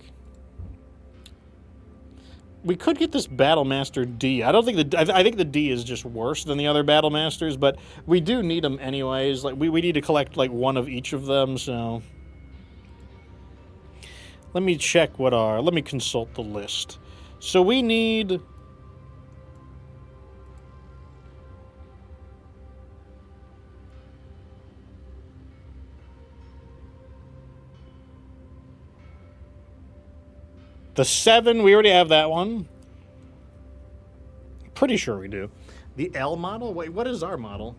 We could get this Battlemaster D. I don't think I think the D is just worse than the other Battlemasters, but we do need them anyways. Like we need to collect like one of each of them, so let me check let me consult the list. So we need the 7, we already have that one. Pretty sure we do. The L model? Wait, what is our model?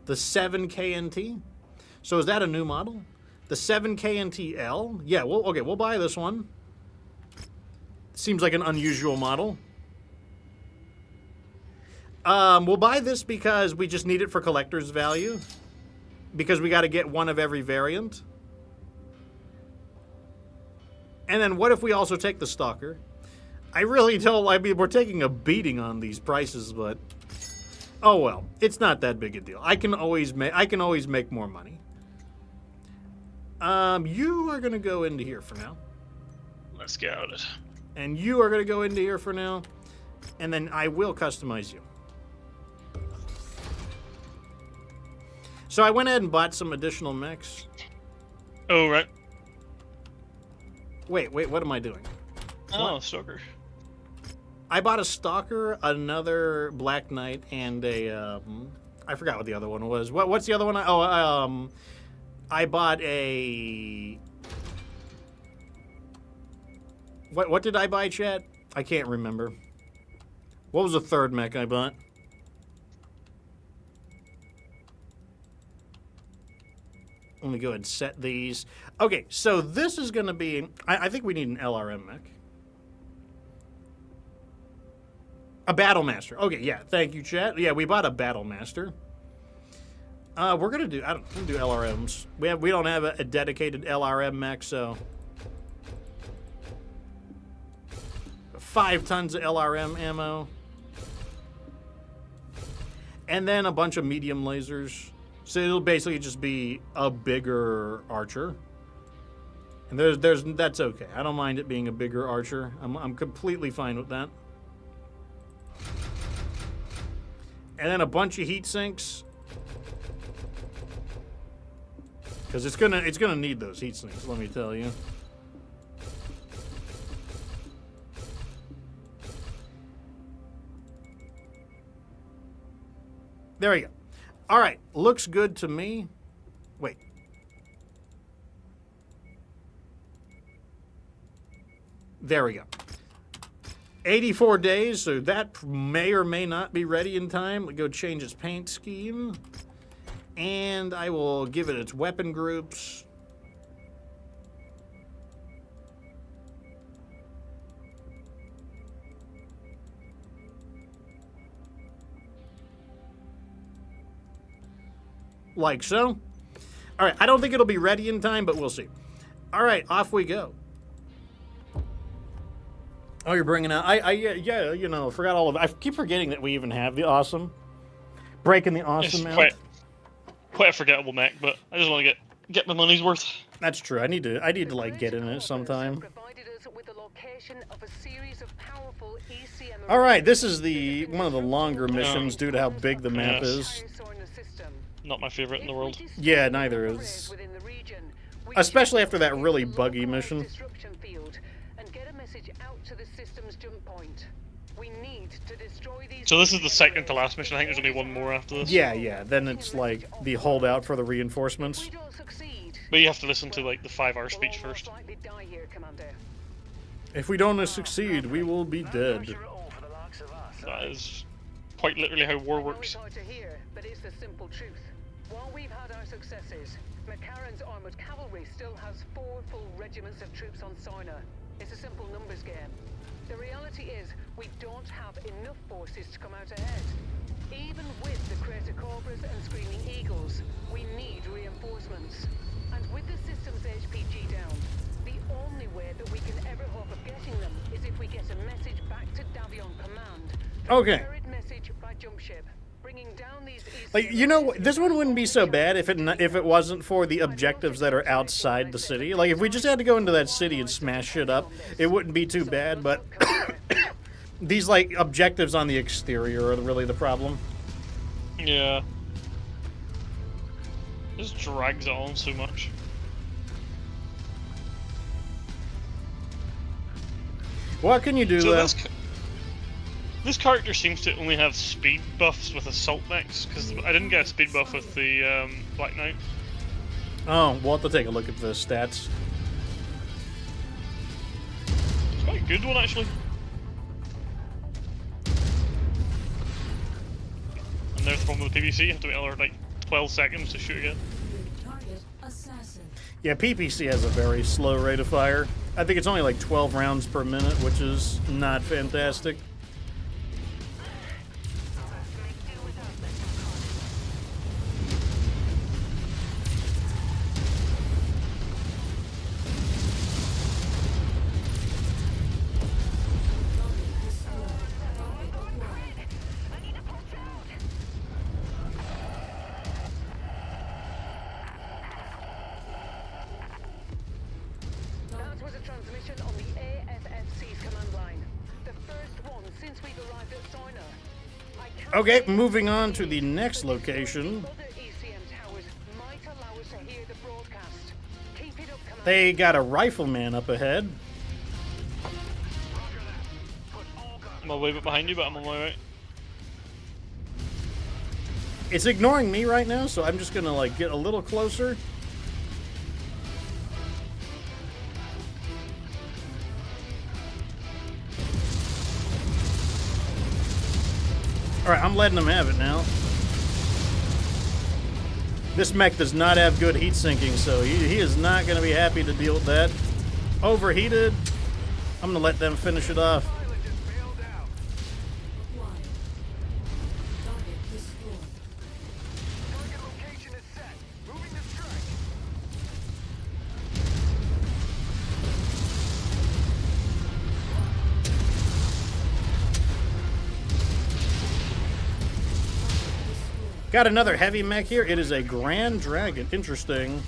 The 7 KNT? So is that a new model? The 7 KNT L? Yeah, okay, we'll buy this one. Seems like an unusual model. We'll buy this because we just need it for collector's value. Because we got to get one of every variant. And then what if we also take the Stalker? I really don't... I mean, we're taking a beating on these prices, but... Oh, well. It's not that big a deal. I can always make more money. You are going to go into here for now. Let's get out of it. And you are going to go into here for now. And then I will customize you. So I went ahead and bought some additional mechs. Oh, right. Wait, what am I doing? Oh, Stalker. I bought a Stalker, another Black Knight, and a, I forgot what the other one was. What's the other one? I bought a... What did I buy, chat? I can't remember. What was the third mech I bought? Let me go ahead and set these. Okay, so this is going to be... I think we need an LRM mech. A Battlemaster. Okay, yeah, thank you, chat. Yeah, we bought a Battlemaster. We're going to do... I don't do LRMs. We don't have a dedicated LRM mech, so... 5 tons of LRM ammo. And then a bunch of medium lasers. So it'll basically just be a bigger archer. And that's okay. I don't mind it being a bigger archer. I'm completely fine with that. And then a bunch of heat sinks. Because it's gonna need those heat sinks, let me tell you. There we go. All right, looks good to me. Wait. There we go. 84 days, so that may or may not be ready in time. Let's go change its paint scheme. And I will give it its weapon groups. Like so. All right, I don't think it'll be ready in time, but we'll see. All right, off we go. Oh, you're bringing out... yeah, you know, forgot all of it. I keep forgetting that we even have the awesome. Breaking the awesome out. Quite a forgettable mech, but I just want to get my money's worth. That's true. I need to like get in it sometime. All right, this is one of the longer missions due to how big the map is. Not my favorite in the world. Yeah, neither is. Especially after that really buggy mission. So this is the second to last mission. I think there's only one more after this. Yeah. Then it's like the holdout for the reinforcements. But you have to listen to like the 5-hour speech first. If we don't succeed, we will be dead. That is quite literally how war works. But it's the simple truth. While we've had our successes, McCarran's armored cavalry still has 4 full regiments of troops on Soina. It's a simple numbers game. The reality is, we don't have enough forces to come out ahead. Even with the Crater Cobras and Screaming Eagles, we need reinforcements. And with the system's HPG down, the only way that we can ever hope of getting them is if we get a message back to Davion Command. Okay. Message by jump ship, bringing down these Like, you know, this one wouldn't be so bad if it wasn't for the objectives that are outside the city. Like, if we just had to go into that city and smash shit up, it wouldn't be too bad. But these like objectives on the exterior are really the problem. Yeah. This drags it on so much. What can you do? So this character seems to only have speed buffs with assault mechs, because I didn't get a speed buff with the Black Knight. Oh, we'll have to take a look at the stats. It's quite a good one, actually. And there's the problem with the PvC, you have to wait another like 12 seconds to shoot again. Target assassin. Yeah, PPC has a very slow rate of fire. I think it's only like 12 rounds per minute, which is not fantastic. That was a transmission on the ASFC's command line. The first one since we've arrived at Soina. I can't Okay, wait moving on see to the next if location. other ECM towers might allow us to hear the broadcast. Keep it up, Commander. They got a rifleman up ahead. I'm a little bit behind you, but I'm on my way. It's ignoring me right now, so I'm just gonna like get a little closer. Alright, I'm letting them have it now. This mech does not have good heat sinking, so he is not going to be happy to deal with that. Overheated. I'm going to let them finish it off. Acquired. Target destroyed. Target location is set. Moving to strike. Got another heavy mech here. It is a Grand Dragon. Interesting.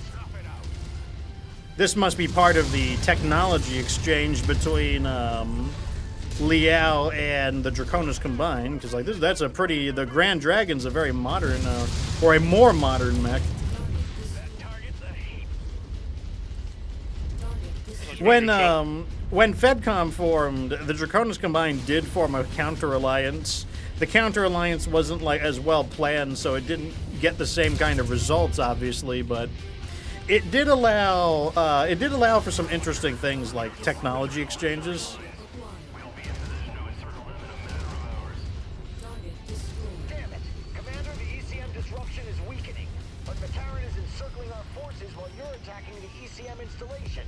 This must be part of the technology exchange between Liao and the Draconis combined. Because like that's a pretty. The Grand Dragon's a very modern, or a more modern mech. When FedCom formed, the Draconis Combined did form a counter-alliance. The counter-alliance wasn't like as well planned, so it didn't get the same kind of results, obviously, but it did allow for some interesting things like technology exchanges. Damn it! Commander, the ECM disruption is weakening, but Makaran is encircling our forces while you're attacking the ECM installations.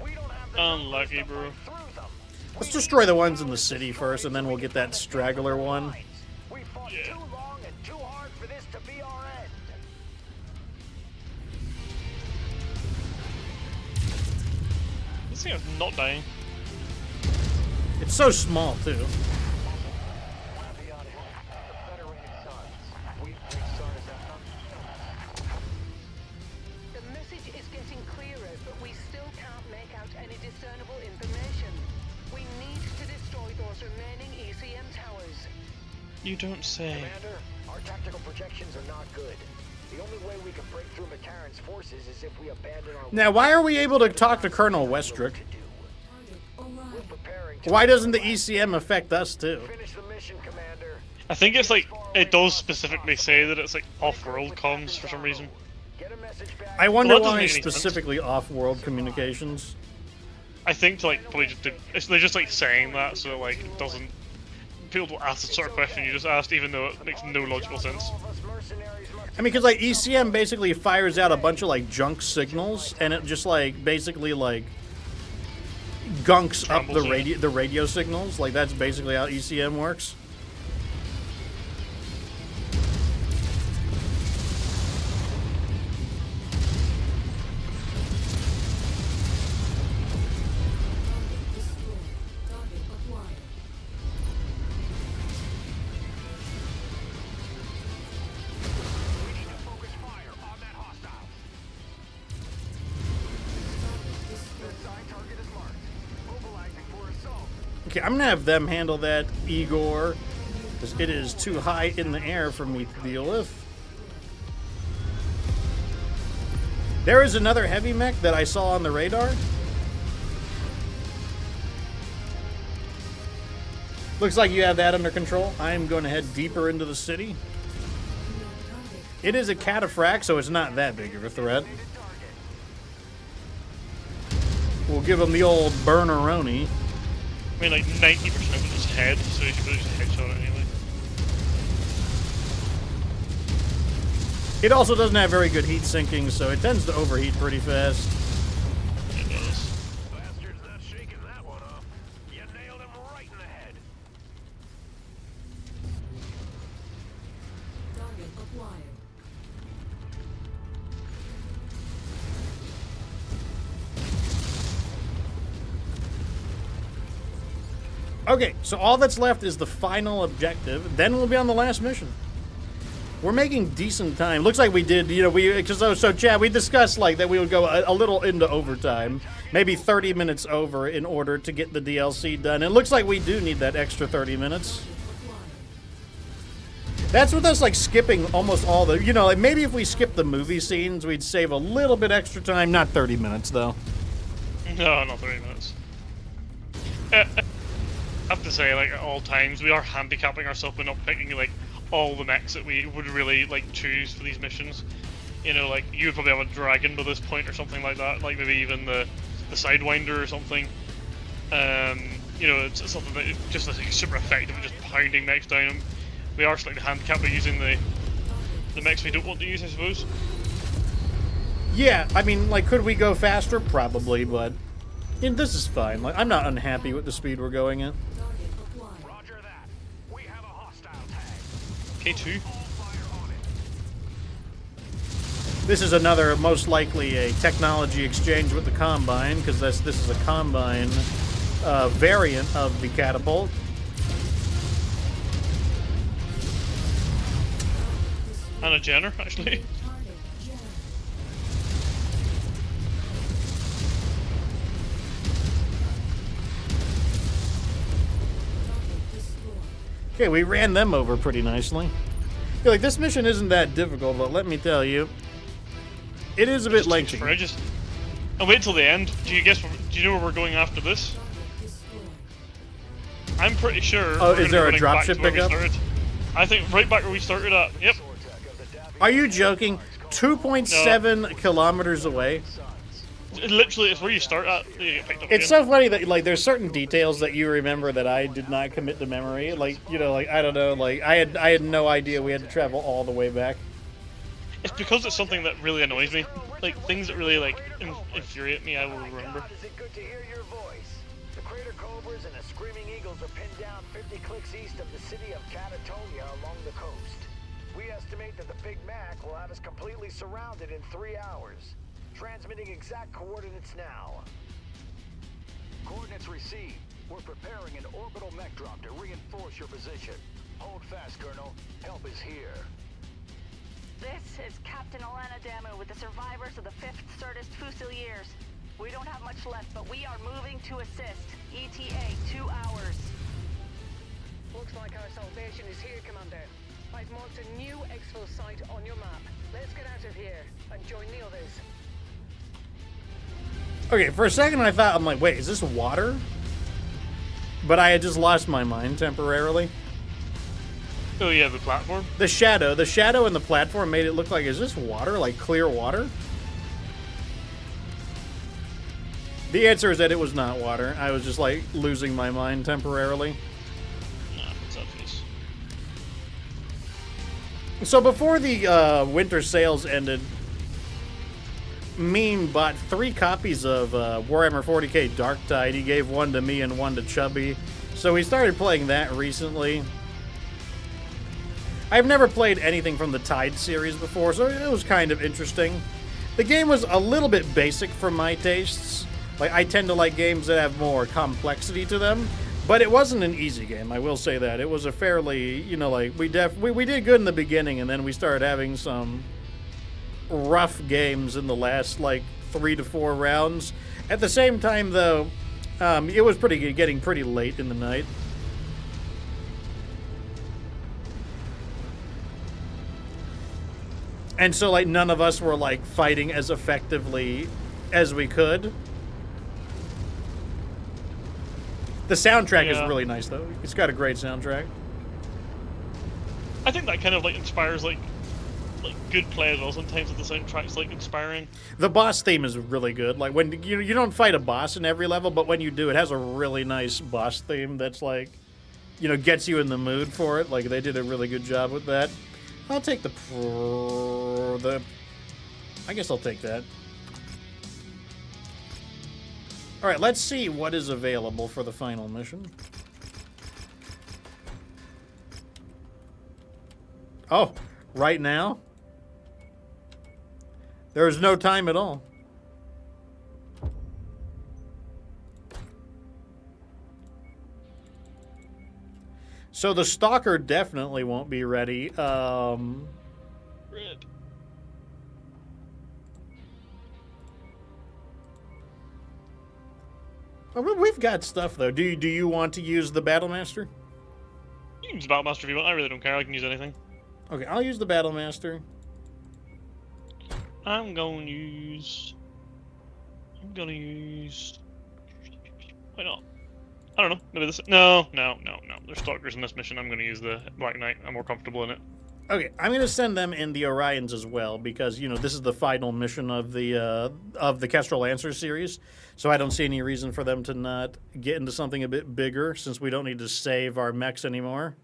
We don't have the Unlucky, numbers to bro. fight through them. Let's destroy the ones in the city first, and then we'll get that straggler one. We fought Yeah. too long and too hard for this to be our end. This thing is not dying. It's so small, too. The message is getting clearer, but we still can't make out any discernible information. We need to destroy those remaining ECM towers. You don't say. Commander, our tactical projections are not good. The only way we can break through Makaran's forces is if we abandon our... Now, why are we able to talk to Colonel Westrick? We're preparing to Why doesn't the ECM affect us, too? finish the mission, Commander. I think it's like, it does specifically say that it's like off-world comms for some reason. Get a message back. I wonder Well, that doesn't why make any sense. specifically off-world communications. I think to like probably just they're just like saying that so like it doesn't. People don't ask the sort of question you just asked, even though it makes no logical sense. All of us mercenaries must I mean, because like ECM basically fires out a bunch of like junk signals, and it just like basically like gunks up Crumbles it. the radio signals. Like that's basically how ECM works. Destroyed. Target acquired. Okay, I'm gonna have them handle that, Igor, because it is too high in the air for me to deal with. There is another heavy mech that I saw on the radar. Looks like you have that under control. I am going to head deeper into the city. It is a cataphract, so it's not that big of a threat. We'll give him the old burneroni. I mean, like 90% of his head, so you should probably just headshot it anyway. It also doesn't have very good heat sinking, so it tends to overheat pretty fast. It does. Bastard's not shaking that one off. You nailed him right in the head. Target acquired. Okay, so all that's left is the final objective. Then we'll be on the last mission. We're making decent time. Looks like we did, you know, so Chad, we discussed like that we would go a little into overtime, maybe 30 minutes over in order to get the DLC done. It looks like we do need that extra 30 minutes. That's with us like skipping almost all the, you know, like maybe if we skip the movie scenes, we'd save a little bit extra time. Not 30 minutes though. No, not 30 minutes. I have to say, like, at all times, we are handicapping ourselves by not picking, like, all the mechs that we would really, like, choose for these missions. You know, like, you would probably have a dragon by this point or something like that, like maybe even the Sidewinder or something. You know, it's something that is just like, super effective at just pounding mechs down them. We are slightly handicapped by using the mechs we don't want to use, I suppose. Yeah, I mean, like, could we go faster? Probably, but this is fine. Like, I'm not unhappy with the speed we're going at. Roger that. We have a hostile tag. K2. This is another, most likely, a technology exchange with the Combine, because this is a Combine variant of the catapult. And a Jenner, actually. Okay, we ran them over pretty nicely. I feel like this mission isn't that difficult, but let me tell you, it is a bit lengthy. And wait till the end. Do you know where we're going after this? I'm pretty sure. Oh, is there a dropship pickup? I think right back where we started at. Yep. Are you joking? 2.7 kilometers away? Literally, it's where you start at. You get picked up It's again. so funny that, like, there's certain details that you remember that I did not commit to memory. Like, you know, like, I don't know, like, I had no idea we had to travel all the way back. It's because it's something that really annoys me. Like, things that really, like, infuriate me, I will remember. Is it good to hear your voice? The Crater Cobras and the Screaming Eagles are pinned down 50 clicks east of the city of Catatonia along the coast. We estimate that the Big Mac will have us completely surrounded in 3 hours. Transmitting exact coordinates now. Coordinates received. We're preparing an orbital mech drop to reinforce your position. Hold fast, Colonel. Help is here. This is Captain Alana Damu with the survivors of the 5th Certus Fusiliers. We don't have much left, but we are moving to assist. ETA 2 hours. Looks like our salvation is here, Commander. I've marked a new exfil site on your map. Let's get out of here and join the others. Okay, for a second I thought, I'm like, wait, is this water? But I had just lost my mind temporarily. Oh yeah, the platform. The shadow in the platform made it look like, is this water? Like clear water? The answer is that it was not water. I was just like losing my mind temporarily. Nah, what's that face? So before the winter sales ended, Meme bought 3 copies of Warhammer 40k Darktide. He gave one to me and one to Chubby. So we started playing that recently. I've never played anything from the Tide series before, so it was kind of interesting. The game was a little bit basic for my tastes. Like, I tend to like games that have more complexity to them, but it wasn't an easy game, I will say that. It was a fairly, you know, like, we did good in the beginning, and then we started having some rough games in the last, like, 3 to 4 rounds. At the same time, though, It was pretty good, getting pretty late in the night. And so, like, none of us were, like, fighting as effectively as we could. The soundtrack is really nice, though. It's got a great soundtrack. I think that kind of, like, inspires, like good play as well. Sometimes the soundtrack's, like, inspiring. The boss theme is really good. Like, when you don't fight a boss in every level, but when you do, it has a really nice boss theme that's, like, you know, gets you in the mood for it. Like, they did a really good job with that. I'll take I guess I'll take that. All right, let's see what is available for the final mission. Oh, right now? There's no time at all. So the Stalker definitely won't be ready. Rip. Well, we've got stuff though. Do you want to use the Battlemaster? You can use Battlemaster if you want. I really don't care. I can use anything. Okay, I'll use the Battlemaster. I'm gonna use. Why not? I don't know. Maybe this. No. There's stalkers in this mission. I'm gonna use the Black Knight. I'm more comfortable in it. Okay, I'm gonna send them in the Orions as well because you know this is the final mission of the Kestrel Lancers series, so I don't see any reason for them to not get into something a bit bigger since we don't need to save our mechs anymore.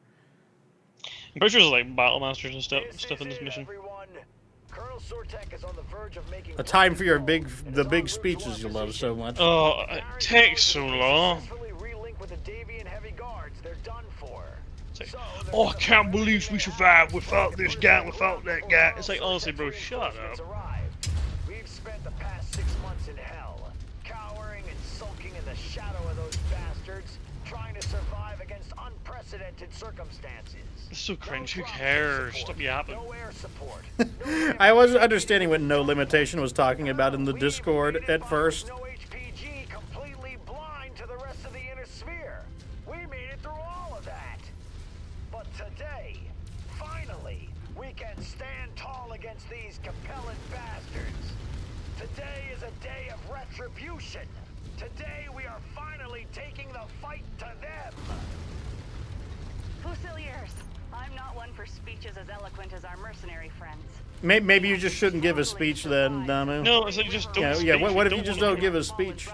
I'm pretty sure there's like battle masters and stuff in this mission. A time for the big speeches you love so much. Oh, it takes so long. Oh, I can't believe we survived without this guy, without that guy. It's like, honestly, bro, shut up. We've spent the past 6 months in hell, cowering and sulking in the shadow of those bastards, trying to survive against unprecedented circumstances. It's so cringe. Who cares? Stop yapping. No air support. I wasn't understanding what No Limitation was talking about in the Discord at first. No HPG, completely blind to the rest of the inner sphere. We made it through all of that. But today, finally, we can stand tall against these compelling bastards. Today is a day of retribution. Today we are finally taking the fight to them. Fusiliers, I'm not one for speeches as eloquent as our mercenary friends. Maybe you just shouldn't give a speech then, Damu. No, it's like just don't speak. What if you just don't give a speech?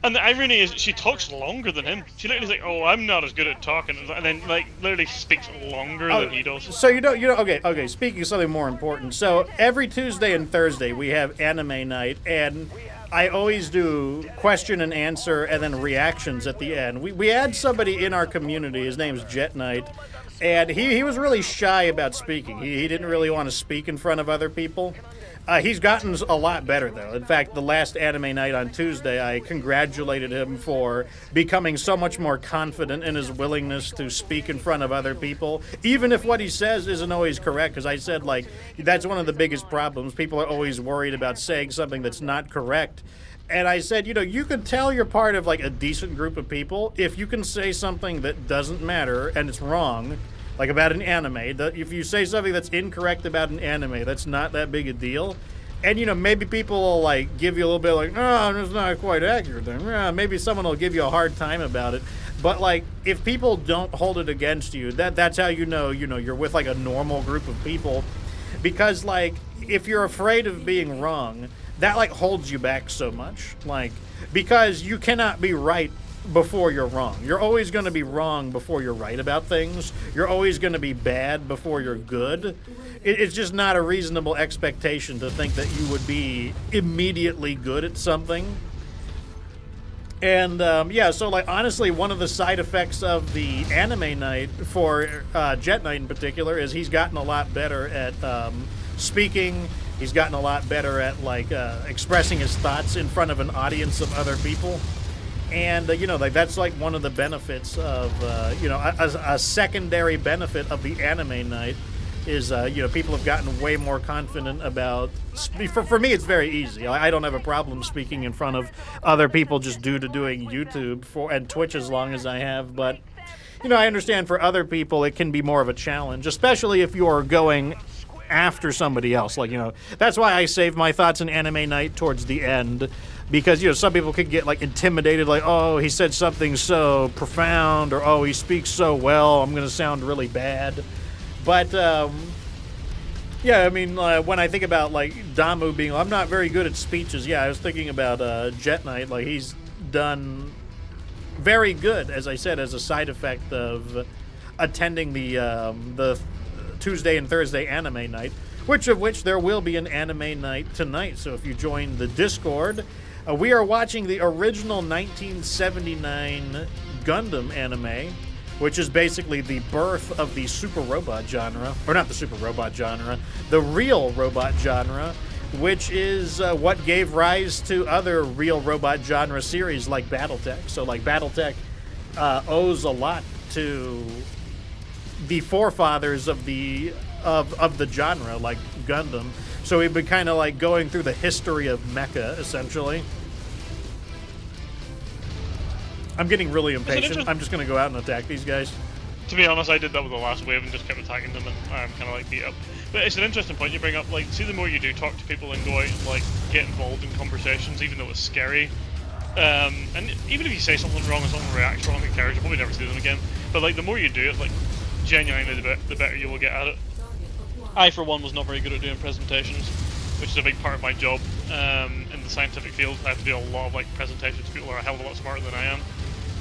And the irony is, she talks longer than him. She literally is like, "Oh, I'm not as good at talking," and then like literally speaks longer than he does. So you know. Okay. Speaking of something more important, so every Tuesday and Thursday we have anime night, and I always do question and answer and then reactions at the end. We had somebody in our community. His name's Jet Knight, and he was really shy about speaking. He didn't really want to speak in front of other people. He's gotten a lot better, though. In fact, the last anime night on Tuesday, I congratulated him for becoming so much more confident in his willingness to speak in front of other people, even if what he says isn't always correct, because I said, like, that's one of the biggest problems. People are always worried about saying something that's not correct. And I said, you know, you can tell you're part of, like, a decent group of people if you can say something that doesn't matter and it's wrong, like about an anime. If you say something that's incorrect about an anime, that's not that big a deal. And, you know, maybe people will, like, give you a little bit like, oh, it's not quite accurate then. Maybe someone will give you a hard time about it. But, like, if people don't hold it against you, that's how you know, you're with, like, a normal group of people. Because, like, if you're afraid of being wrong, that, like, holds you back so much. Like, because you cannot be right before you're wrong. You're always going to be wrong before you're right about things. You're always going to be bad before you're good. It's just not a reasonable expectation to think that you would be immediately good at something. And, so, like, honestly, one of the side effects of the anime night for Jet Knight in particular is he's gotten a lot better at speaking. He's gotten a lot better at, like, expressing his thoughts in front of an audience of other people. And, like, that's, like, one of the benefits of, a secondary benefit of the anime night is people have gotten way more confident about. For me, it's very easy. I don't have a problem speaking in front of other people just due to doing YouTube and Twitch as long as I have. But I understand for other people it can be more of a challenge, especially if you're going after somebody else. That's why I save my thoughts in Anime Night towards the end, because some people could get intimidated, oh, he said something so profound, or oh, he speaks so well, I'm gonna sound really bad. But yeah, I mean, when I think about Damu being, I'm not very good at speeches. Yeah, I was thinking about Jet Knight. He's done very good, as I said, as a side effect of attending the Tuesday and Thursday anime night, which there will be an anime night tonight. So if you join the Discord, we are watching the original 1979 Gundam anime, which is basically the birth of the super robot genre, or not the super robot genre, the real robot genre, which is what gave rise to other real robot genre series like BattleTech. So BattleTech owes a lot to the forefathers of the genre, like Gundam. So we've been kind of going through the history of mecha, essentially. I'm getting really impatient. I'm just going to go out and attack these guys. To be honest, I did that with the last wave and just kept attacking them, and I'm kind of beat up. But it's an interesting point you bring up. See, the more you do talk to people and go out and get involved in conversations, even though it's scary. And even if you say something wrong and someone reacts wrong, who cares? You'll probably never see them again. But the more you do it, genuinely, the better you will get at it. I, for one, was not very good at doing presentations, which is a big part of my job. In the scientific field, I have to do a lot of presentations to people who are a hell of a lot smarter than I am.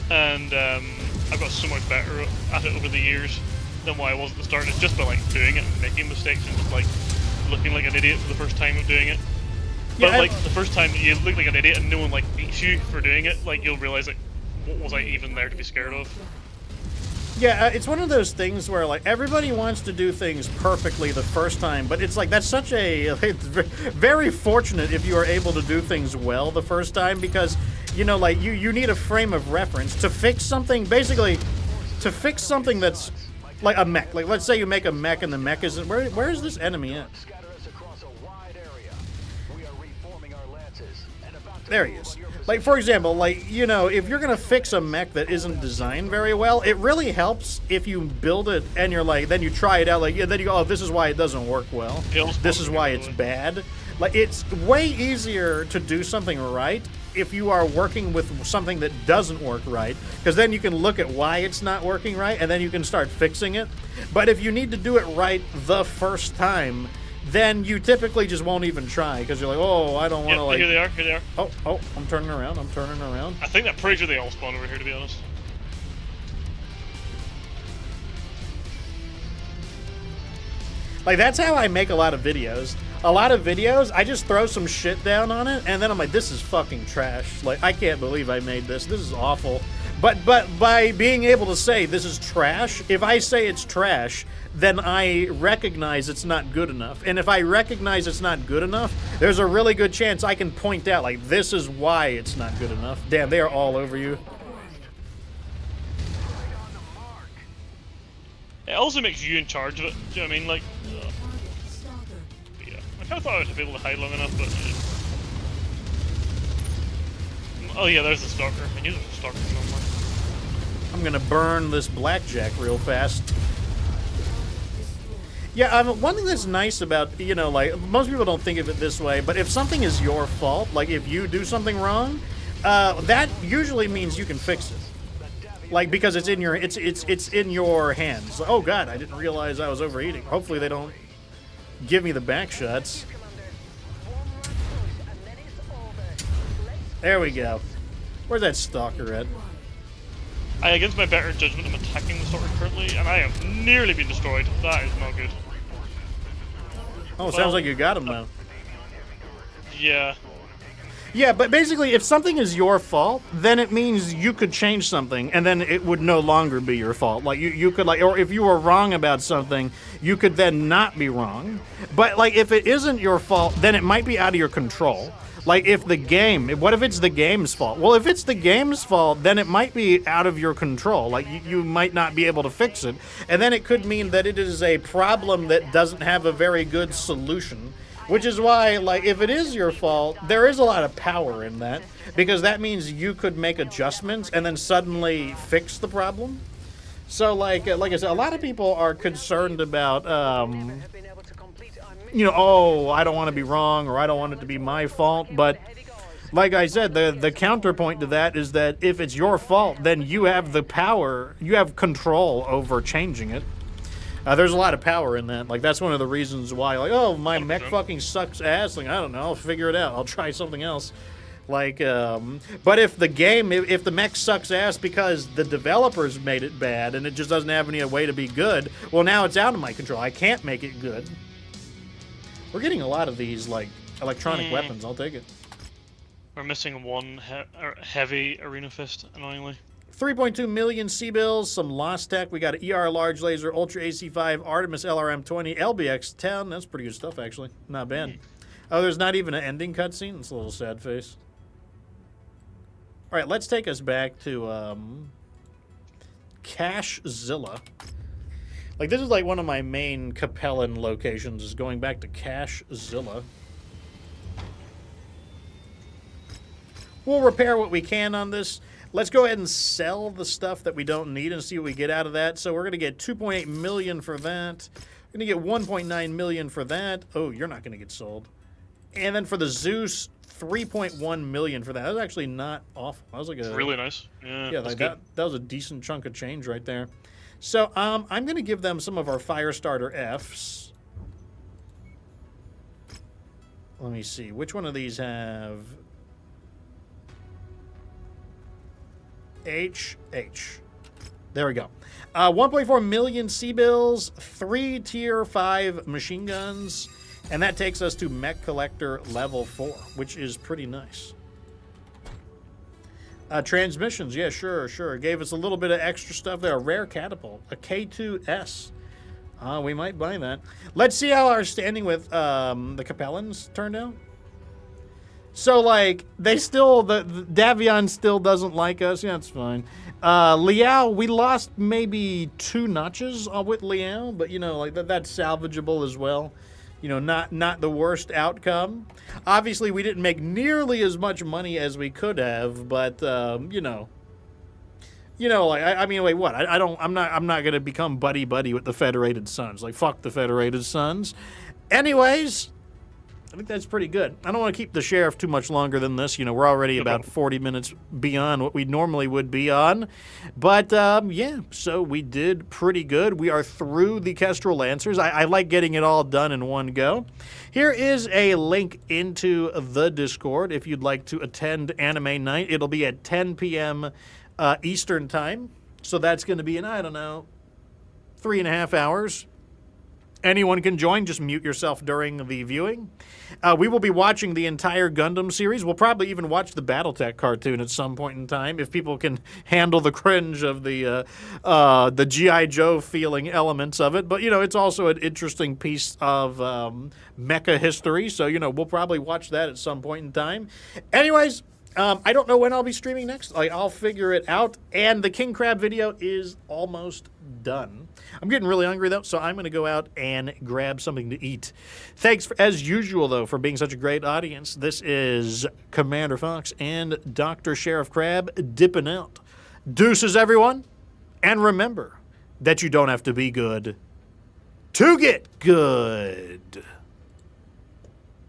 And I've got so much better at it over the years than what I was at the start. It's just by doing it and making mistakes and just looking like an idiot for the first time of doing it. But Yeah, the first time you look like an idiot and no one beats you for doing it, you'll realize what was I even there to be scared of? Yeah, it's one of those things where everybody wants to do things perfectly the first time, but it's that's such a it's very fortunate if you are able to do things well the first time, because you need a frame of reference to fix something. Basically, to fix something that's like a mech. Let's say you make a mech and the mech isn't. Where is this enemy at? There he is. For example, if you're going to fix a mech that isn't designed very well, it really helps if you build it and you're then you try it out, then you go, oh, this is why it doesn't work well. This is why it's bad. It's way easier to do something right if you are working with something that doesn't work right, because then you can look at why it's not working right, and then you can start fixing it. But if you need to do it right the first time, then you typically just won't even try, because you're oh, I don't want to Here they are. Oh, I'm turning around. I think that pretty sure they all spawn over here, to be honest. That's how I make a lot of videos. I just throw some shit down on it, and then I'm this is fucking trash. I can't believe I made this. This is awful. But by being able to say this is trash, if I say it's trash, then I recognize it's not good enough. And if I recognize it's not good enough, there's a really good chance I can point out, this is why it's not good enough. Damn, they are all over you. It also makes you in charge of it. Do you know what I mean? Yeah. I kind of thought I would be able to hide long enough, but... Oh yeah, there's the stalker. I knew there was a stalker somewhere. I'm gonna burn this blackjack real fast. Yeah, one thing that's nice about, most people don't think of it this way, but if something is your fault, if you do something wrong, that usually means you can fix it. Because it's in your hands. Oh god, I didn't realize I was overeating. Hopefully they don't give me the back shots. There we go. Where's that stalker at? Against my better judgment, I'm attacking the stalker currently, and I have nearly been destroyed. That is not good. Oh, sounds like you got him now. Yeah. Yeah, but basically, if something is your fault, then it means you could change something, and then it would no longer be your fault. Like, you could, like, or if you were wrong about something, you could then not be wrong. But, like, if it isn't your fault, then it might be out of your control. Like, if the game, what if it's the game's fault? Well, if it's the game's fault, then it might be out of your control. Like, you might not be able to fix it. And then it could mean that it is a problem that doesn't have a very good solution. Which is why, like, if it is your fault, there is a lot of power in that. Because that means you could make adjustments and then suddenly fix the problem. So, like I said, a lot of people are concerned about, you know, oh, I don't want to be wrong, or I don't want it to be my fault. But, like I said, the counterpoint to that is that if it's your fault, then you have the power, you have control over changing it. There's a lot of power in that. Like, that's one of the reasons why, like, oh, my mech fucking sucks ass. Like, I don't know, I'll figure it out. I'll try something else. Like, but if the game, if the mech sucks ass because the developers made it bad and it just doesn't have any way to be good, well, now it's out of my control. I can't make it good. We're getting a lot of these, like, electronic weapons. I'll take it. We're missing one heavy arena fist, annoyingly. 3.2 million C-bills, some Lost Tech. We got an ER Large Laser, Ultra AC5, Artemis LRM-20, LBX-10. That's pretty good stuff, actually. Not bad. Oh, there's not even an ending cutscene? It's a little sad face. All right, let's take us back to Cashzilla. Like, this is like one of my main Capellan locations, is going back to Cashzilla. We'll repair what we can on this. Let's go ahead and sell the stuff that we don't need and see what we get out of that. So we're going to get 2.8 million for that. We're going to get 1.9 million for that. Oh, you're not going to get sold. And then for the Zeus, 3.1 million for that. That was actually not awful. That was like a really nice. Yeah, like that was a decent chunk of change right there. So I'm going to give them some of our Firestarter Fs. Let me see. Which one of these have H. There we go. 1.4 million C-bills, 3 tier 5 machine guns, and that takes us to Mech Collector level 4, which is pretty nice. Transmissions, yeah, sure. Gave us a little bit of extra stuff there. A rare catapult, a K2S. We might buy that. Let's see how our standing with the Capellans turned out. So, like, they still, the Davion still doesn't like us. Yeah, that's fine. Liao, we lost maybe 2 notches with Liao, but, you know, like, that's salvageable as well. You know, not the worst outcome. Obviously, we didn't make nearly as much money as we could have, but, you know, like, I mean, wait, what? I'm not gonna become buddy with the Federated Suns. Like, fuck the Federated Suns. Anyways, I think that's pretty good. I don't want to keep the sheriff too much longer than this. You know, we're already about 40 minutes beyond what we normally would be on. But, yeah, so we did pretty good. We are through the Kestrel Lancers. I like getting it all done in one go. Here is a link into the Discord if you'd like to attend Anime Night. It'll be at 10 p.m. Eastern Time. So that's going to be in, I don't know, 3.5 hours. Anyone can join. Just mute yourself during the viewing. We will be watching the entire Gundam series. We'll probably even watch the BattleTech cartoon at some point in time if people can handle the cringe of the G.I. Joe feeling elements of it. But, you know, it's also an interesting piece of mecha history. So, you know, we'll probably watch that at some point in time. Anyways, I don't know when I'll be streaming next. I'll figure it out. And the King Crab video is almost done. I'm getting really hungry, though, so I'm going to go out and grab something to eat. Thanks, as usual, though, for being such a great audience. This is Commander Fox and Dr. Sheriff Crab dipping out. Deuces, everyone. And remember that you don't have to be good to get good.